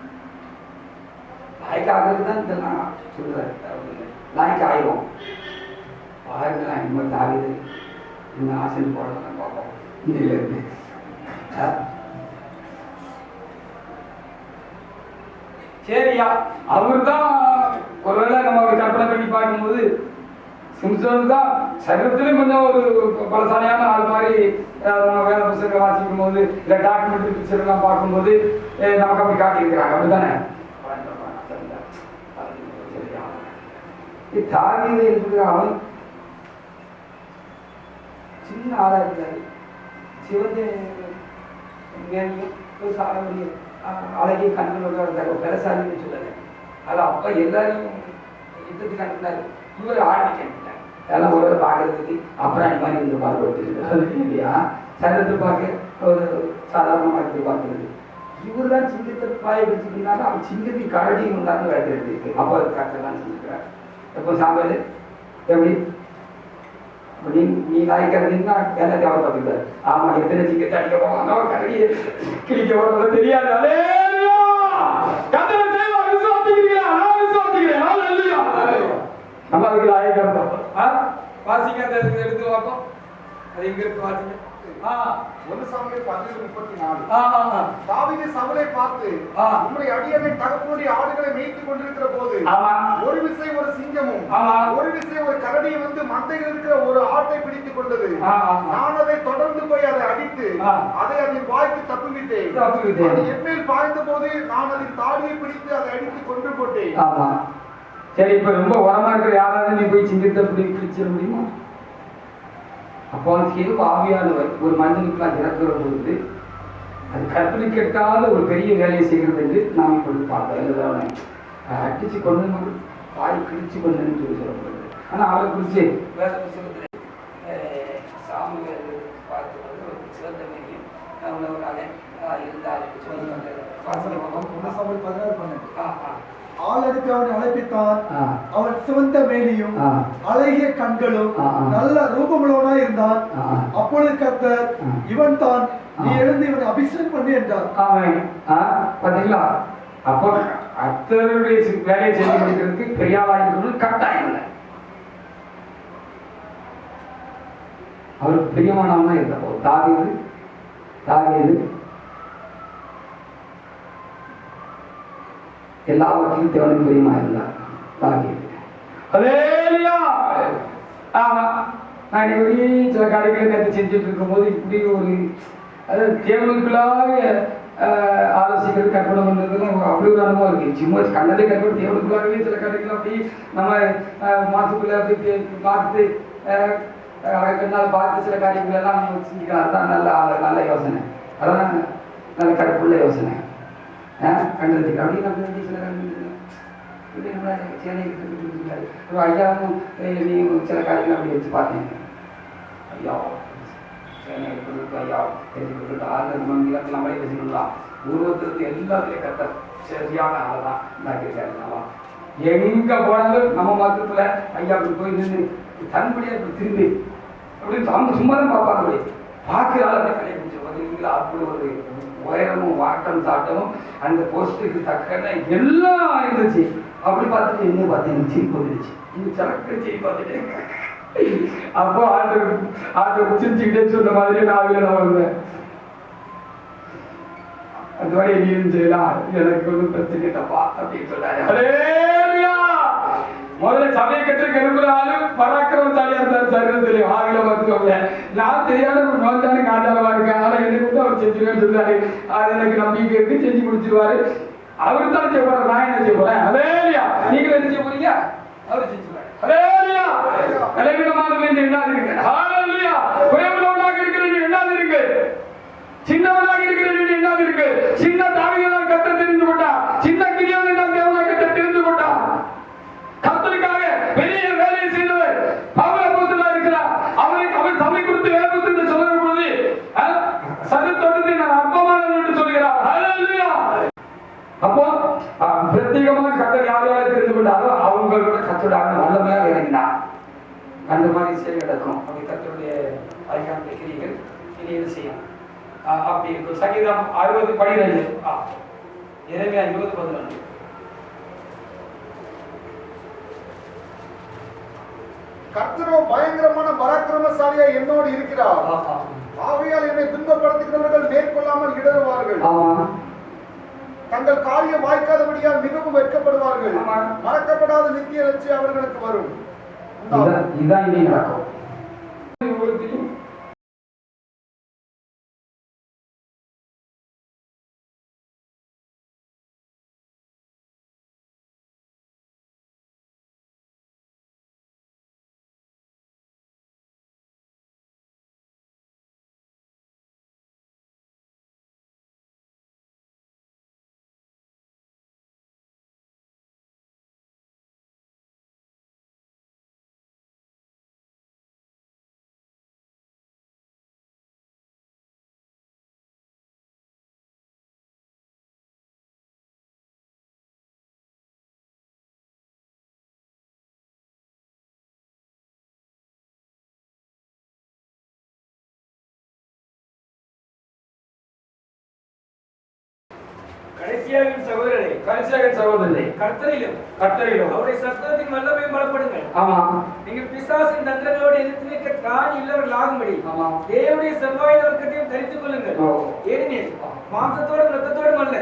நாயக்காக தான் இதெல்லாம் சொல்றாரு. நாயக்க ஆயிரும் பாருங்களேன். இன்னும் தாவிது இன்னும் ஆசைன்னு போடலாம் பார்ப்போம். இதுல இருந்து சரியா அவர் தான் ஒருவேளை நம்ம கற்பனை பண்ணி பார்க்கும்போது சிம்சன் தான் சரீரத்திலும் கொஞ்சம் ஒரு பலசாலியான ஆள் மாதிரி நம்ம வேலை புத்தகங்களை வாசிக்கும் போது இல்லை டாக்குமெண்ட்ரி பிக்சர் எல்லாம் பார்க்கும்போது நமக்கு அப்படி காட்டியிருக்கிறாங்க. அப்படித்தானே? தாவீது இருக்கிற அவன் சின்ன ஆளா இருக்கிறாரு. சிவந்த அழகிய கண்களோட இருந்தார். பெருசாலின்னு சொல்லலை. அது அப்ப எல்லாரையும் யுத்தத்துக்கு அனுப்பினாரு. இவர் ஆடிக்கு அனுப்பினார். அதெல்லாம் ஒரு பார்க்கறதுக்கு அப்புறம் அந்த மாதிரி இந்த பார்க்க இல்லையா? சரீரத்தை பார்க்க ஒரு சாதாரணமாக இருந்து பார்க்கறது. இவர் தான் சிங்கத்தை பாய வச்சுக்கிட்டாலும் அவன் சிங்கத்துக்கு கரடியும் உண்டான்னு வைக்கிறது. அப்போ அது கரெக்டெல்லாம் செஞ்சுக்கிறார். எப்போ சாம்பல் எப்படி நீ நாய்க்கிறதுன்னா எல்லாத்தையும் அவர் தப்பிப்பார். ஆமா, எத்தனை சிங்கத்தை அடிக்க போவாங்க, கரடியை கிழிக்க போறது தெரியாது. நம்ம அதுக்கு ஆயக்கிறோம். வாசிக்க எடுத்து பார்ப்போம். அது எங்க இருக்கு வாசிக்க? 1 சாமுவேல் 11:34. தாவீது சவுலை பார்த்து, உம்முடைய அடியவன் தகப்பனுடைய ஆடுகளை மேய்த்துக் கொண்டிருக்கிற போது ஒரு விசை ஒரு சிங்கமும் ஒரு விசை ஒரு கரடியும் வந்து மந்தையில் இருக்கிற ஒரு ஆட்டை பிடித்துக் கொண்டது. நான் அதை தொடர்ந்து போய் அதை அடித்து அதை அதன் வாய்க்கு தப்புவிட்டேன். அது என்மேல் பாய்ந்த போது நான் அதன் தாடியை பிடித்து அதை அடித்து கொன்று போட்டேன். சரி, இப்ப ரொம்ப உரமா இருக்கிற யாராவது நீ போய் சிங்கத்தை பிடிச்சிட முடியுமா? அப்போ கேள்வி ஆவியானவர் ஒரு மனிதனுக்குலாம் இறக்குற பொழுது அது கற்பனை கேட்காத ஒரு பெரிய வேலையை செய்கிறது என்று நாம் இப்பொழுது பார்த்தோம். அடிச்சு கொண்டு வாய் கிழிச்சு கொண்டுன்னு சொல்லி சொல்லப்படுது. ஆனா அவரை குறிச்சு வேற புத்தகத்தில் சாமி பார்த்து ஒரு சிறந்த மேரியும் உள்ளவராக இருந்தார். ஆளனுக்கு அவனை அழைப்பித்தான். அவன் சிவந்த மேனியும் அழகிய கண்களும் நல்ல ரூபமுள்ளவனாய் இருந்தான். அப்பொழுது கர்த்தர், இவன் தான், நீ எழுந்து இவனை அபிஷேகம் பண்ணி என்றார். பாத்தீங்களா? அப்போ கர்த்தருடைய வேலையை செய்து முடிக்கிறதுக்கு பெரியாளாயிருக்கிறது கட்டாயம் இல்லை. அவருக்கு பிரியமானவனா இருந்தப்போ தாவீது எல்லாவற்றையும் தேவனுக்கு பிரியமா இருந்தார். நான் இப்படி சில காரியங்களை நேற்று செஞ்சுட்டு இருக்கும் போது இப்படி ஒரு அதாவது தேவனுக்குள்ளாக ஆலோசிக்கிறது கற்பனை பண்ணுறதுன்னு அப்படி ஒரு அனுபவம் இருக்கு. சும்மா கண்ணதை கற்பனை தேவனுக்குள்ளாகவே சில காரியங்கள் அப்படி நம்ம மாசுக்குள்ள அப்படி பார்த்து நாள் பார்த்து சில காரியங்கள் எல்லாம் நம்ம செஞ்சுக்கலாம். அதுதான் நல்ல யோசனை. அதான் நல்ல கற்புள்ள யோசனை. கண்டதுக்கு அப்படி நம்ம சில இப்படி நம்ம சேனைக்கு ஐயாவும் நீ சில காரியங்கள் அப்படி வச்சு பார்த்தேன். ஐயா சேனை எடுக்கிறதுக்கு ஐயா தெரிஞ்சுக்கிறதுக்கு ஆறு மணிக்கு நம்மளே பேசிக்கலாம். உருவத்திற்கு எல்லாத்துலேயும் கத்த சரியான ஆளை தான் இதாக்கியிருக்காருனாவா. எங்க போனாலும் நம்ம மாத்திரத்துல ஐயா அப்படி போய் நின்று தன்படியா இப்படி திரும்பி அப்படின்னு அவங்க சும்மா தான் பார்ப்பாங்க. பார்க்கிற ஆள் அப்படி கடைபிடிச்சு பார்த்தீங்களா? அப்படி ஒரு உயரமும் வாட்டம் சாட்டமும் அந்த போஸ்டுக்கு தக்கன எல்லாம் இருந்துச்சு. அப்படி பார்த்துட்டு என்ன பார்த்தேன், சீ போட்டுருச்சு. இந்த சரக்கு சீ பார்த்துட்டேன். அப்போ ஆட்டை சிரிச்சுக்கிட்டே சொன்ன மாதிரி நான் வந்தேன். அது மாதிரி நீயும் செய்யலாம், எனக்கு ஒன்றும் பிரச்சனை இல்லப்பா அப்படின்னு சொன்னாரு. முதல்ல சபையை கற்று கருப்புறாலும் பராக்கிரமசாலியா இருந்தார். சரீரத்திலே ஆகில பார்த்துக்கோங்க. நான் தெரியாத ஒரு நோய்தானே காட்டாளமா இருக்கேன். ஆனா எனக்கு வந்து அவர் செஞ்சுருவேன்னு சொல்றாரு. அது எனக்கு நம்பிக்கை இருக்கு, செஞ்சு முடிச்சிருவாரு. அவரு தான் செய்ய போறாரு, நான் என்ன செய்ய போறேன்? அதே இல்லையா? நீங்களும் என்ன செய்ய போறீங்க? அவரு செஞ்சுருவாரு. அதே இல்லையா? விளைவிடமாக என்னாது இருக்கு? இல்லையா? குறைவுள்ளவனாக இருக்கிறது என்னாது இருக்கு? சின்னவனாக இருக்கிறது என்னாது இருக்கு? சின்ன தாவியெல்லாம் கத்த தெரிந்து கொண்டா, சின்ன கிரியாவை தேவனாக கத்த தெரிந்து கொண்டா. கர்த்தருக்காக பெரிய வேலையை செய்தவர் பவுல் அப்போஸ்தலனா இருக்கிறார். அவர் சபை குறித்து வேலை குறித்து சொல்லுகிற பொழுது சதுத்தொடத்தை நான் அற்பமானவன் என்று சொல்கிறார். ஹல்லேலூயா. அப்போ பிரத்யேகமாக கர்த்தர் யார் யாரை தெரிந்து கொண்டாரோ அவங்களோட கர்த்தருடைய வல்லமையாக இறங்கினார். அந்த மாதிரி செயல் நடக்கும். அப்படி கர்த்தருடைய அதிகாரம் கிரியைகள் இனி இது செய்யும். அப்படி இருக்கும். சங்கீதம் 60:12 எரேமியா 20:11. கர்த்தரோ பயங்கரமான பராக்கிரமசாலியா என்னோடு இருக்கிறார். ஆகையால் என்னை துன்பப்படுத்துகிறவர்கள் மேற்கொள்ளாமல் இடறுவார்கள். தங்கள் காரியம் வாய்க்காதபடியால் மிகவும் வெட்கப்படுவார்கள். மறக்கப்படாத நித்திய லட்சியம் அவர்களுக்கு வரும். இதான் இனி நடக்கும். கடைசியாக என் சகோதரரே கர்த்தரிலும் அவருடைய சத்தத்தின் வல்லமையும் பலப்படுங்கள். நீங்கள் பிசாசின் தந்திரங்களோடு எதிர்த்து நிற்க திராணி இல்லவர்கள் ஆகும்படி தேவனுடைய செவ்வாய் வர்க்கத்தையும் தரித்துக் கொள்ளுங்கள். ஏனெனில் மாம்சத்தோடும் இரத்தத்தோடும் அல்ல,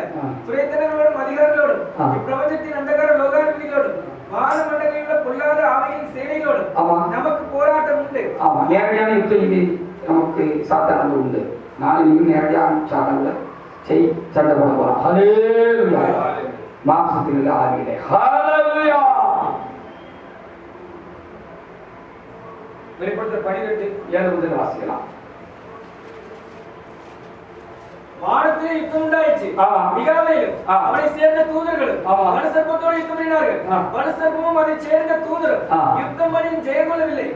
துரைத்தனங்களோடும் அதிகாரங்களோடும் இப்பிரபஞ்சத்தின் அந்தகார லோகாதிபதிகளோடும் வானமண்டலங்களில் உள்ள பொல்லாத ஆவியின் சேனைகளோடும் நமக்கு போராட்டம் உண்டு. நேரடியான யுத்தம் இது நமக்கு சாத்தானது உண்டு. நாளைக்கு நேரடியான சாத்தானது சண்டை போட போறோம். ஹல்லேலூயா. மாம்சத்தில் இல்ல, ஆவியிலே. ஹல்லேலூயா. வெளிப்படுத்தல் 12:7 முதல் வாசிக்கலாம். வானத்திலே யுத்தம் உண்டாயிற்று. மிகாவேலும் அவனை சேர்ந்த தூதர்களும் வலுசர்ப்பத்தோடு யுத்தம் பண்ணினார்கள். வலுசர்ப்பமும் அதை சேர்ந்த தூதரும் யுத்தம் பண்ணி ஜெயம் கொள்ளவில்லை.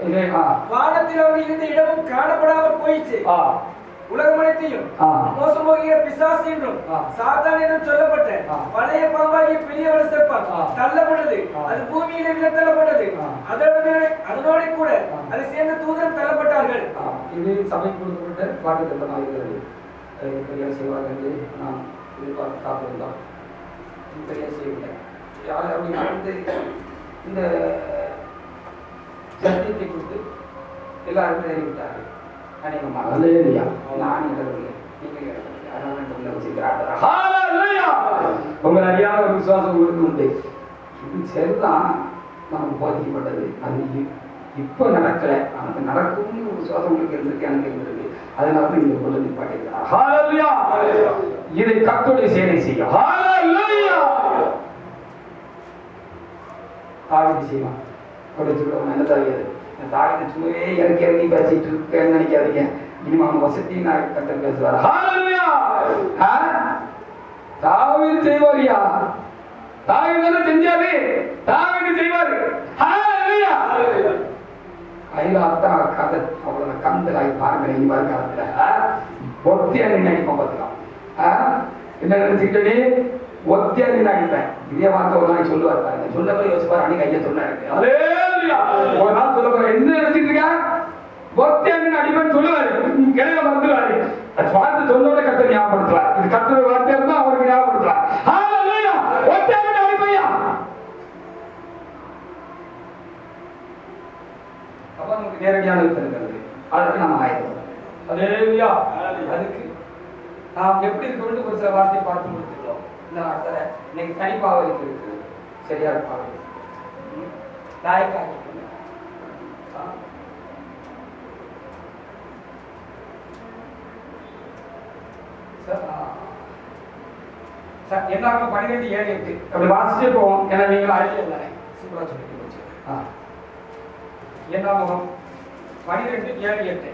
வானத்தில் அவர்கள் இருந்த இடமும் காணப்படாமல் போயிற்று. உலகமனைத்தையும் மோசம் போகிற பிசாசு என்றும் சாத்தான் என்றும் சொல்லப்பட்ட பழைய பாம்பாகிய பெரிய வலுசர்ப்பம் தள்ளப்பட்டது. அது பூமியிலே விழத்தள்ளப்பட்டது. அதனோட கூட அதை சேர்ந்த தூதரும் தள்ளப்பட்டார்கள். இது சபை கொடுக்கப்பட்ட வாக்கு தத்தமாக இருக்கிறது. பெரிய செய்வார்கள் என்று நாம் எதிர்பார்த்து காத்திருந்தோம். பெரிய செய்யவில்லை. யார் அப்படி நடந்து இந்த சத்தியத்தை கொடுத்து எல்லாருக்கும் தெரிவித்தார்கள். அநேகமாக நான் இடவில்லை, நீங்கள் இடவில்லை. அதனால வச்சிருக்கிறார்கள். உங்கள் அறியாத ஒரு விசுவாசம் உங்களுக்கு உண்டு. இது சரிதான் நமக்கு போதிக்கப்பட்டது. அது இப்ப நடக்கல, ஆனால் நடக்கும்னு ஒரு விசுவாசம் உங்களுக்கு இருந்திருக்கு, எனக்கு இருந்திருக்கு. அதனால இந்த கொள்ள நிப்பாட்டிருக்கிறார். இதை கர்த்தருடைய சேனை செய்யும். தாவீது செய்வான். அப்படி சொல்லுவாங்க, என்ன தாவியது தாவீது சும்மாவே இறக்கி இறங்கி பேசிட்டு இருக்கேன்னு நினைக்காதீங்க. இனிமே அவன் வசதியும் நான் கர்த்தர் பேசுவார். தாவீது செய்வாரியா? தாவீது தானே செஞ்சாரு, தாவீது செய்வாரு. ஐலாத்தான் கதை அவ்வளவு கந்தலாய் பாருங்க. இனி வர காலத்துல ஒத்தியா நினைப்போம். பார்த்துக்கலாம் என்ன நினைச்சுக்கிட்டே ஒத்தியா நினைப்பேன். இதே வார்த்தை ஒரு நாளைக்கு சொல்லுவார் பாருங்க. சொன்னபடி யோசிப்பார். அன்னைக்கு ஐயா சொன்னாரு, ஒரு நாள் சொல்ல போற என்ன நினைச்சிட்டு இருக்க ஒத்தியா அடிப்பேன்னு சொல்லுவாரு. கிடையில மறந்துடுவாரு. வார்த்தை சொன்னோட கத்தை ஞாபகப்படுத்துவார். இது கத்துற வார்த்தை இருந்தா அவருக்கு ஞாபகப்படுத்துவார். ஒத்தியா அடிப்பையா அப்ப நமக்கு நேரடியான இருக்கிறது. அதுக்கு நம்ம ஆயிரம். ஹல்லேலூயா. அதுக்கு நாம் எப்படி இருக்க வேண்டும் ஒரு சில வார்த்தையை பார்த்து முடிச்சுக்கிறோம். இந்த வார்த்தை இன்னைக்கு தனிப்பாக இருக்கு, சரியா இருப்பாங்க நாய்க்காக எல்லாருக்கும் 12:7 அப்படி வாசிச்சே போவோம். ஏன்னா நீங்கள் அறிவியல் தானே சூப்பரா சொல்லிட்டு போச்சு. என்ன முகம் 12:7-8.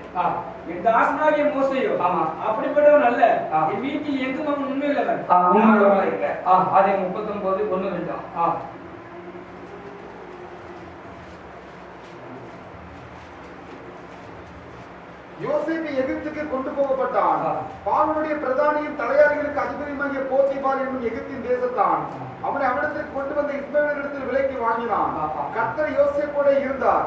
என் தாசனாகிய மோசேயோ அப்படிப்பட்டவன் அல்ல, என் வீட்டில் எங்கும் அவன் உண்மையுள்ளவன். உண்மையுள்ளவன் இருக்க. அதே 39:1-2. யோசேப்பு எகிப்துக்கு கொண்டு போகப்பட்டான். பார்வோனுடைய பிரதானியும் தலையாரிகளுக்கு அதிபதியுமாகிய போத்திபார் என்னும் எகிப்தின் தேசத்தான் அவனை அவனிடத்தில் கொண்டு வந்த இஸ்மவேலரிடத்தில் விலைக்கு வாங்கினான். கர்த்தர் யோசேப்போட இருந்தார்.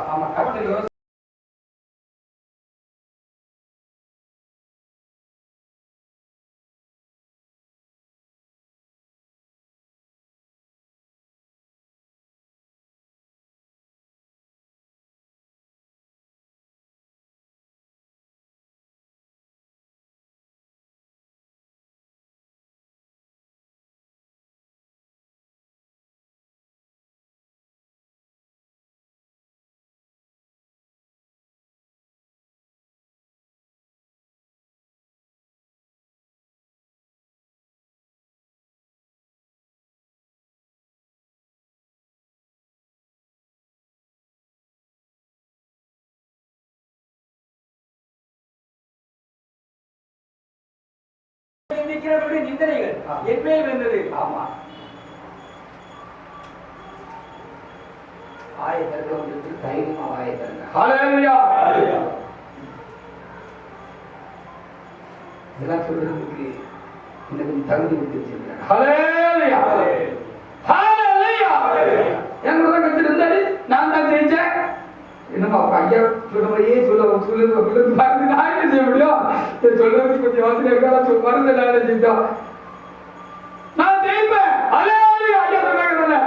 நிந்தனைகள் என் மேல் விழுந்தது. ஆமா, ஆயத்தர்கள் வந்து தைரியமா ஆயத்தருங்க. ஹல்லேலூயா. இதெல்லாம் சொல்றதுக்கு எனக்கு தகுதி கொடுத்து வச்சிருக்கேன். ஹல்லேலூயா. ஹல்லேலூயா. எங்களோட கத்து இருந்தாரு, நான் தான் ஜெயிச்சேன். என்னமா ஐயா சொல்றதையே சொல்லுறது பாருங்க. நான் என்ன செய்ய முடியும்? சொல்றது கொஞ்சம் யோசனை இருக்கா? மருந்து நான் செஞ்சோம். நான் ஹalleluya ஐயா சொன்னாங்கல்ல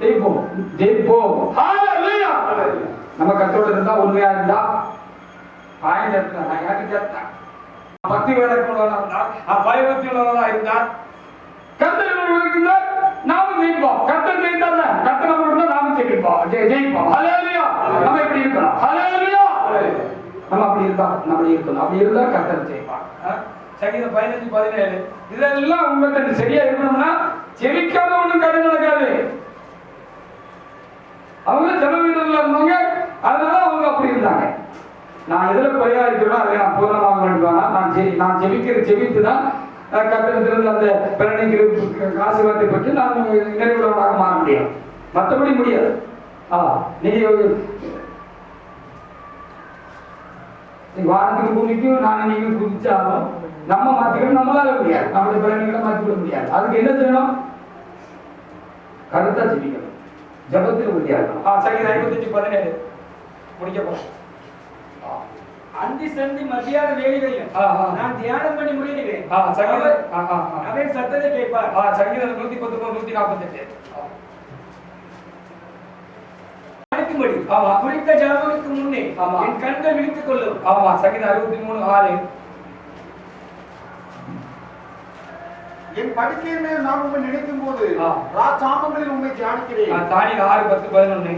ஜெயிப்போம் ஜெயிப்போம் ஹalleluya நம்ம கத்தரோட இருந்தா உண்மையா இருந்தா பாயிண்ட் எடுத்து நான் யாருக்கு கேட்டேன் பக்தி வேலைக்குள்ளவனா இருந்தா பயபக்தி உள்ளவனா இருந்தா கத்தரோட இருந்தா நாம ஜெயிப்போம் கத்தர் ஜெயித்தால கத்தர் நம்ம இருந்தா நாம ஜெயிப்போம் ஹalleluya நம்ம எப்படி இருக்கணும் ஹalleluya நம்ம அப்படி இருந்தா நம்ம இருக்கணும் அப்படி இருந்தா கத்தர் ஜெயிப்பான் சங்கீதம் 15:17 இதெல்லாம் உங்களுக்கு சரியா இருக்கணும்னா ஜெபிக்காத ஒண்ணும் கடன் நடக்காது அவங்க ஜெப வீடுல இருந்தவங்க அதனால அவங்க அப்படி இருந்தாங்க நான் எதுல குறையா இருக்கிறோம் அதை நான் பூர்ணமாக வேண்டுவானா நான் ஜெபித்து தான் கட்டணத்திலிருந்து அந்த பிறனைக்கு ஆசீர்வாதத்தை பற்றி நான் நிறைவுள்ளவனாக மாற முடியும் மற்றபடி முடியாது நீங்க வாரத்துக்கு பூமிக்கும் நான் நீங்க குதிச்சாலும் நம்ம மாத்திக்கணும் நம்மளால முடியாது நம்மளுடைய பிறனைகளை மாற்றிவிட முடியாது அதுக்கு என்ன செய்யணும் கருத்தா ஜெபிக்கணும் ஜபத்தில் முடியாது சங்கீதம் 55:17 முடிக்க போறோம் அந்தி சந்தி மத்தியான வேளைகளிலும் நான் தியானம் பண்ணி முடிகிறேன் அவன் சத்தத்தை கேட்பார் சங்கீதம் 119:148 அனுக்கும்படி குறித்த ஜாமனுக்கு முன்னே என் கண்கள் விழித்துக் கொள்ளும் சங்கீதம் 63:6 என் படுக்கையின் மேல் நான் உண்மை நினைக்கும் போது ராஜாமங்களில் உண்மை தியானிக்கிறேன் தானியேல் 6:10-11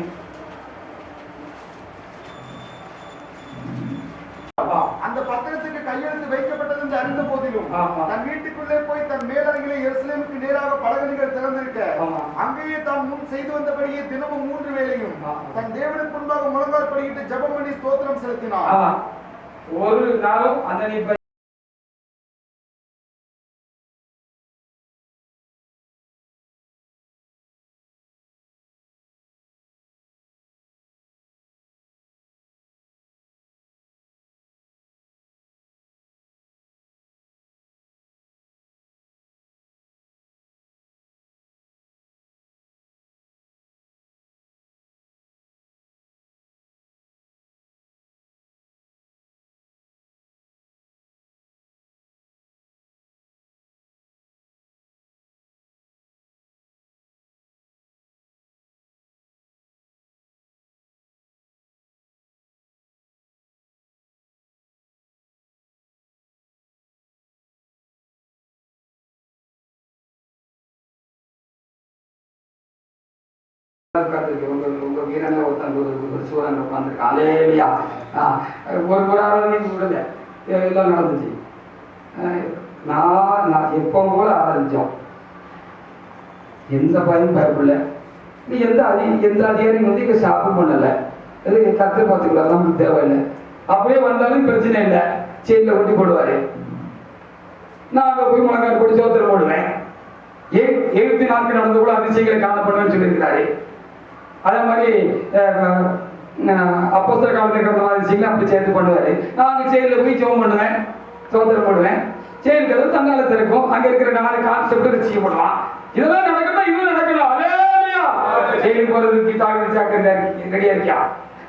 அந்த பத்திரத்துக்கு கையெழுத்து வைக்கப்பட்டது என்று அறிந்த போதிலும் தன் வீட்டுக்குள்ளே போய் தன் மேலறையிலே எருசலேமுக்கு நேராக பலகணிகள் திறந்திருக்க அங்கேயே தான் முன் செய்து வந்தபடியே தினமும் 3 வேளையும் தன் தேவனுக்கு முன்பாக முழங்கால் படியிட்டு ஜெபம் பண்ணி ஸ்தோத்திரம் செலுத்தினார் ஒரு நாளும் அந்த உங்க வீரன்ல ஒருத்தன் ஒரு சூழல் உட்காந்துருக்கான் அலேலியா ஒரு ஆராதனையும் விடல எல்லாம் நடந்துச்சு நான் எப்பவும் போல ஆரம்பிச்சோம் எந்த பயனும் பயப்படல எந்த அதிகாரியும் வந்து இங்க ஷாப்பும் பண்ணல எதுக்கு கத்து பார்த்துக்கலாம் நமக்கு தேவையில்லை அப்படியே வந்தாலும் பிரச்சனை இல்லை செயின்ல ஒட்டி போடுவாரு நான் அங்க போய் முழங்கால் போட்டு சோத்திரம் போடுவேன் 7 நாட்கள் நடந்து கூட அதிசயங்களை காணப்படுவேன்னு சொல்லியிருக்கிறாரு அதே மாதிரி அப்போஸ்தல காலத்துல இருக்கிற அதிசயங்களை அப்படி சேர்த்து பண்ணுவாரு நான் அங்க செயலில் போய் ஜெபம் பண்ணுவேன் சோத்திரம் போடுவேன் செயல் கதவு தன்னால திறக்கும் அங்க இருக்கிற 4 கான்செப்ட் ரசிக்க பண்ணுவான் இதெல்லாம் நடக்கணும் இதுவும் நடக்கணும் ஹல்லேலூயா செயல் போறதுக்கு தாக்கி சாக்க ரெடியா இருக்கியா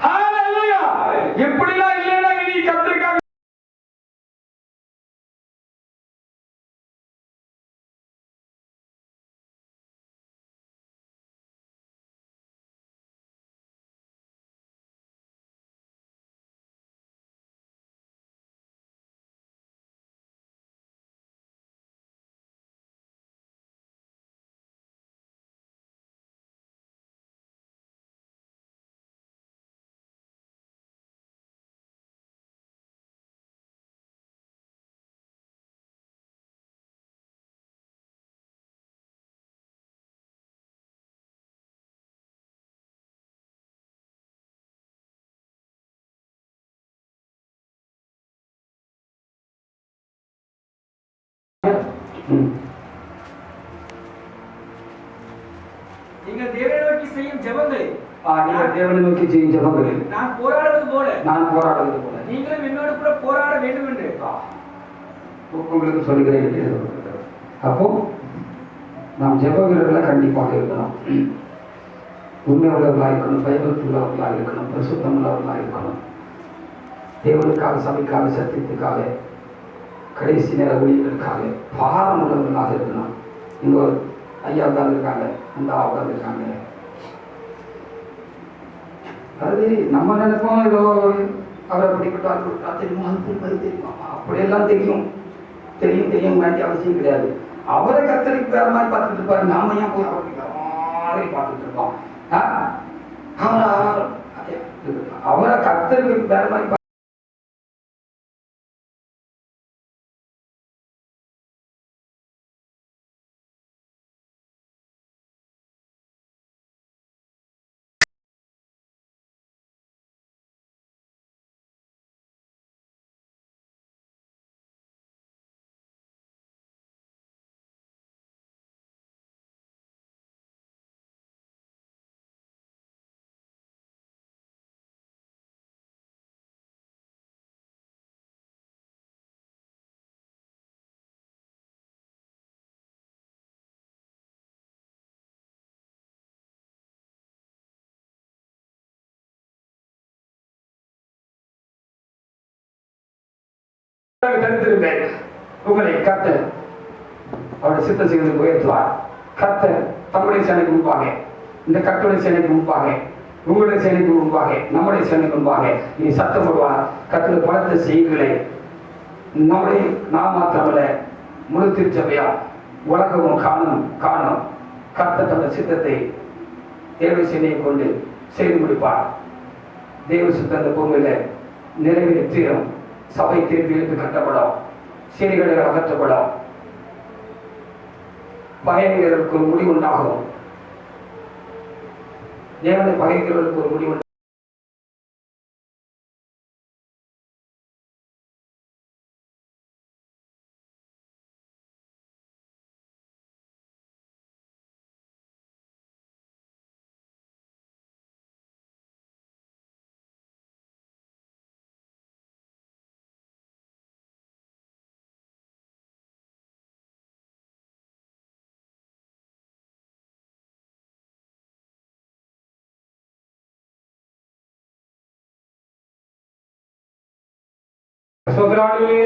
ஹல்லேலூயா எப்படிலாம் இல்லைன்னா நீ கத்திருக்காங்க நீங்கள் தேவனை நோக்கி செய்யும் ஜெபங்களில் நீங்கள் தேவனை நோக்கி செய்யும் ஜெபங்களில் நான் போராடுவது போல நீங்களும் என்னோடு கூட போராட வேண்டும் என்று உங்களுக்கு சொல்லுகிறேன். அப்போ நாம் ஜெப வீரர்களை கண்டிப்பாக இருக்கணும், உண்மை உள்ளவர்களாக இருக்கணும், பயபக்தி உள்ளவர்களாக இருக்கணும், பரிசுத்தம் உள்ளவர்களாக இருக்கணும். தேவனுக்காக, சபைக்காக, சத்தியத்துக்காக, கடைசி நேர ஊழியர்களுக்காக பாரம் உள்ளவர்களாக இருக்கணும். இன்னொரு ஐயா உட்காந்துருக்காங்க, அந்த உட்காந்துருக்காங்க. அதாவது நம்ம நினைப்போம் ஏதோ அவரை பிடிப்பட்டார் கொடுத்தா தெரியுமா, அது தெரியுமா, அப்படியெல்லாம் தெரியும் வேண்டிய அவசியம் கிடையாது. அவரை கத்தரிக்கு வேற மாதிரி பார்த்துட்டு இருப்பாரு, நாம ஏன் போய் மாதிரி பார்த்துட்டு இருக்கோம். அவரை கத்தரிக்கு வேற மாதிரி தடுத்திருப்பேன். உங்களை கர்த்தர் அவருடைய சித்தம் செய்து உயர்த்துவார். கர்த்தர் தம்முடைய சேனைக்கு முன்பாக, இந்த கர்த்தருடைய சேனைக்கு முன்பாக, உங்களுடைய சேனைக்கு முன்பாக, நம்முடைய சேனைக்கு முன்பாக நீ சத்தம் போடுவார். கர்த்தர் பலத்த செய்திகளை நம்முடைய நாம் மாத்திரமல்ல முழு திருச்சபையா உலகமும் காணும். கர்த்தர் தம்முடைய சித்தத்தை தேவ சேனையை கொண்டு செய்து முடிப்பார். தேவ சித்தம் அந்த பூமியில நிறைவேறி தீரும். சபை திருப்பி எடுத்து கட்டப்படும், சிறைகளில் அகற்றப்படும், பகைஞர்களுக்கு ஒரு முடிவு உண்டாகும். தேவனை பகைக்கிறவர்களுக்கு ஒரு முடிவு. சோதராடுவே